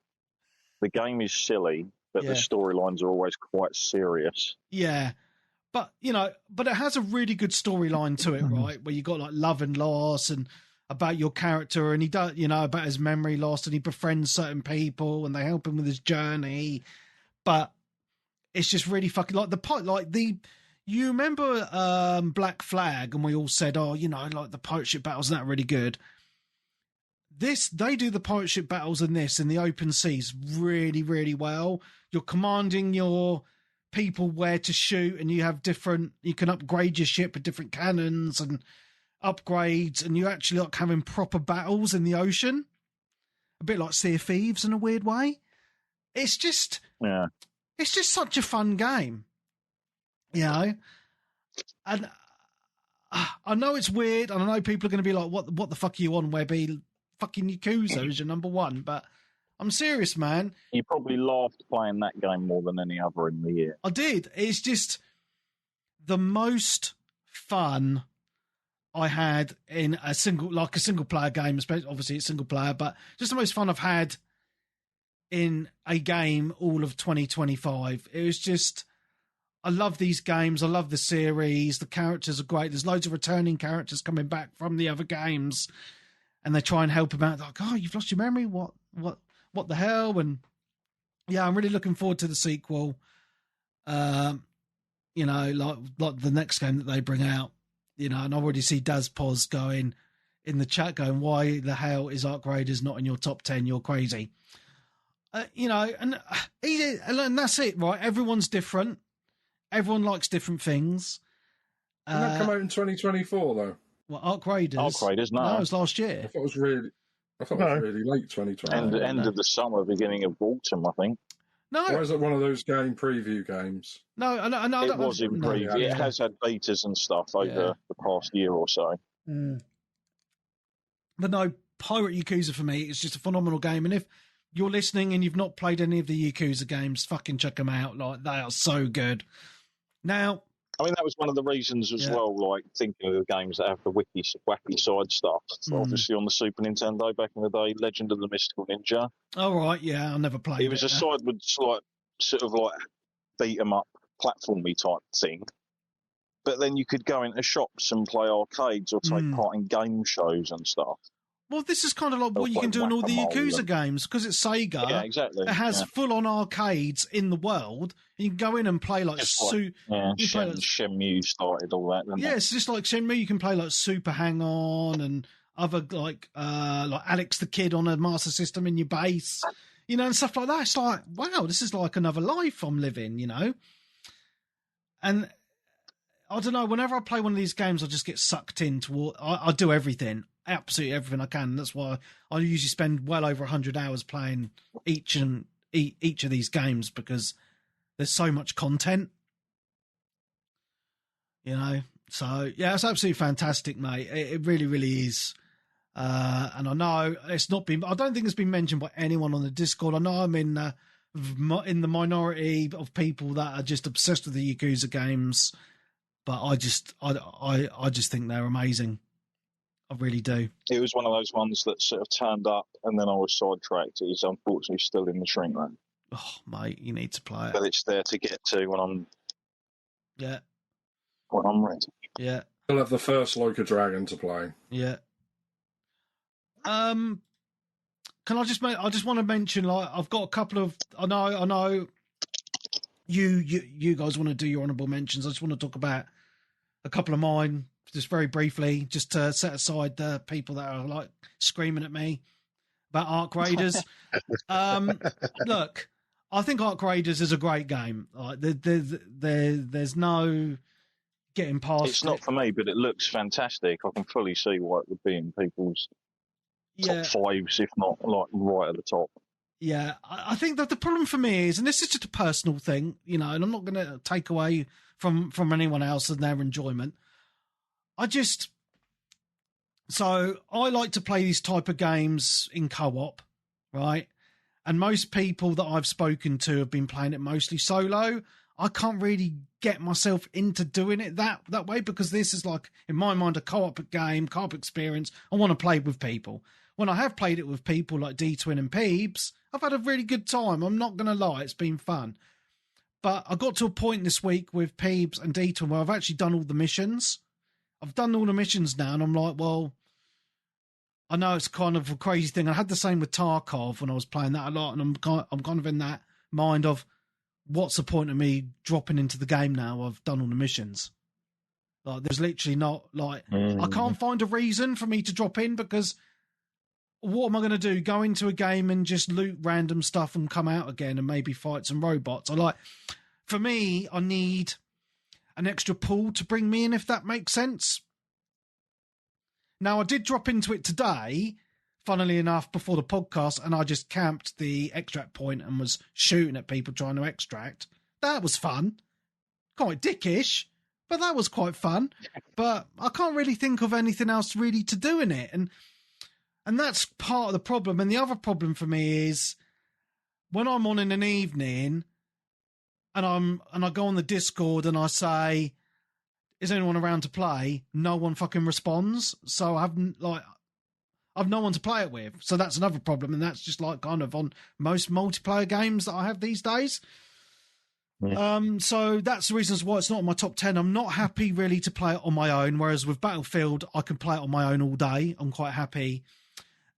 The game is silly, but the storylines are always quite serious. Yeah. But, but it has a really good storyline to it, right? Where you got like love and loss and about your character, and he does, about his memory loss, and he befriends certain people and they help him with his journey. But it's just really fucking you remember Black Flag, and we all said, like the pirate ship battles, not really good. They do the pirate ship battles in the open seas really, really well. You're commanding your people where to shoot, and you can upgrade your ship with different cannons and upgrades, and you actually like having proper battles in the ocean. A bit like Sea of Thieves in a weird way. It's just such a fun game, And I know it's weird, and I know people are going to be like, what the fuck are you on, Webby? Fucking Yakuza is your number one, but I'm serious, man. You probably laughed playing that game more than any other in the year. I did. It's just the most fun I had in a single player game, especially obviously it's single player, but just the most fun I've had in a game all of 2025. It was just, I love these games. I love the series. The characters are great. There's loads of returning characters coming back from the other games, and they try and help him out. They're like, oh, you've lost your memory? What the hell? And yeah, I'm really looking forward to the sequel. Like the next game that they bring out, and I already see Daz Poz going in the chat going, why the hell is Arc Raiders not in your top 10? You're crazy. And that's it, right? Everyone's different. Everyone likes different things. Did that come out in 2024 though? Well, Arc Raiders. No, it was last year. I thought it was really late 2020. End of the summer, beginning of autumn, I think. No. Or is it one of those game preview games? No. It was in preview. It has had betas and stuff over the past year or so. Mm. But no, Pirate Yakuza for me is just a phenomenal game. And if you're listening and you've not played any of the Yakuza games, fucking check them out. Like, they are so good. Now, I mean, that was one of the reasons as well, like thinking of the games that have the wacky side stuff. So obviously on the Super Nintendo back in the day, Legend of the Mystical Ninja. Oh, right, yeah, I never played it. It was a sideways, sort of like beat 'em up, platformy type thing. But then you could go into shops and play arcades or take part in game shows and stuff. Well, this is kind of like what you can do in all the Yakuza games, because it's Sega. Yeah, exactly. It has full-on arcades in the world. And you can go in and play like Shenmue started all that. Yeah, it's just like Shenmue. You can play like Super Hang-On and other like Alex the Kid on a Master System in your base, and stuff like that. It's like, wow, this is like another life I'm living, And I don't know. Whenever I play one of these games, I just get sucked into. I do everything. Absolutely everything I can. That's why I usually spend well over 100 hours playing each of these games, because there's so much content, So yeah, it's absolutely fantastic, mate. It really, really is. And I know it's not been. I don't think it's been mentioned by anyone on the Discord. I know I'm in the minority of people that are just obsessed with the Yakuza games, but I just think they're amazing. I really do. It was one of those ones that sort of turned up and then I was sidetracked. It is unfortunately still in the shrink wrap. Oh, mate, you need to play it. But it's there to get to when I'm ready. Yeah. I'll have the first Like a Dragon to play. Yeah. Can I just want to mention, like, I've got a couple of, I know you guys want to do your honourable mentions. I just want to talk about a couple of mine. Just very briefly, just to set aside the people that are like screaming at me about Arc Raiders. Look, I think Arc Raiders is a great game. Like, there's no getting past. It's not for me, but it looks fantastic. I can fully see why it would be in people's top fives, if not like right at the top. Yeah, I think that the problem for me is, and this is just a personal thing, and I'm not going to take away from anyone else and their enjoyment. So I like to play these type of games in co-op, right? And most people that I've spoken to have been playing it mostly solo. I can't really get myself into doing it that way, because this is like, in my mind, a co-op game, co-op experience. I want to play with people. When I have played it with people like D-Twin and Peebs, I've had a really good time. I'm not going to lie, it's been fun. But I got to a point this week with Peebs and D-Twin where I've actually done all the missions. I've done all the missions now, and I'm like, well, I know it's kind of a crazy thing. I had the same with Tarkov when I was playing that a lot, and I'm kind of in that mind of, what's the point of me dropping into the game now? I've done all the missions. Like, there's literally not, like, I can't find a reason for me to drop in, because what am I going to do? Go into a game and just loot random stuff and come out again and maybe fight some robots? For me, I need an extra pull to bring me in, if that makes sense. Now, I did drop into it today, funnily enough, before the podcast, and I just camped the extract point and was shooting at people trying to extract. That was fun. Quite dickish, but that was quite fun. But I can't really think of anything else really to do in it. And that's part of the problem. And the other problem for me is when I'm on in an evening and I go on the Discord and I say, is anyone around to play? No one fucking responds. So I've no one to play it with. So that's another problem. And that's just like kind of on most multiplayer games that I have these days. Yeah. So that's the reasons why it's not in my top 10. I'm not happy really to play it on my own. Whereas with Battlefield, I can play it on my own all day. I'm quite happy.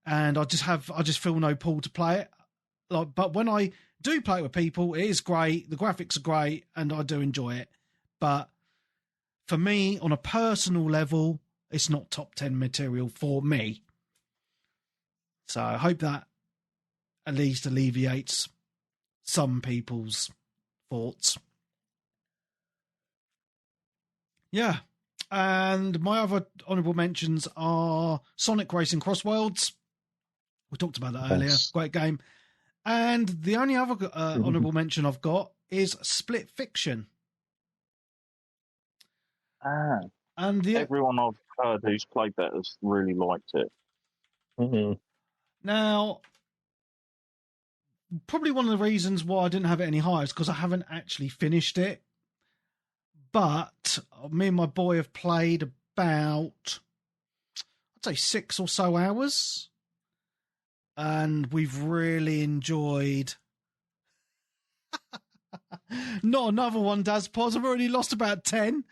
And I just feel no pull to play it. But when I do play it with people, it is great. The graphics are great and I do enjoy it. But for me, on a personal level, it's not top 10 material for me. So I hope that at least alleviates some people's thoughts. Yeah. And my other honourable mentions are Sonic Racing Cross Worlds. We talked about that earlier. Great game. And the only other honourable mention I've got is Split Fiction. And everyone I've heard who's played that has really liked it. Mm-hmm. Now, probably one of the reasons why I didn't have it any higher is because I haven't actually finished it. But me and my boy have played about, I'd say 6 or so hours. And we've really enjoyed. Not another one, does Pause. I've already lost about 10.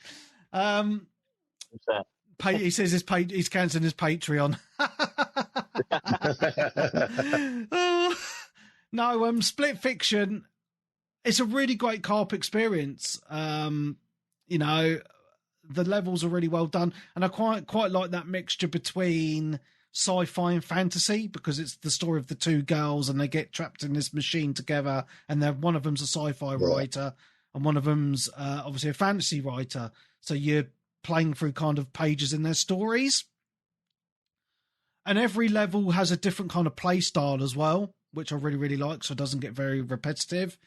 What's that? He says he's cancelling his Patreon. No, Split Fiction. It's a really great co-op experience. You know, the levels are really well done, and I quite like that mixture between sci-fi and fantasy, because it's the story of the two girls and they get trapped in this machine together, and one of them's a sci-fi writer and one of them's obviously a fantasy writer. So you're playing through kind of pages in their stories, and every level has a different kind of play style as well, which I really, really like, so it doesn't get very repetitive.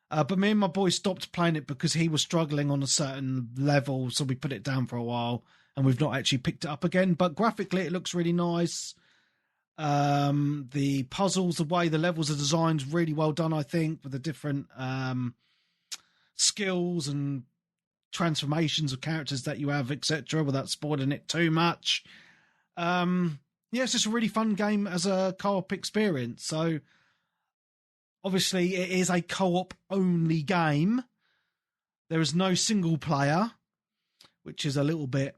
But me and my boy stopped playing it because he was struggling on a certain level, so we put it down for a while, and we've not actually picked it up again. But graphically, it looks really nice. The puzzles, the way the levels are designed, is really well done, I think, with the different skills and transformations of characters that you have, etc., without spoiling it too much. Yeah, it's just a really fun game as a co-op experience. So obviously it is a co-op only game. There is no single player, which is a little bit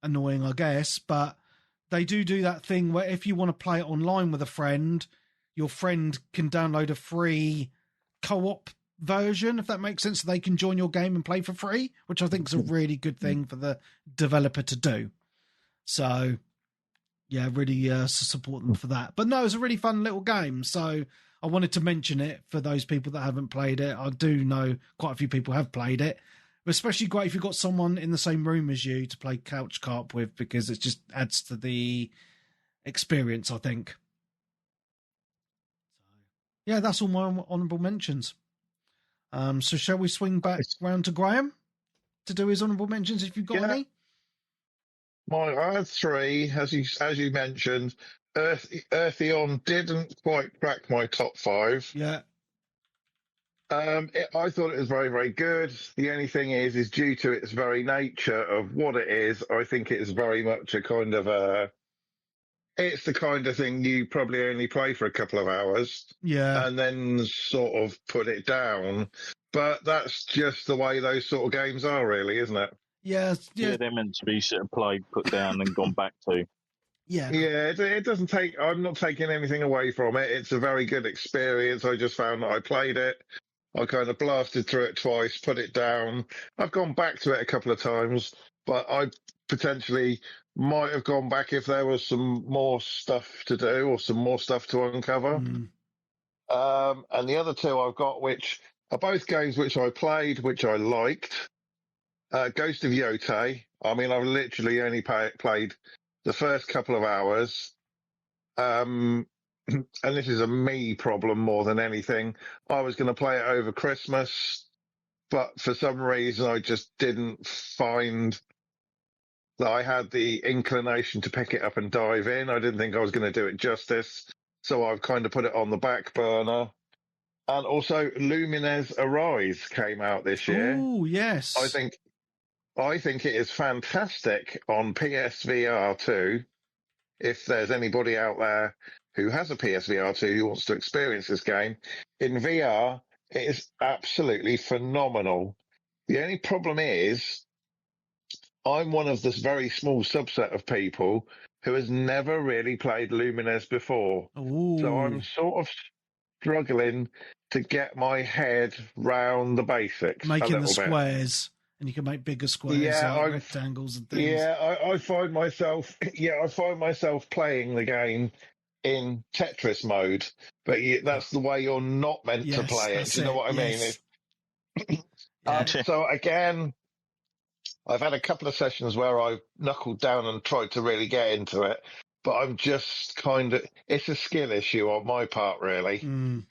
annoying, I guess, but they do that thing where if you want to play it online with a friend, your friend can download a free co-op version, if that makes sense, so they can join your game and play for free, which I think is a really good thing for the developer to do. So yeah, really support them for that. But no, it's a really fun little game, so I wanted to mention it for those people that haven't played it. I do know quite a few people have played it. Especially great if you've got someone in the same room as you to play couch co-op with, because it just adds to the experience, I think. Yeah, that's all my honourable mentions. So shall we swing back round to Graham to do his honourable mentions if you've got any? I had 3, as you mentioned. Eartheon didn't quite crack my top 5. Yeah. I thought it was very, very good. The only thing is due to its very nature of what it is, I think it's very much a kind of it's the kind of thing you probably only play for a couple of hours and then sort of put it down. But that's just the way those sort of games are, really, isn't it? Yeah, they're meant to be sort of played, put down, and gone back to. Yeah, it doesn't take. I'm not taking anything away from it. It's a very good experience. I just found that I played it. I kind of blasted through it twice, put it down. I've gone back to it a couple of times, but I potentially might have gone back if there was some more stuff to do or some more stuff to uncover. And the other two I've got, which are both games which I played, which I liked. Ghost of GOTY. I mean, I've literally only played the first couple of hours. And this is a me problem more than anything. I was going to play it over Christmas, but for some reason I just didn't find that I had the inclination to pick it up and dive in. I didn't think I was going to do it justice, so I've kind of put it on the back burner. And also, Lumines Arise came out this year. Oh, yes. I think it is fantastic on PSVR 2. If there's anybody out there who has a PSVR 2 who wants to experience this game, in VR, it is absolutely phenomenal. The only problem is, I'm one of this very small subset of people who has never really played Lumines before. Ooh. So I'm sort of struggling to get my head round the basics. Making the squares. And you can make bigger squares, like rectangles and things. Yeah, I find myself playing the game in Tetris mode, but that's the way you're not meant to play it. Do you know what I mean? So again, I've had a couple of sessions where I've knuckled down and tried to really get into it, but I'm just it's a skill issue on my part, really. I'm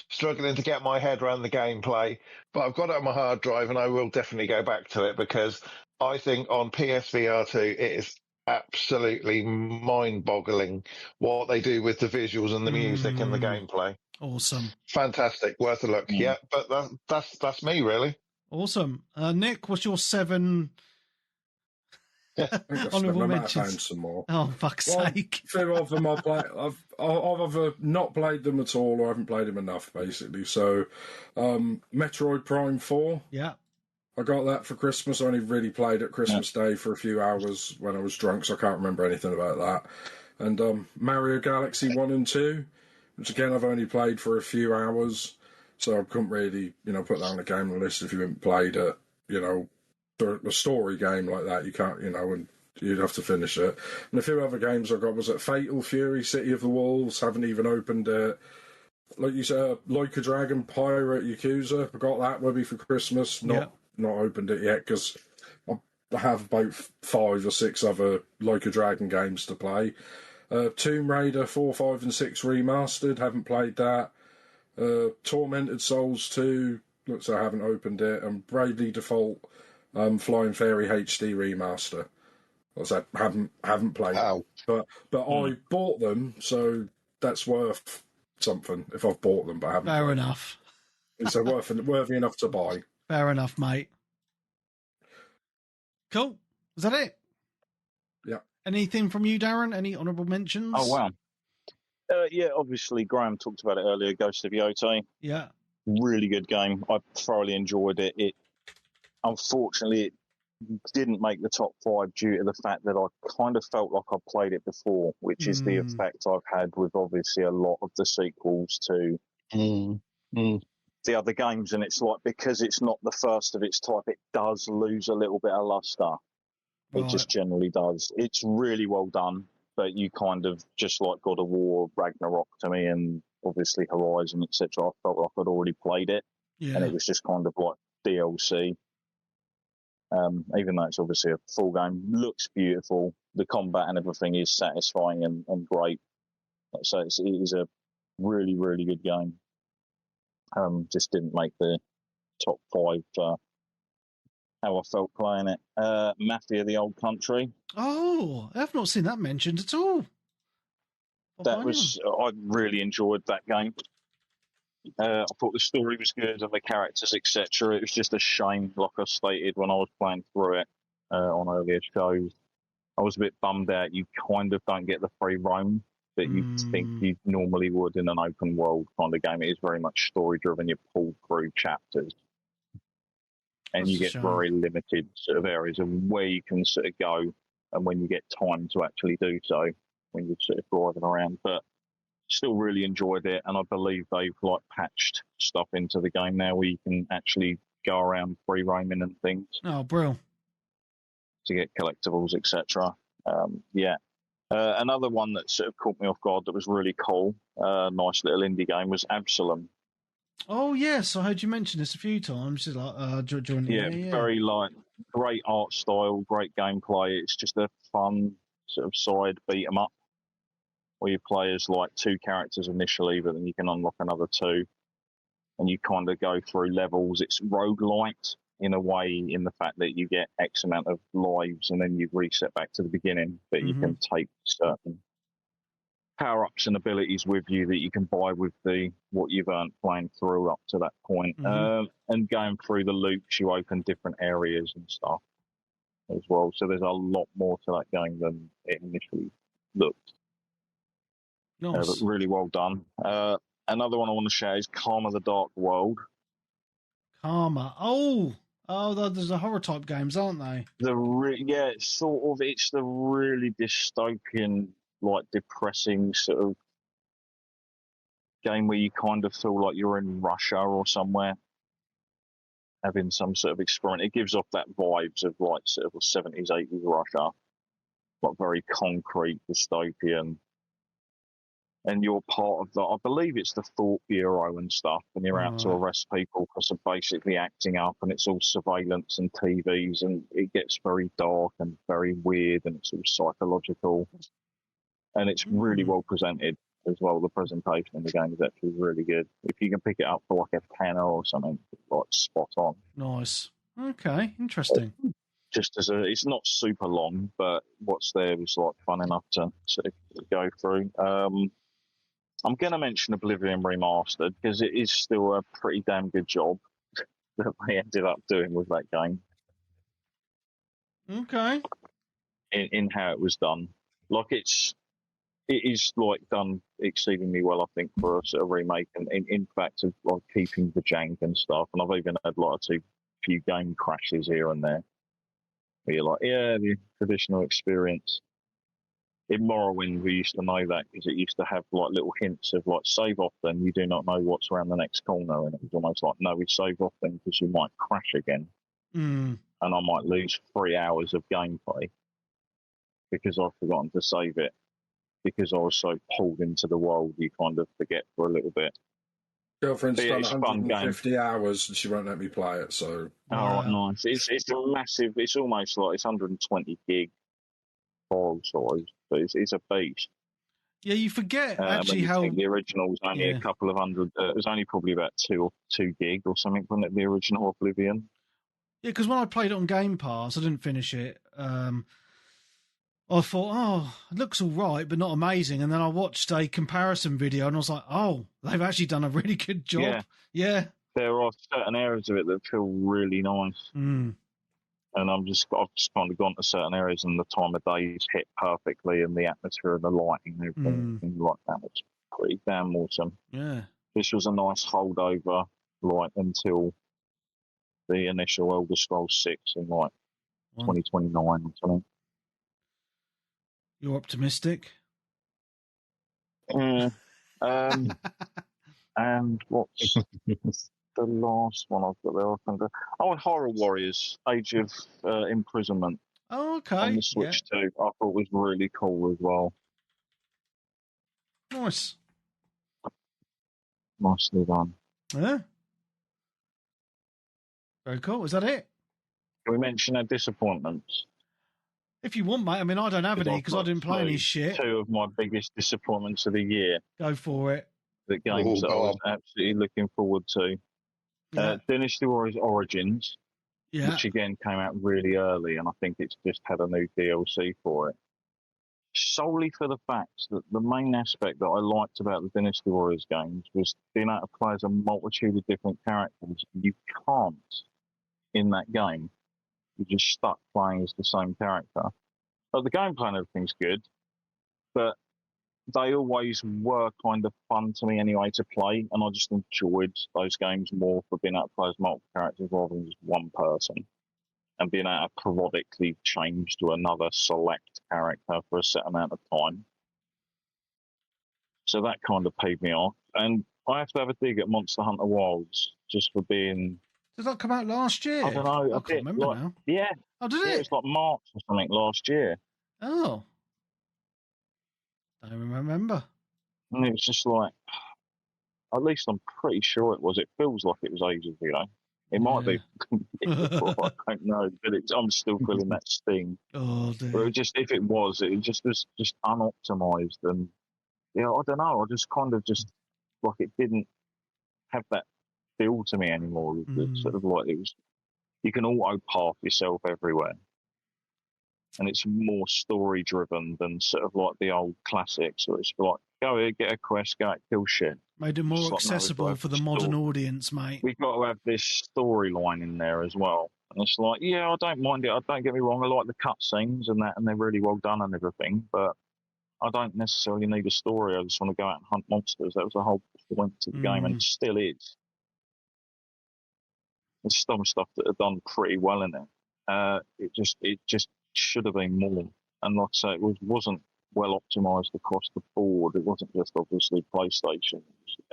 struggling to get my head around the gameplay, but I've got it on my hard drive and I will definitely go back to it because I think on PSVR 2 it is absolutely mind-boggling what they do with the visuals and the music and the gameplay. Awesome. Fantastic. Worth a look. Yeah, but that's me, really. Awesome. Nick, what's your 7 honourable mentions? Some more. Oh, fuck's sake. A few of them I've either not played them at all or I haven't played them enough, basically. So, Metroid Prime 4. Yeah. I got that for Christmas. I only really played it Christmas Day for a few hours when I was drunk, so I can't remember anything about that. And Mario Galaxy 1 and 2, which again I've only played for a few hours. So I couldn't really, put that on a game list if you haven't played it. A story game like that, you can't, and you'd have to finish it. And a few other games I got was Fatal Fury, City of the Wolves, haven't even opened it. Like you said, Like a Dragon, Pirate, Yakuza, I got that Webby for Christmas, not opened it yet because I have about 5 or 6 other Like a Dragon games to play. Tomb Raider 4, 5 and 6 remastered, haven't played that. Tormented Souls 2, looks like I haven't opened it, and Bravely Default Flying Fairy HD remaster. I said haven't played, but I bought them, so that's worth something if I've bought them. But I haven't. Fair enough. It's worthy enough to buy. Fair enough, mate. Cool. Is that it? Yeah. Anything from you, Darren? Any honourable mentions? Oh wow. Yeah, obviously Graham talked about it earlier. Ghost of GOTY. Yeah. Really good game. I thoroughly enjoyed it. Unfortunately, it didn't make the top 5 due to the fact that I kind of felt like I played it before, which is the effect I've had with obviously a lot of the sequels to the other games. And it's like, because it's not the first of its type, it does lose a little bit of luster. It just generally does. It's really well done, but you kind of, just like God of War, Ragnarok to me, and obviously Horizon, etc., I felt like I'd already played it. Yeah. And it was just kind of like DLC. Even though it's obviously a full game, looks beautiful. The combat and everything is satisfying and great. So it is a really, really good game. Just didn't make the top 5 how I felt playing it. Mafia: The Old Country. Oh, I've not seen that mentioned at all. I really enjoyed that game. I thought the story was good and the characters, etc. It was just a shame, like I stated when I was playing through it on earlier shows. I was a bit bummed out. You kind of don't get the free roam that you think you normally would in an open world kind of game. It is very much story driven. You're pulled through chapters, and you get very limited sort of areas of where you can sort of go, and when you get time to actually do so, when you're sort of driving around. But still really enjoyed it, and I believe they've like patched stuff into the game now where you can actually go around free roaming and things. Oh, bro! To get collectibles, etc. Another one that sort of caught me off guard that was really cool, nice little indie game, was Absalom. Oh yes, I heard you mention this a few times. Just like during the year, very like great art style, great gameplay. It's just a fun sort of side beat 'em up where you play as like two characters initially, but then you can unlock another two, and you kind of go through levels. It's roguelite in a way, in the fact that you get X amount of lives and then you reset back to the beginning, but you can take certain power-ups and abilities with you that you can buy with what you've earned playing through up to that point. And going through the loops, you open different areas and stuff as well. So there's a lot more to that game than it initially looked. Nice. But really well done. Another one I want to share is Karma: The Dark World. Karma. Oh, there's the horror type games, aren't they? It's the really dystopian, like depressing sort of game where you kind of feel like you're in Russia or somewhere having some sort of experiment. It gives off that vibes of like sort of 70s, 80s Russia, like very concrete, dystopian. And you're part of I believe it's the Thought Bureau and stuff, and you're out to arrest people because of basically acting up, and it's all surveillance and TVs, and it gets very dark and very weird, and it's all psychological. And it's really well presented as well. The presentation in the game is actually really good. If you can pick it up for like a tenner or something, like spot on. Nice. Okay, interesting. Just it's not super long, but what's there is like fun enough to sort of go through. I'm going to mention Oblivion Remastered because it is still a pretty damn good job that they ended up doing with that game. Okay. In how it was done. Like it is like done exceedingly well, I think, for a sort of remake, and in fact of like keeping the jank and stuff. And I've even had like a few game crashes here and there. Where you're like, the traditional experience. In Morrowind, we used to know that because it used to have like little hints of like save often, you do not know what's around the next corner, and it was almost like, no, we save often because you might crash again, and I might lose 3 hours of gameplay because I've forgotten to save it because I was so pulled into the world, you kind of forget for a little bit. Girlfriend's done 150 hours and she won't let me play it, so... nice. It's a massive, it's almost like it's 120 gig file size, but it's a beast. Yeah, you forget actually how... the original was only a couple of hundred, it was only probably about 2 gig or something, wasn't it, the original Oblivion? Yeah, because when I played it on Game Pass, I didn't finish it. I thought, it looks all right, but not amazing. And then I watched a comparison video, and I was like, they've actually done a really good job. Yeah. There are certain areas of it that feel really nice. And I've just kind of gone to certain areas, and the time of day is hit perfectly, and the atmosphere and the lighting and everything like that. It's pretty damn awesome. Yeah. This was a nice holdover, like, until the initial Elder Scrolls 6 in, like, 2029 or something. You're optimistic? And what's the last one I've got there? Horror Warriors, Age of Imprisonment. Oh, okay. On the Switch too. I thought was really cool as well. Nice. Nicely done. Yeah. Very cool. Is that it? Can we mention our disappointments? If you want, mate. I mean, I don't have any because I didn't play any shit. 2 of my biggest disappointments of the year. Go for it. The games that I was absolutely looking forward to. Dynasty Warriors Origins, which again came out really early, and I think it's just had a new DLC for it. solely for the fact that the main aspect that I liked about the Dynasty Warriors games was being able to play as a multitude of different characters. You can't in that game. You're just stuck playing as the same character. But the gameplay and everything's good, but they always were kind of fun to me anyway to play, and I just enjoyed those games more for being able to play as multiple characters rather than just one person, and being able to periodically change to another select character for a set amount of time. So that kind of paid me off. And I have to have a dig at Monster Hunter Wilds just for being... Did that come out last year? I don't know. I can't remember now. Yeah. Oh, did it? Yeah, it was like March or something last year. Oh. I don't remember. And it was just like... At least I'm pretty sure it was. It feels like it was ages ago. It might be. Before, I don't know. But I'm still feeling that sting. Oh, dear. But if it was just unoptimized. And, yeah, I don't know. I just kind of just... Like, it didn't have that feel to me anymore. It's sort of like it was... You can auto-path yourself everywhere. And it's more story-driven than sort of like the old classics. So it's like, go here, get a quest, go out, kill shit. Made it more accessible for the modern audience, mate. We've got to have this storyline in there as well. And it's like, yeah, I don't mind it. Don't get me wrong. I like the cutscenes and that, and they're really well done and everything. But I don't necessarily need a story. I just want to go out and hunt monsters. That was the whole point to the game, and it still is. There's some stuff that are done pretty well in it. It just should have been more. And like I say, it wasn't well optimized across the board. It wasn't just obviously PlayStation,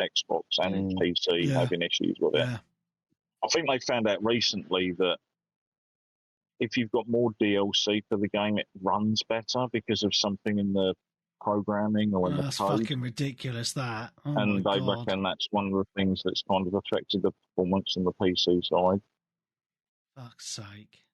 Xbox, and PC having issues with it. I think they found out recently that if you've got more DLC for the game, it runs better because of something in the programming or in the code. That's fucking ridiculous, that. Oh, and they reckon that's one of the things that's kind of affected the performance on the PC side. Fuck's sake.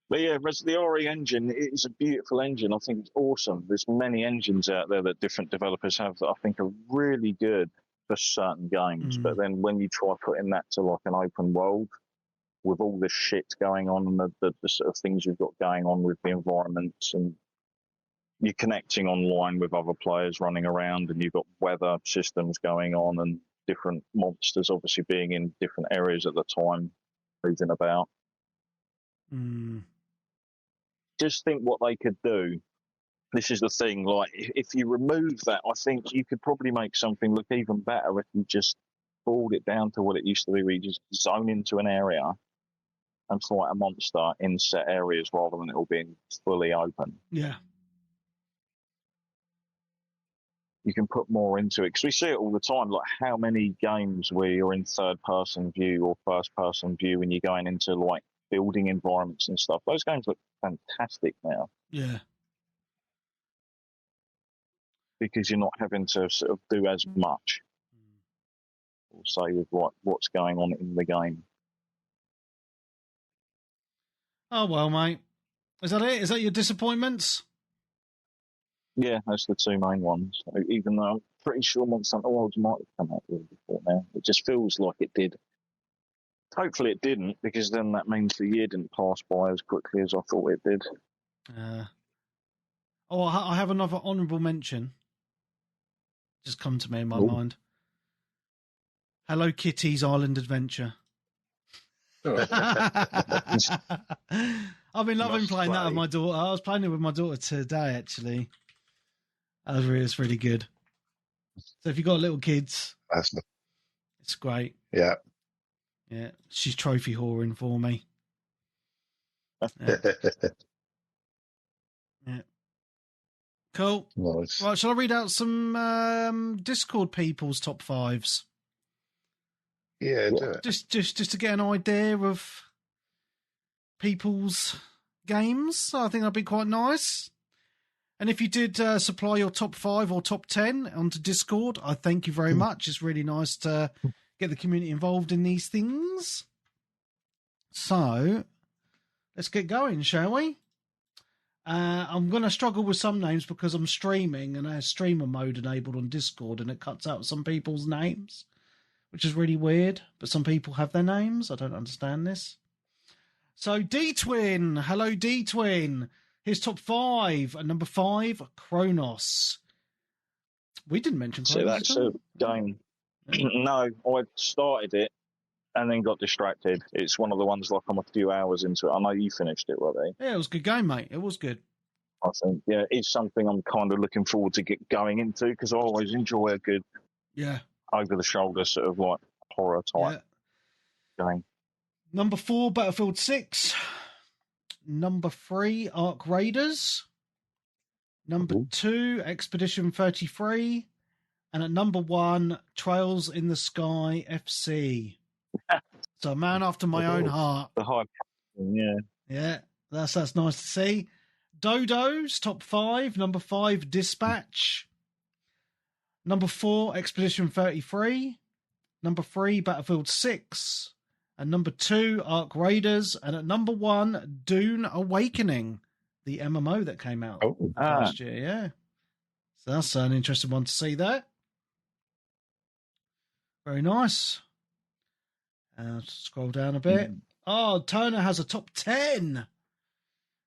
But yeah, the RE engine is a beautiful engine. I think it's awesome. There's many engines out there that different developers have that I think are really good for certain games. But then when you try putting that to like an open world with all the shit going on and the sort of things you've got going on with the environments, and you're connecting online with other players running around, and you've got weather systems going on and different monsters obviously being in different areas at the time, moving about. Just think what they could do. This is the thing, like, if you remove that, I think you could probably make something look even better if you just boiled it down to what it used to be, where you just zone into an area and fight a monster in set areas rather than it all being fully open. Yeah. You can put more into it, because we see it all the time, like how many games where you're in third-person view or first-person view and you're going into, like, building environments and stuff. Those games look fantastic now. Yeah. Because you're not having to sort of do as much, or say, with what's going on in the game. Oh, well, mate. Is that it? Is that your disappointments? Yeah, that's the two main ones. Even though I'm pretty sure Monster Hunter Worlds might have come out with it before now. It just feels like it did. Hopefully it didn't, because then that means the year didn't pass by as quickly as I thought it did. I have another honourable mention. Just come to me in my mind. Hello Kitty's Island Adventure. I've been loving playing that with my daughter. I was playing it with my daughter today, actually. It's really good. So if you've got little kids, it's great. Yeah. Yeah, she's trophy whoring for me. Yeah. Yeah. Cool. Nice. Right, shall I read out some Discord people's top fives? Yeah, do it. Just to get an idea of people's games. I think that'd be quite nice. And if you did supply your top 5 or top 10 onto Discord, I thank you very much. It's really nice to get the community involved in these things. So, let's get going, shall we? I'm going to struggle with some names because I'm streaming and I have streamer mode enabled on Discord, and it cuts out some people's names, which is really weird. But some people have their names. I don't understand this. So, D-Twin. Hello, D-Twin. Here's top 5. At number 5, Kronos. We didn't mention Kronos. So that's a game. No, I started it and then got distracted. It's one of the ones like I'm a few hours into it. I know you finished it, Webby. Yeah, it was a good game, mate. It was good. I think, yeah, it's something I'm kind of looking forward to get going into because I always enjoy a good over-the-shoulder sort of like horror type game. Number 4, Battlefield 6. Number 3, Ark Raiders. Number 2, Expedition 33. And at number 1, Trails in the Sky FC. So a man after my own heart. The high, yeah. Yeah, that's nice to see. Dodos, top 5. Number 5, Dispatch. Number 4, Expedition 33. Number 3, Battlefield 6. And number 2, Ark Raiders. And at number 1, Dune Awakening, the MMO that came out last year. Yeah. So that's an interesting one to see there. Very nice. Scroll down a bit. Oh, Turner has a top 10.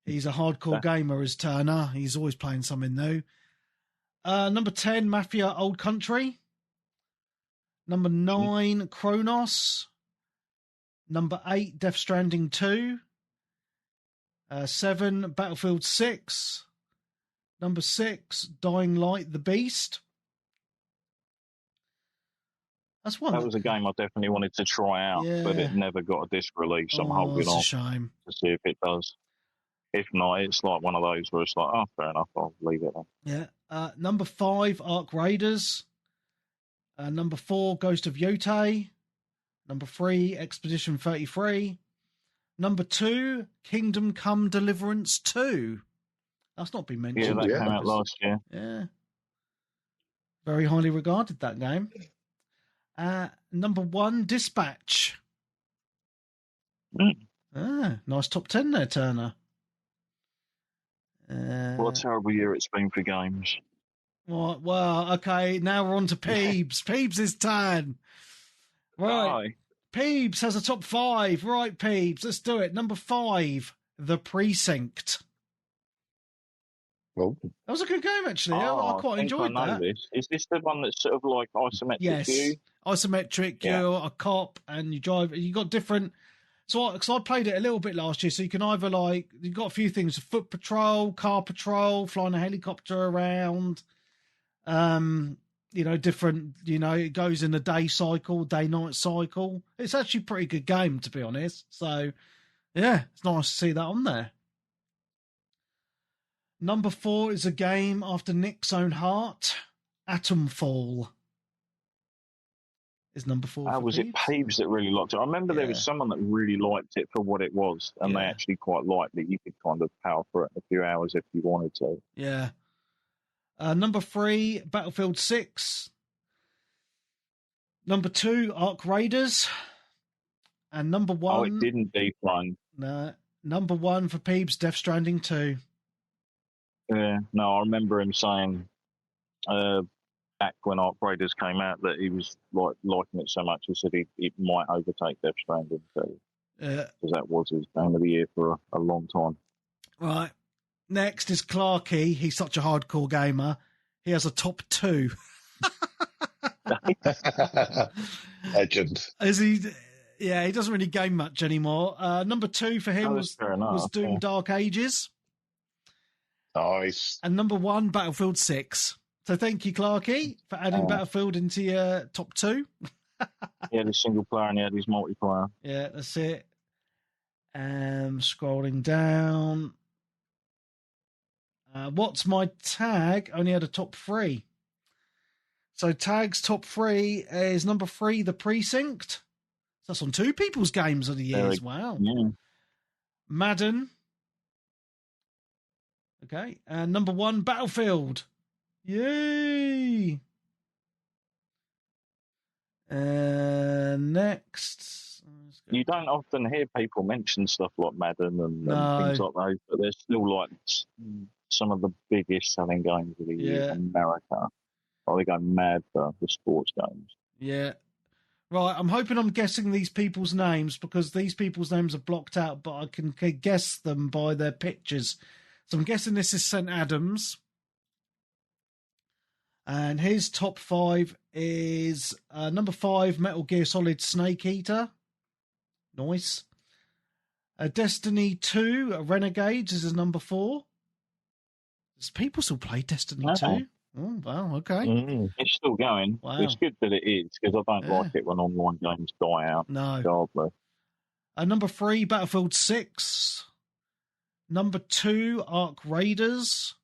He's a hardcore gamer, is Turner. He's always playing something new. Number 10, Mafia Old Country. Number 9, Kronos. Number 8, Death Stranding 2. 7, Battlefield 6. Number 6, Dying Light, The Beast. That's one. That was a game I definitely wanted to try out, but it never got a disc release. I'm holding off to see if it does. If not, it's like one of those where it's like, oh, fair enough, I'll leave it then. Yeah. Number 5, Ark Raiders. Number 4, Ghost of Yotei. Number 3, Expedition 33. Number 2, Kingdom Come Deliverance 2. That's not been mentioned. Yeah, that came out last year. Yeah. Very highly regarded, that game. Number 1, Dispatch. Nice top 10 there, Turner. What a terrible year it's been for games. Well, okay, now we're on to Peebs. Peebs' turn. Right. Peebs has a top 5. Right, Peebs, let's do it. Number 5, The Precinct. Well, that was a good game, actually. I quite enjoyed that. Is this the one that's sort of like isometric? Yes, isometric. You're a cop and you drive. You got different. So I played it a little bit last year. So you can either you've got a few things: foot patrol, car patrol, flying a helicopter around. Different. It goes in a day cycle, day-night cycle. It's actually a pretty good game, to be honest. So, yeah, it's nice to see that on there. Number 4 is a game after Nick's own heart. Atomfall is number 4. Was it Peebs that really liked it? I remember there was someone that really liked it for what it was, and they actually quite liked it. You could kind of power through it in a few hours if you wanted to. Yeah. Number 3, Battlefield 6. Number 2, Ark Raiders. And number 1... Oh, it didn't deframe. No. Number 1 for Peebs, Death Stranding 2. Yeah, no, I remember him saying back when Ark Raiders came out that he was liking it so much. He said it might overtake Death Stranding 2. Because that was his game of the year for a long time. Right. Next is Clarky. He's such a hardcore gamer. He has a top 2. Legend. Is he? Yeah, he doesn't really game much anymore. Number 2 for him was Doom Dark Ages. Nice. And number 1, Battlefield 6. So thank you, Clarky, for adding Battlefield into your top 2. He had his single player and he had his multiplayer. Yeah, that's it. Scrolling down. What's my tag? Only had a top 3. So tag's top 3 is number 3, The Precinct. That's on 2 people's games of the years. Wow. Yeah. Madden. Okay. And number 1, Battlefield. Yay. Next. You don't often hear people mention stuff like Madden and things like those, but they're still like some of the biggest selling games of the year in America. They go mad for the sports games. Yeah. Right, I'm hoping I'm guessing these people's names because these people's names are blocked out, but I can guess them by their pictures. So I'm guessing this is St. Adams. And his top 5 is number 5, Metal Gear Solid Snake Eater. Nice. Destiny 2, Renegades is his number 4. Does people still play Destiny 2? Oh, wow, okay. It's still going. Wow. It's good that it is, because I don't like it when online games die out. No. Regardless. Number 3, Battlefield 6. Number 2, Ark Raiders.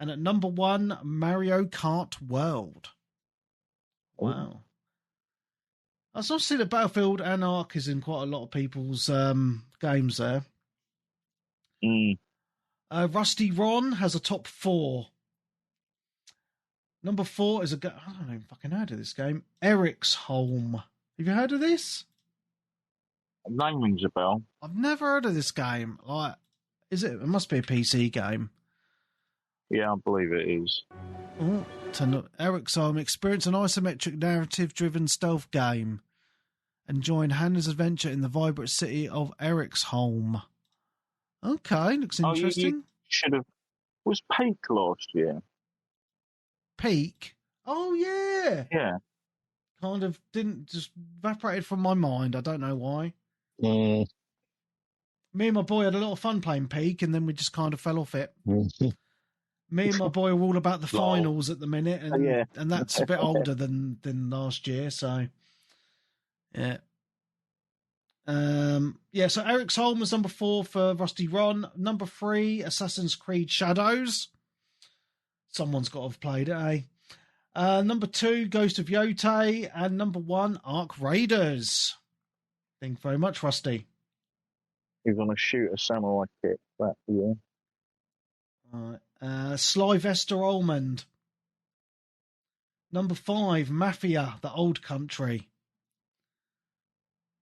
And at number 1, Mario Kart World. Wow. I was not see that Battlefield and Ark is in quite a lot of people's games there. Rusty Ron has a top 4. Number 4 is I don't even fucking heard of this game. Eric's Home. Have you heard of this? Name rings a bell. I've never heard of this game. Like, is it? It must be a PC game. Yeah, I believe it is. Eric's Home. Experience an isometric narrative-driven stealth game. And join Hannah's adventure in the vibrant city of Eric's Home. Okay, looks interesting. You should have. Was Peak last year? Peak? Oh, yeah. Yeah. Kind of just evaporated from my mind. I don't know why. Mm. Me and my boy had a lot of fun playing Peak, and then we just kind of fell off it. Me and my boy are all about the finals at the minute, and that's a bit older than last year, so yeah. So Eric's Home was number 4 for Rusty Ron. Number 3, Assassin's Creed Shadows. Someone's got to have played it, eh? Number 2, Ghost of Yotei. And number 1, Ark Raiders. Thank you very much, Rusty. He's going to shoot a samurai kick that year. All right. Slyvester Almond. Number 5, Mafia, The Old Country.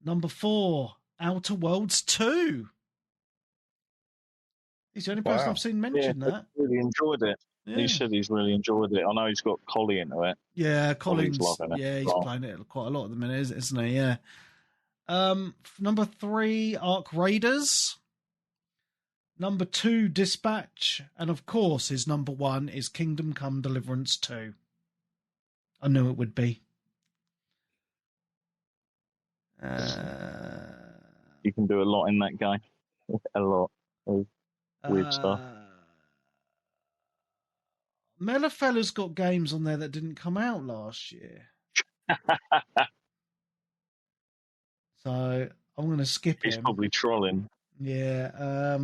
Number 4, Outer Worlds 2. He's the only person I've seen mention that. Really enjoyed it. Yeah. He said he's really enjoyed it. I know he's got Collie into it. Yeah, Colin's loving it. Yeah, he's playing it quite a lot at the minute, isn't he? Yeah. Number 3, Ark Raiders. Number 2, Dispatch. And of course, his number 1 is Kingdom Come Deliverance 2. I knew it would be. You can do a lot in that game. A lot of weird stuff. Mellafella's got games on there that didn't come out last year. So I'm going to skip him. He's probably trolling. Yeah.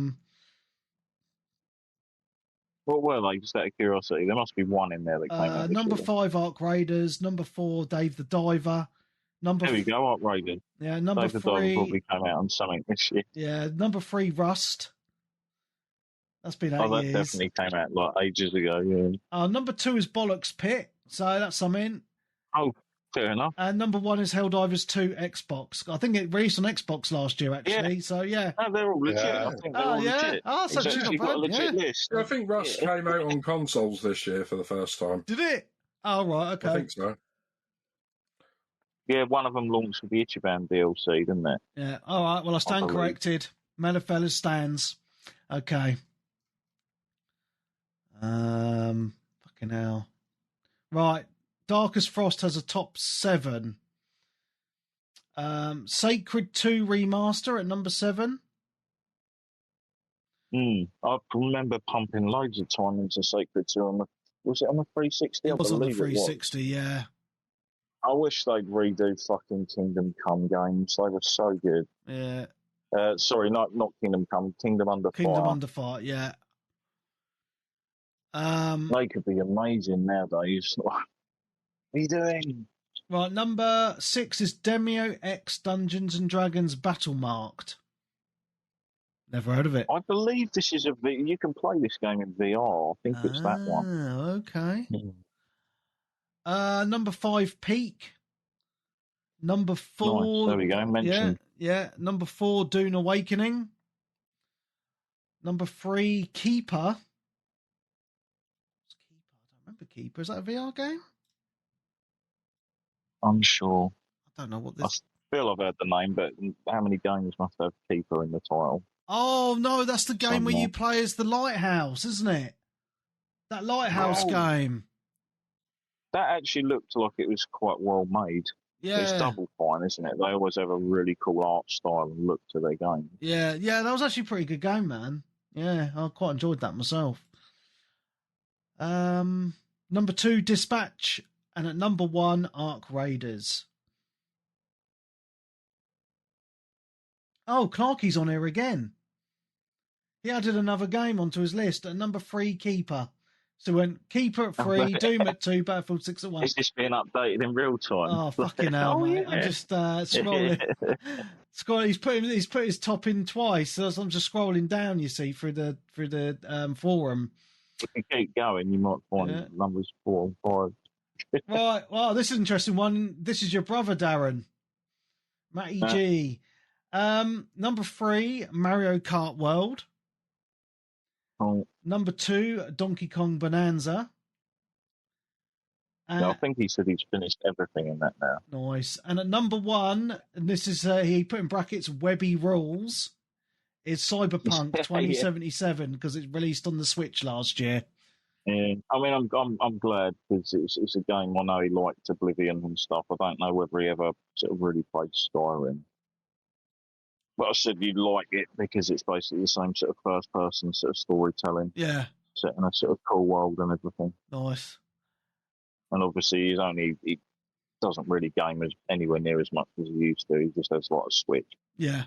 What were they? Just out of curiosity. There must be one in there that came out. Number 5, Ark Raiders. Number 4, Dave the Diver. There we go, Ark Raiders. Yeah, number Dave 3. The Diver probably came out on something this year. Yeah, number 3, Rust. That's been 8 years. That definitely came out like ages ago. Yeah. Number 2 is Bollocks Pit. So that's something. Oh, fair enough. And number 1 is Helldivers 2 Xbox. I think it released on Xbox last year, actually. Yeah. So, yeah. No, they're all legit. Yeah. I think they're all legit. Oh, so you've got a legit list. I think Rust came out on consoles this year for the first time. Did it? Oh, right, okay. I think so. Yeah, one of them launched with the Ichiban DLC, didn't it? Yeah. All right, well, I stand corrected. Mellifella stands. Okay. Fucking hell. Right. Darkest Frost has a top 7. Sacred 2 Remaster at number 7. I remember pumping loads of time into Sacred 2 was it on the 360? It was on the 360, yeah. I wish they'd redo fucking Kingdom Come games. They were so good. Yeah. Sorry, not Kingdom Come, Kingdom Under Fire. Kingdom Under Fire, yeah. They could be amazing nowadays. What are you doing? Right, number 6 is Demio X Dungeons and Dragons Battle Marked. Never heard of it. I believe this is you can play this game in VR. I think it's that one. Okay. Number 5, Peak. Number 4. Nice. There we go. Mentioned. Yeah. Number 4, Dune Awakening. Number 3, Keeper. What's Keeper? I don't remember Keeper. Is that a VR game? I'm sure. I don't know what this. I feel I've heard the name, but how many games must have Keeper in the title? Oh, no, that's the game where you play as the lighthouse, isn't it? That lighthouse game. That actually looked like it was quite well made. Yeah. It's Double Fine, isn't it? They always have a really cool art style and look to their game. Yeah, that was actually a pretty good game, man. Yeah, I quite enjoyed that myself. Number 2, Dispatch, and at number 1, Ark Raiders. Oh, Clarky's on here again. He added another game onto his list. At number 3, Keeper. So went Keeper at 3, Doom at 2, Battlefield 6 at 1. It's just being updated in real time. Oh, fucking hell, mate. Yeah. I'm just scrolling. He's put his top in twice. So I'm just scrolling down, you see, through the forum. If you keep going, you might find numbers 4 and 5. Right. Well, this is an interesting one. This is your brother, Darren. Matty G. Number 3, Mario Kart World. Oh. Number 2, Donkey Kong Bonanza. I think he said he's finished everything in that now. Nice. And at number 1, and this is he put in brackets Webby Rules, is Cyberpunk 2077 because it's released on the Switch last year. Yeah, I mean, I'm glad because it's a game I know he liked Oblivion and stuff. I don't know whether he ever sort of really played Skyrim. But I said you'd like it because it's basically the same sort of first-person sort of storytelling. Yeah. Set in a sort of cool world and everything. Nice. And obviously he doesn't really game anywhere near as much as he used to. He just has like a Switch. Yeah,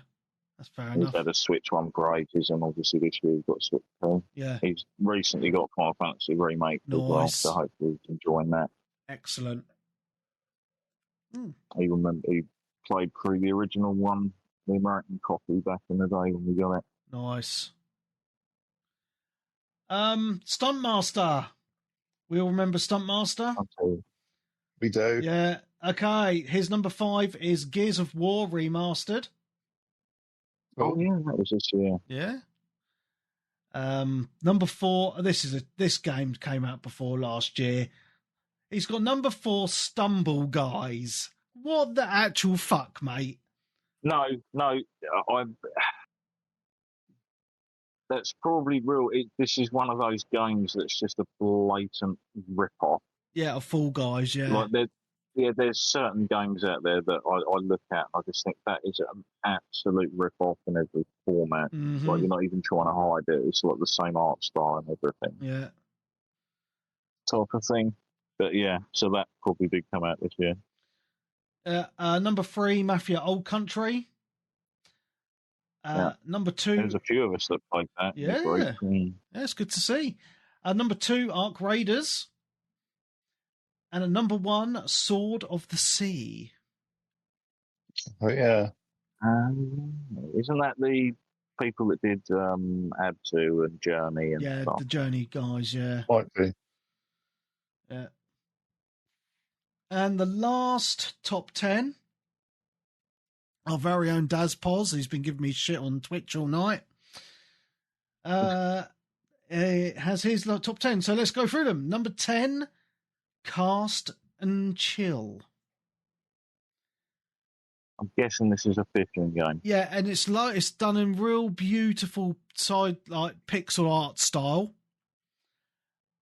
that's fair He's enough. had a Switch one for ages, and obviously this year he's got a Switch 2. Yeah. He's recently got Final Fantasy Remake as well, so hopefully he's enjoying that. Excellent. He played through the original one, the American copy, back in the day when we got it. Nice. Stuntmaster. We all remember Stuntmaster? We do. Yeah. Okay. His number 5 is Gears of War Remastered. Oh yeah, that was this year. Yeah. Number 4. This game came out before last year. He's got number 4, Stumble Guys. What the actual fuck, mate? No, that's probably real. This is one of those games that's just a blatant rip-off. Yeah, a Fall Guys, yeah. Like there's certain games out there that I look at and I just think that is an absolute rip-off in every format. Mm-hmm. Like, you're not even trying to hide it. It's like the same art style and everything. Yeah. Type of thing. But yeah, so that probably did come out this year. Number 3, Mafia Old Country. Number 2. There's a few of us that played that. Yeah. Yeah, it's good to see. Number 2, Ark Raiders. And at number 1, Sword of the Sea. Oh, yeah. Isn't that the people that did Add-to and Journey and stuff? Yeah, the Journey guys, yeah. Might be. Yeah. And the last top 10, our very own Daz Poz, who's been giving me shit on Twitch all night, has his top 10. So let's go through them. Number 10, Cast and Chill. I'm guessing this is a fishing game. Yeah, and it's done in real beautiful pixel art style.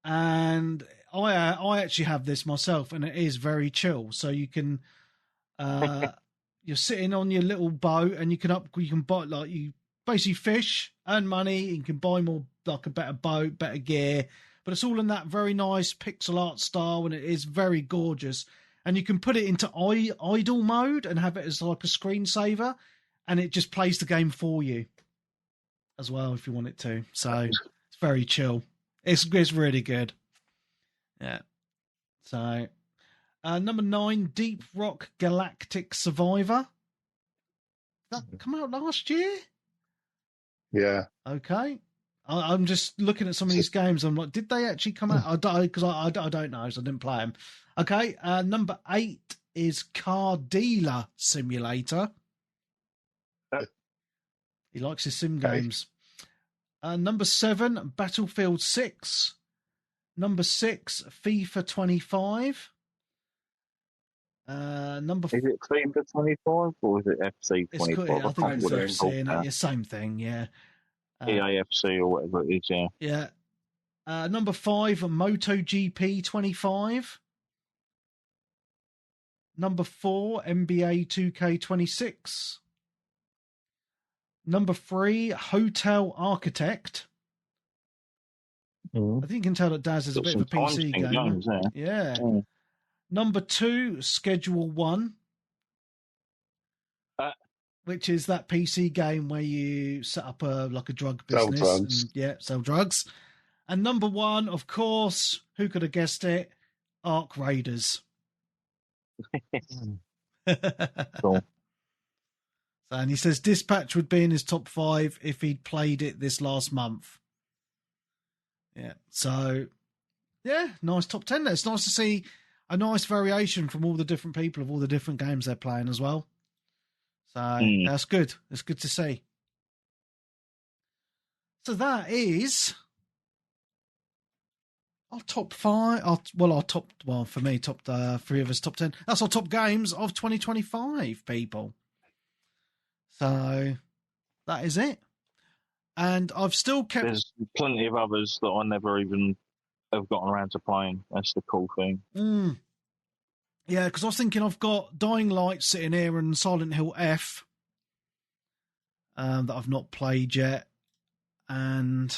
And I actually have this myself, and it is very chill. So you can, you're sitting on your little boat, and you can buy, like, you basically fish, earn money, you can buy more, like a better boat, better gear. But it's all in that very nice pixel art style, and it is very gorgeous. And you can put it into idle mode and have it as like a screensaver, and it just plays the game for you as well if you want it to. So it's very chill. It's really good. Yeah. So number 9, Deep Rock Galactic Survivor. That come out last year? Yeah. Okay. I'm just looking at some of these games. I'm like, did they actually come out? Because I don't know, so I didn't play them. Okay. Number 8 is Car Dealer Simulator. He likes his sim games. Number 7, Battlefield 6. Number 6, FIFA 25. Number. Is it FIFA 25 or is it FC 25? I think it's Same FC. thing. Yeah, same thing. Yeah. EAFC or whatever it is. Yeah. Yeah. Number 5, MotoGP 25. Number 4, NBA 2K26. Number 3, Hotel Architect. I think you can tell that Daz is a bit of a PC gamer. Yeah. Number 2, Schedule 1. Which is that PC game where you set up a drug business. Sell drugs. And, sell drugs. And number 1, of course, who could have guessed it? Ark Raiders. Cool. And he says Dispatch would be in his top 5 if he'd played it this last month. Yeah. So, yeah, nice top 10 there. It's nice to see a nice variation from all the different people of all the different games they're playing as well. So that's good. It's good to see. So that is our top 5. For me, top 3 of us top 10. That's our top games of 2025, people. So that is it. And I've still kept. There's plenty of others that I never even have gotten around to playing. That's the cool thing. Yeah, because I was thinking I've got Dying Light sitting here and Silent Hill F that I've not played yet, and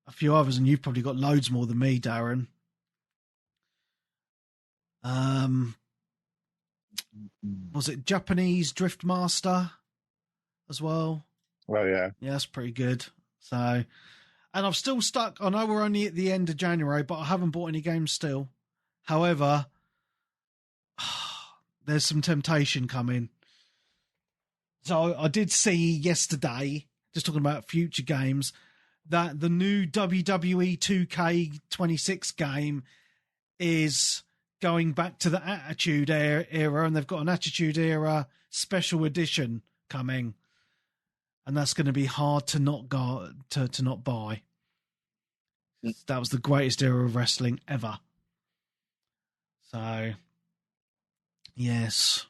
a few others, and you've probably got loads more than me, Darren. Was it Japanese Drift Master as well? Well, yeah. Yeah, that's pretty good. So, and I've still stuck. I know we're only at the end of January, but I haven't bought any games still. However, there's some temptation coming. So I did see yesterday, just talking about future games, that the new WWE 2K26 game is going back to the Attitude Era, and they've got an Attitude Era special edition coming, and that's going to be hard to not buy. That was the greatest era of wrestling ever. So, yes.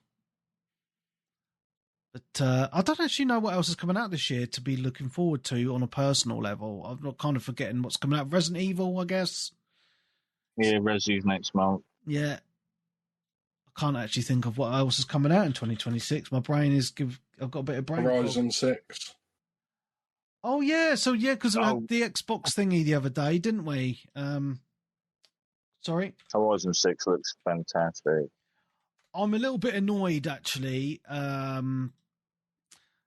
But I don't actually know what else is coming out this year to be looking forward to on a personal level. I'm not kind of forgetting what's coming out. Resident Evil, I guess. Yeah, Resi's next month. Yeah. I can't actually think of what else is coming out in 2026. My brain is... I've got a bit of brain. Horizon 6. Oh, yeah. So, yeah, because we had the Xbox thingy the other day, didn't we? Sorry? Horizon 6 looks fantastic. I'm a little bit annoyed, actually.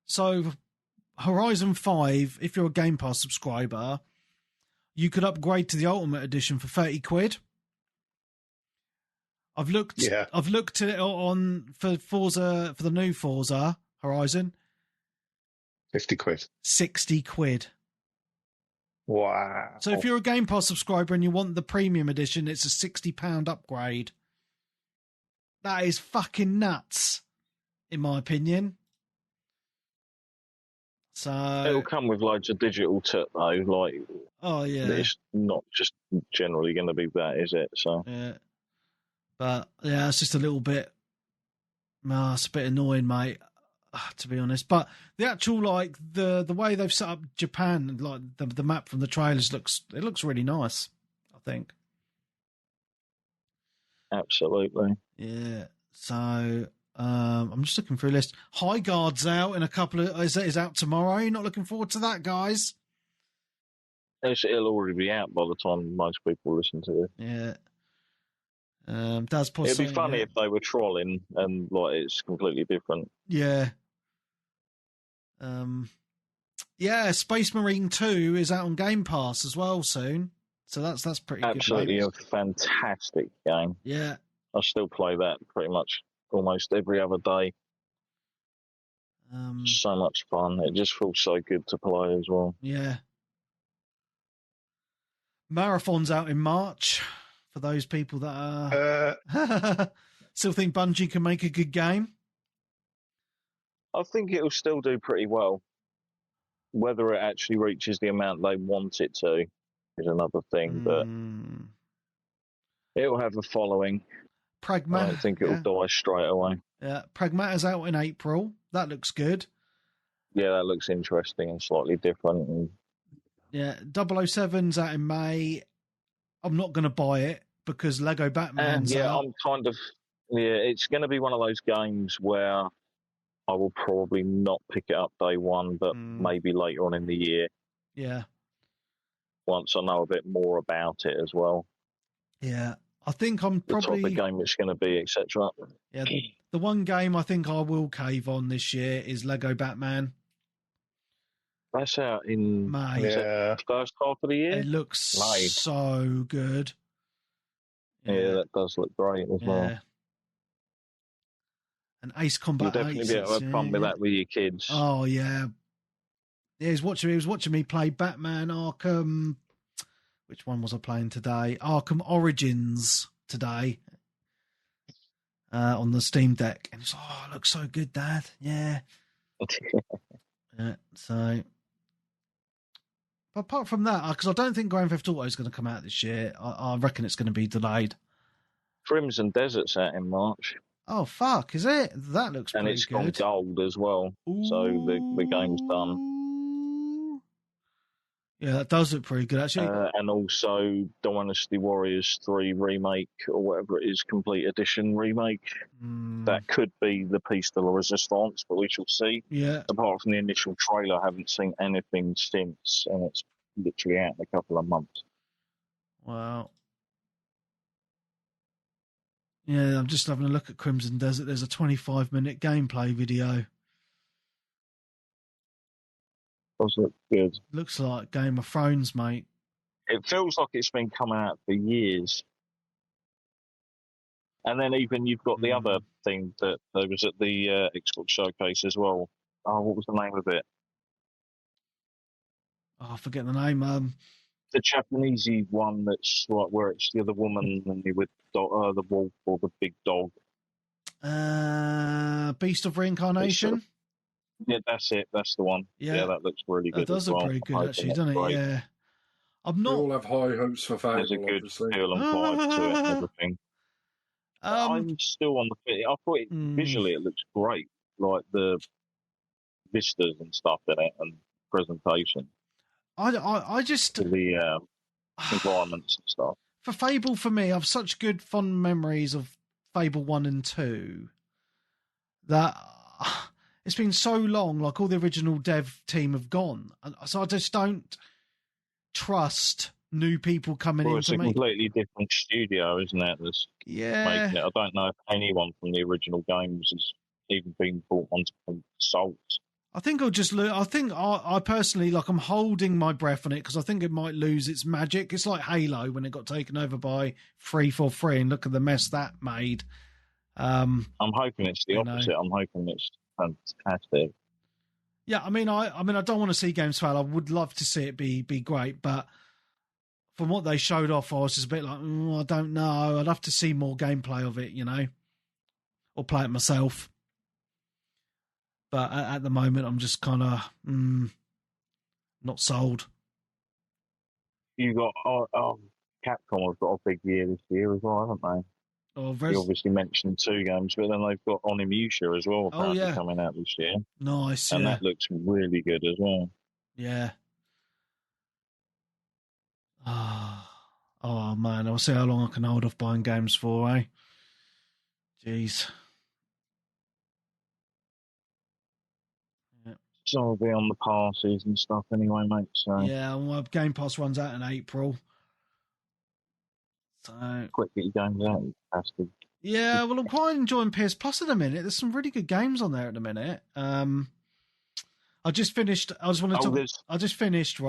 So, Horizon 5, if you're a Game Pass subscriber, you could upgrade to the Ultimate Edition for 30 quid. I've looked at it on for Forza, for the new Forza Horizon. 50 quid. 60 quid. Wow. So if you're a Game Pass subscriber and you want the premium edition, it's a £60 upgrade. That is fucking nuts, in my opinion. So it'll come with loads of digital tip though, like it's not just generally going to be that, is it? So yeah, but yeah, it's just a little bit. It's a bit annoying, mate, to be honest. But the actual the way they've set up Japan, like the map from the trailers looks really nice, I think. Absolutely. Yeah. So I'm just looking through a list. High Guard's out in a couple of is out tomorrow. You're not looking forward to that, guys? It'll already be out by the time most people listen to it. Yeah. It'd be funny if they were trolling and it's completely different. Yeah. Yeah, Space Marine 2 is out on Game Pass as well soon. So that's pretty absolutely good. Absolutely a fantastic game. Yeah. I still play that pretty much almost every other day. So much fun. It just feels so good to play as well. Yeah. Marathon's out in March for those people that are still think Bungie can make a good game. I think it'll still do pretty well. Whether it actually reaches the amount they want it to is another thing, but it'll have a following. Pragma. I don't think it'll die straight away. Yeah, Pragmata's out in April. That looks good. Yeah, that looks interesting and slightly different. And... Yeah, 007's out in May. I'm not going to buy it because Lego Batman's out. I'm kind of... Yeah, it's going to be one of those games where I will probably not pick it up day one, but maybe later on in the year. Yeah. Once I know a bit more about it as well. Yeah. I think I'm probably... the type of game it's going to be, etc. Yeah. The one game I think I will cave on this year is Lego Batman. That's out in May. Yeah. First half of the year? It looks so good. Yeah, that does look great as well. And Ace Combat. You'll definitely be able to have fun with that with your kids. Oh yeah. Yeah, he was watching me play Batman Arkham. Which one was I playing today? Arkham Origins today. On the Steam Deck. And it's it looks so good, Dad. Yeah. So but apart from that, because I don't think Grand Theft Auto is going to come out this year, I reckon it's going to be delayed. Crimson Desert's out in March. Oh, fuck, is it? That looks pretty good. And it's gone gold as well. Ooh. So the game's done. Yeah, that does look pretty good, actually. And also Dynasty Warriors 3 Remake, or whatever it is, Complete Edition Remake. That could be the piece de la resistance, but we shall see. Yeah. Apart from the initial trailer, I haven't seen anything since, and it's literally out in a couple of months. Wow. Yeah, I'm just having a look at Crimson Desert. There's a 25-minute gameplay video. Does look good. Looks like Game of Thrones, mate. It feels like it's been coming out for years. And then even you've got the other thing that there was at the Xbox showcase as well. Oh, what was the name of it? Oh, I forget the name. The Japanese one that's like where it's the other woman and you with the wolf or the big dog. Beast of Reincarnation. Yeah, that's it. That's the one. Yeah, that looks really good. That does look pretty good, actually, doesn't it? Yeah. I'm not. We all have high hopes for Fable. There's a good feel and vibe to it and everything. I'm still on the. I thought visually it looks great, like the vistas and stuff in it and presentation. I just the environments and stuff. For Fable, for me, I've such good fond memories of Fable 1 and 2 that it's been so long, like all the original dev team have gone. So I just don't trust new people coming in it's to a make... completely different studio, isn't it? That's making it. I don't know if anyone from the original games has even been brought onto consoles. I think I'll just lose. I think I personally, like, I'm holding my breath on it because I think it might lose its magic. It's like Halo when it got taken over by 343 and look at the mess that made. I'm hoping it's the opposite. I'm hoping it's fantastic. Yeah, I mean, I don't want to see games fail. I would love to see it be great, but from what they showed off, I was just a bit like, I don't know. I'd have to see more gameplay of it, or play it myself. But at the moment, I'm just kind of not sold. You got Capcom have got a big year this year as well, haven't they? You obviously mentioned 2 games, but then they've got Onimusha as well apparently coming out this year. Nice, and that looks really good as well. Yeah. Oh man, I'll see how long I can hold off buying games for, eh? Jeez. So I'll be on the passes and stuff anyway, mate. So yeah, well, Game Pass runs out in April. So quick get your games out. Yeah, well, I'm quite enjoying PS Plus at the minute. There's some really good games on there at the minute. I just finished. I just finished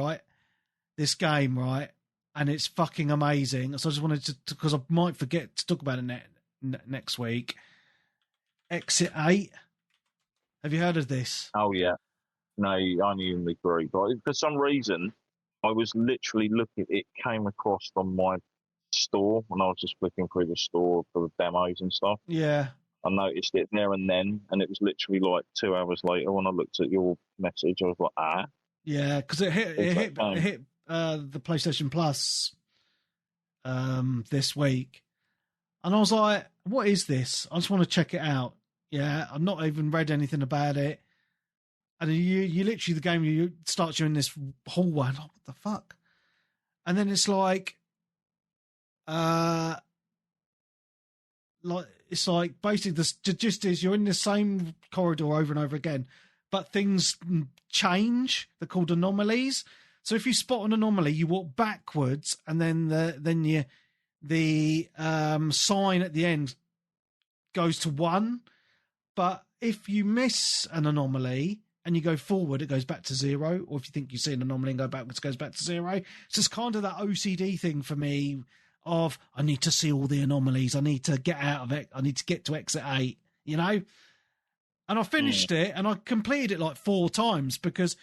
this game, right, and it's fucking amazing. So I just wanted to, because I might forget to talk about it next week. Exit 8. Have you heard of this? Oh yeah. No, I knew the group. But for some reason, I was literally looking. It came across from my store when I was just flicking through the store for the demos and stuff. Yeah. I noticed it there and then, and it was literally like 2 hours later when I looked at your message. I was like, Yeah, because it hit the PlayStation Plus this week. And I was like, what is this? I just want to check it out. Yeah, I've not even read anything about it. And you literally, the game starts you in this hallway. Like, what the fuck? And then it's like it's like basically the gist is you're in the same corridor over and over again, but things change. They're called anomalies. So if you spot an anomaly, you walk backwards, and then the sign at the end goes to 1. But if you miss an anomaly and you go forward, it goes back to 0. Or if you think you see an anomaly and go backwards, it goes back to 0. It's just kind of that OCD thing for me of, I need to see all the anomalies. I need to get out of it. I need to get to exit 8, you know? And I finished it, and I completed it like 4 times, because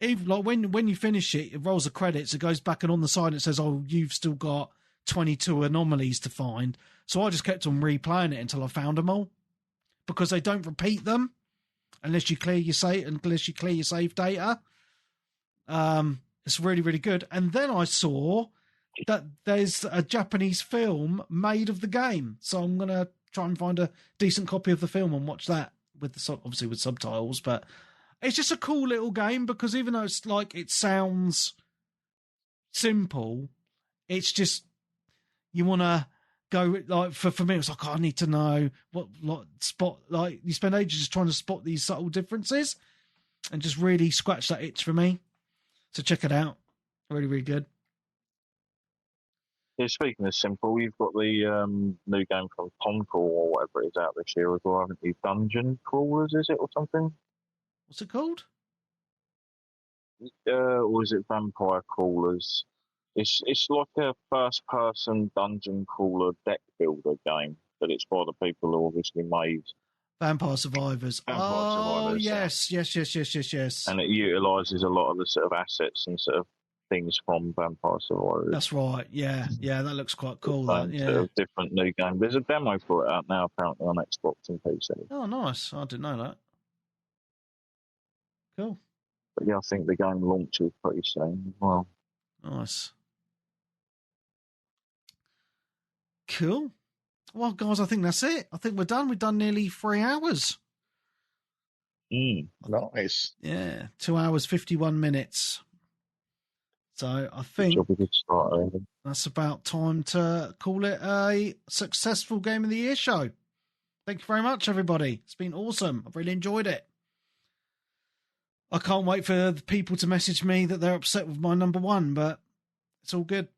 even like when you finish it, it rolls the credits, it goes back, and on the side it says, oh, you've still got 22 anomalies to find. So I just kept on replaying it until I found them all, because they don't repeat them unless you clear your save data. It's really, really good. And then I saw that there's a Japanese film made of the game, so I'm gonna try and find a decent copy of the film and watch that obviously with subtitles. But it's just a cool little game, because even though it's like, it sounds simple, it's just, you want to go, like, for me, it's like, I need to know what, like, spot, like, you spend ages just trying to spot these subtle differences, and just really scratch that itch for me. So check it out. Really, really good. Yeah, speaking of simple, you've got the new game from Tonko or whatever it is out this year as well, haven't you? Dungeon Crawlers, is it, or something? What's it called? Or is it Vampire Crawlers? It's like a first-person dungeon crawler deck builder game, but it's by the people who obviously made Vampire Survivors. Yes. And it utilises a lot of the sort of assets and sort of things from Vampire Survivors. That's right. Yeah, that looks quite cool. Sort of different new game. There's a demo for it out now, apparently, on Xbox and PC. Oh, nice. I didn't know that. Cool. But yeah, I think the game launches pretty soon as well. Nice. Cool. Well, guys, I think that's it. I think we're done. We've done nearly 3 hours. Nice. Yeah, 2 hours, 51 minutes. So I think that's about time to call it a successful Game of the Year show. Thank you very much, everybody. It's been awesome. I've really enjoyed it. I can't wait for the people to message me that they're upset with my number 1, but it's all good.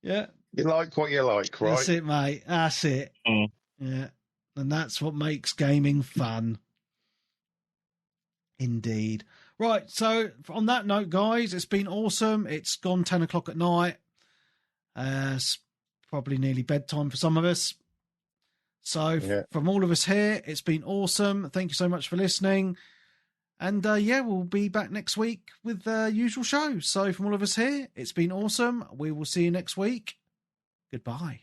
Yeah. You like what you like, right? That's it, mate. That's it. Yeah. And that's what makes gaming fun. Indeed. Right. So on that note, guys, it's been awesome. It's gone 10 o'clock at night. It's probably nearly bedtime for some of us. So from all of us here, it's been awesome. Thank you so much for listening. And we'll be back next week with the usual show. So from all of us here, it's been awesome. We will see you next week. Goodbye.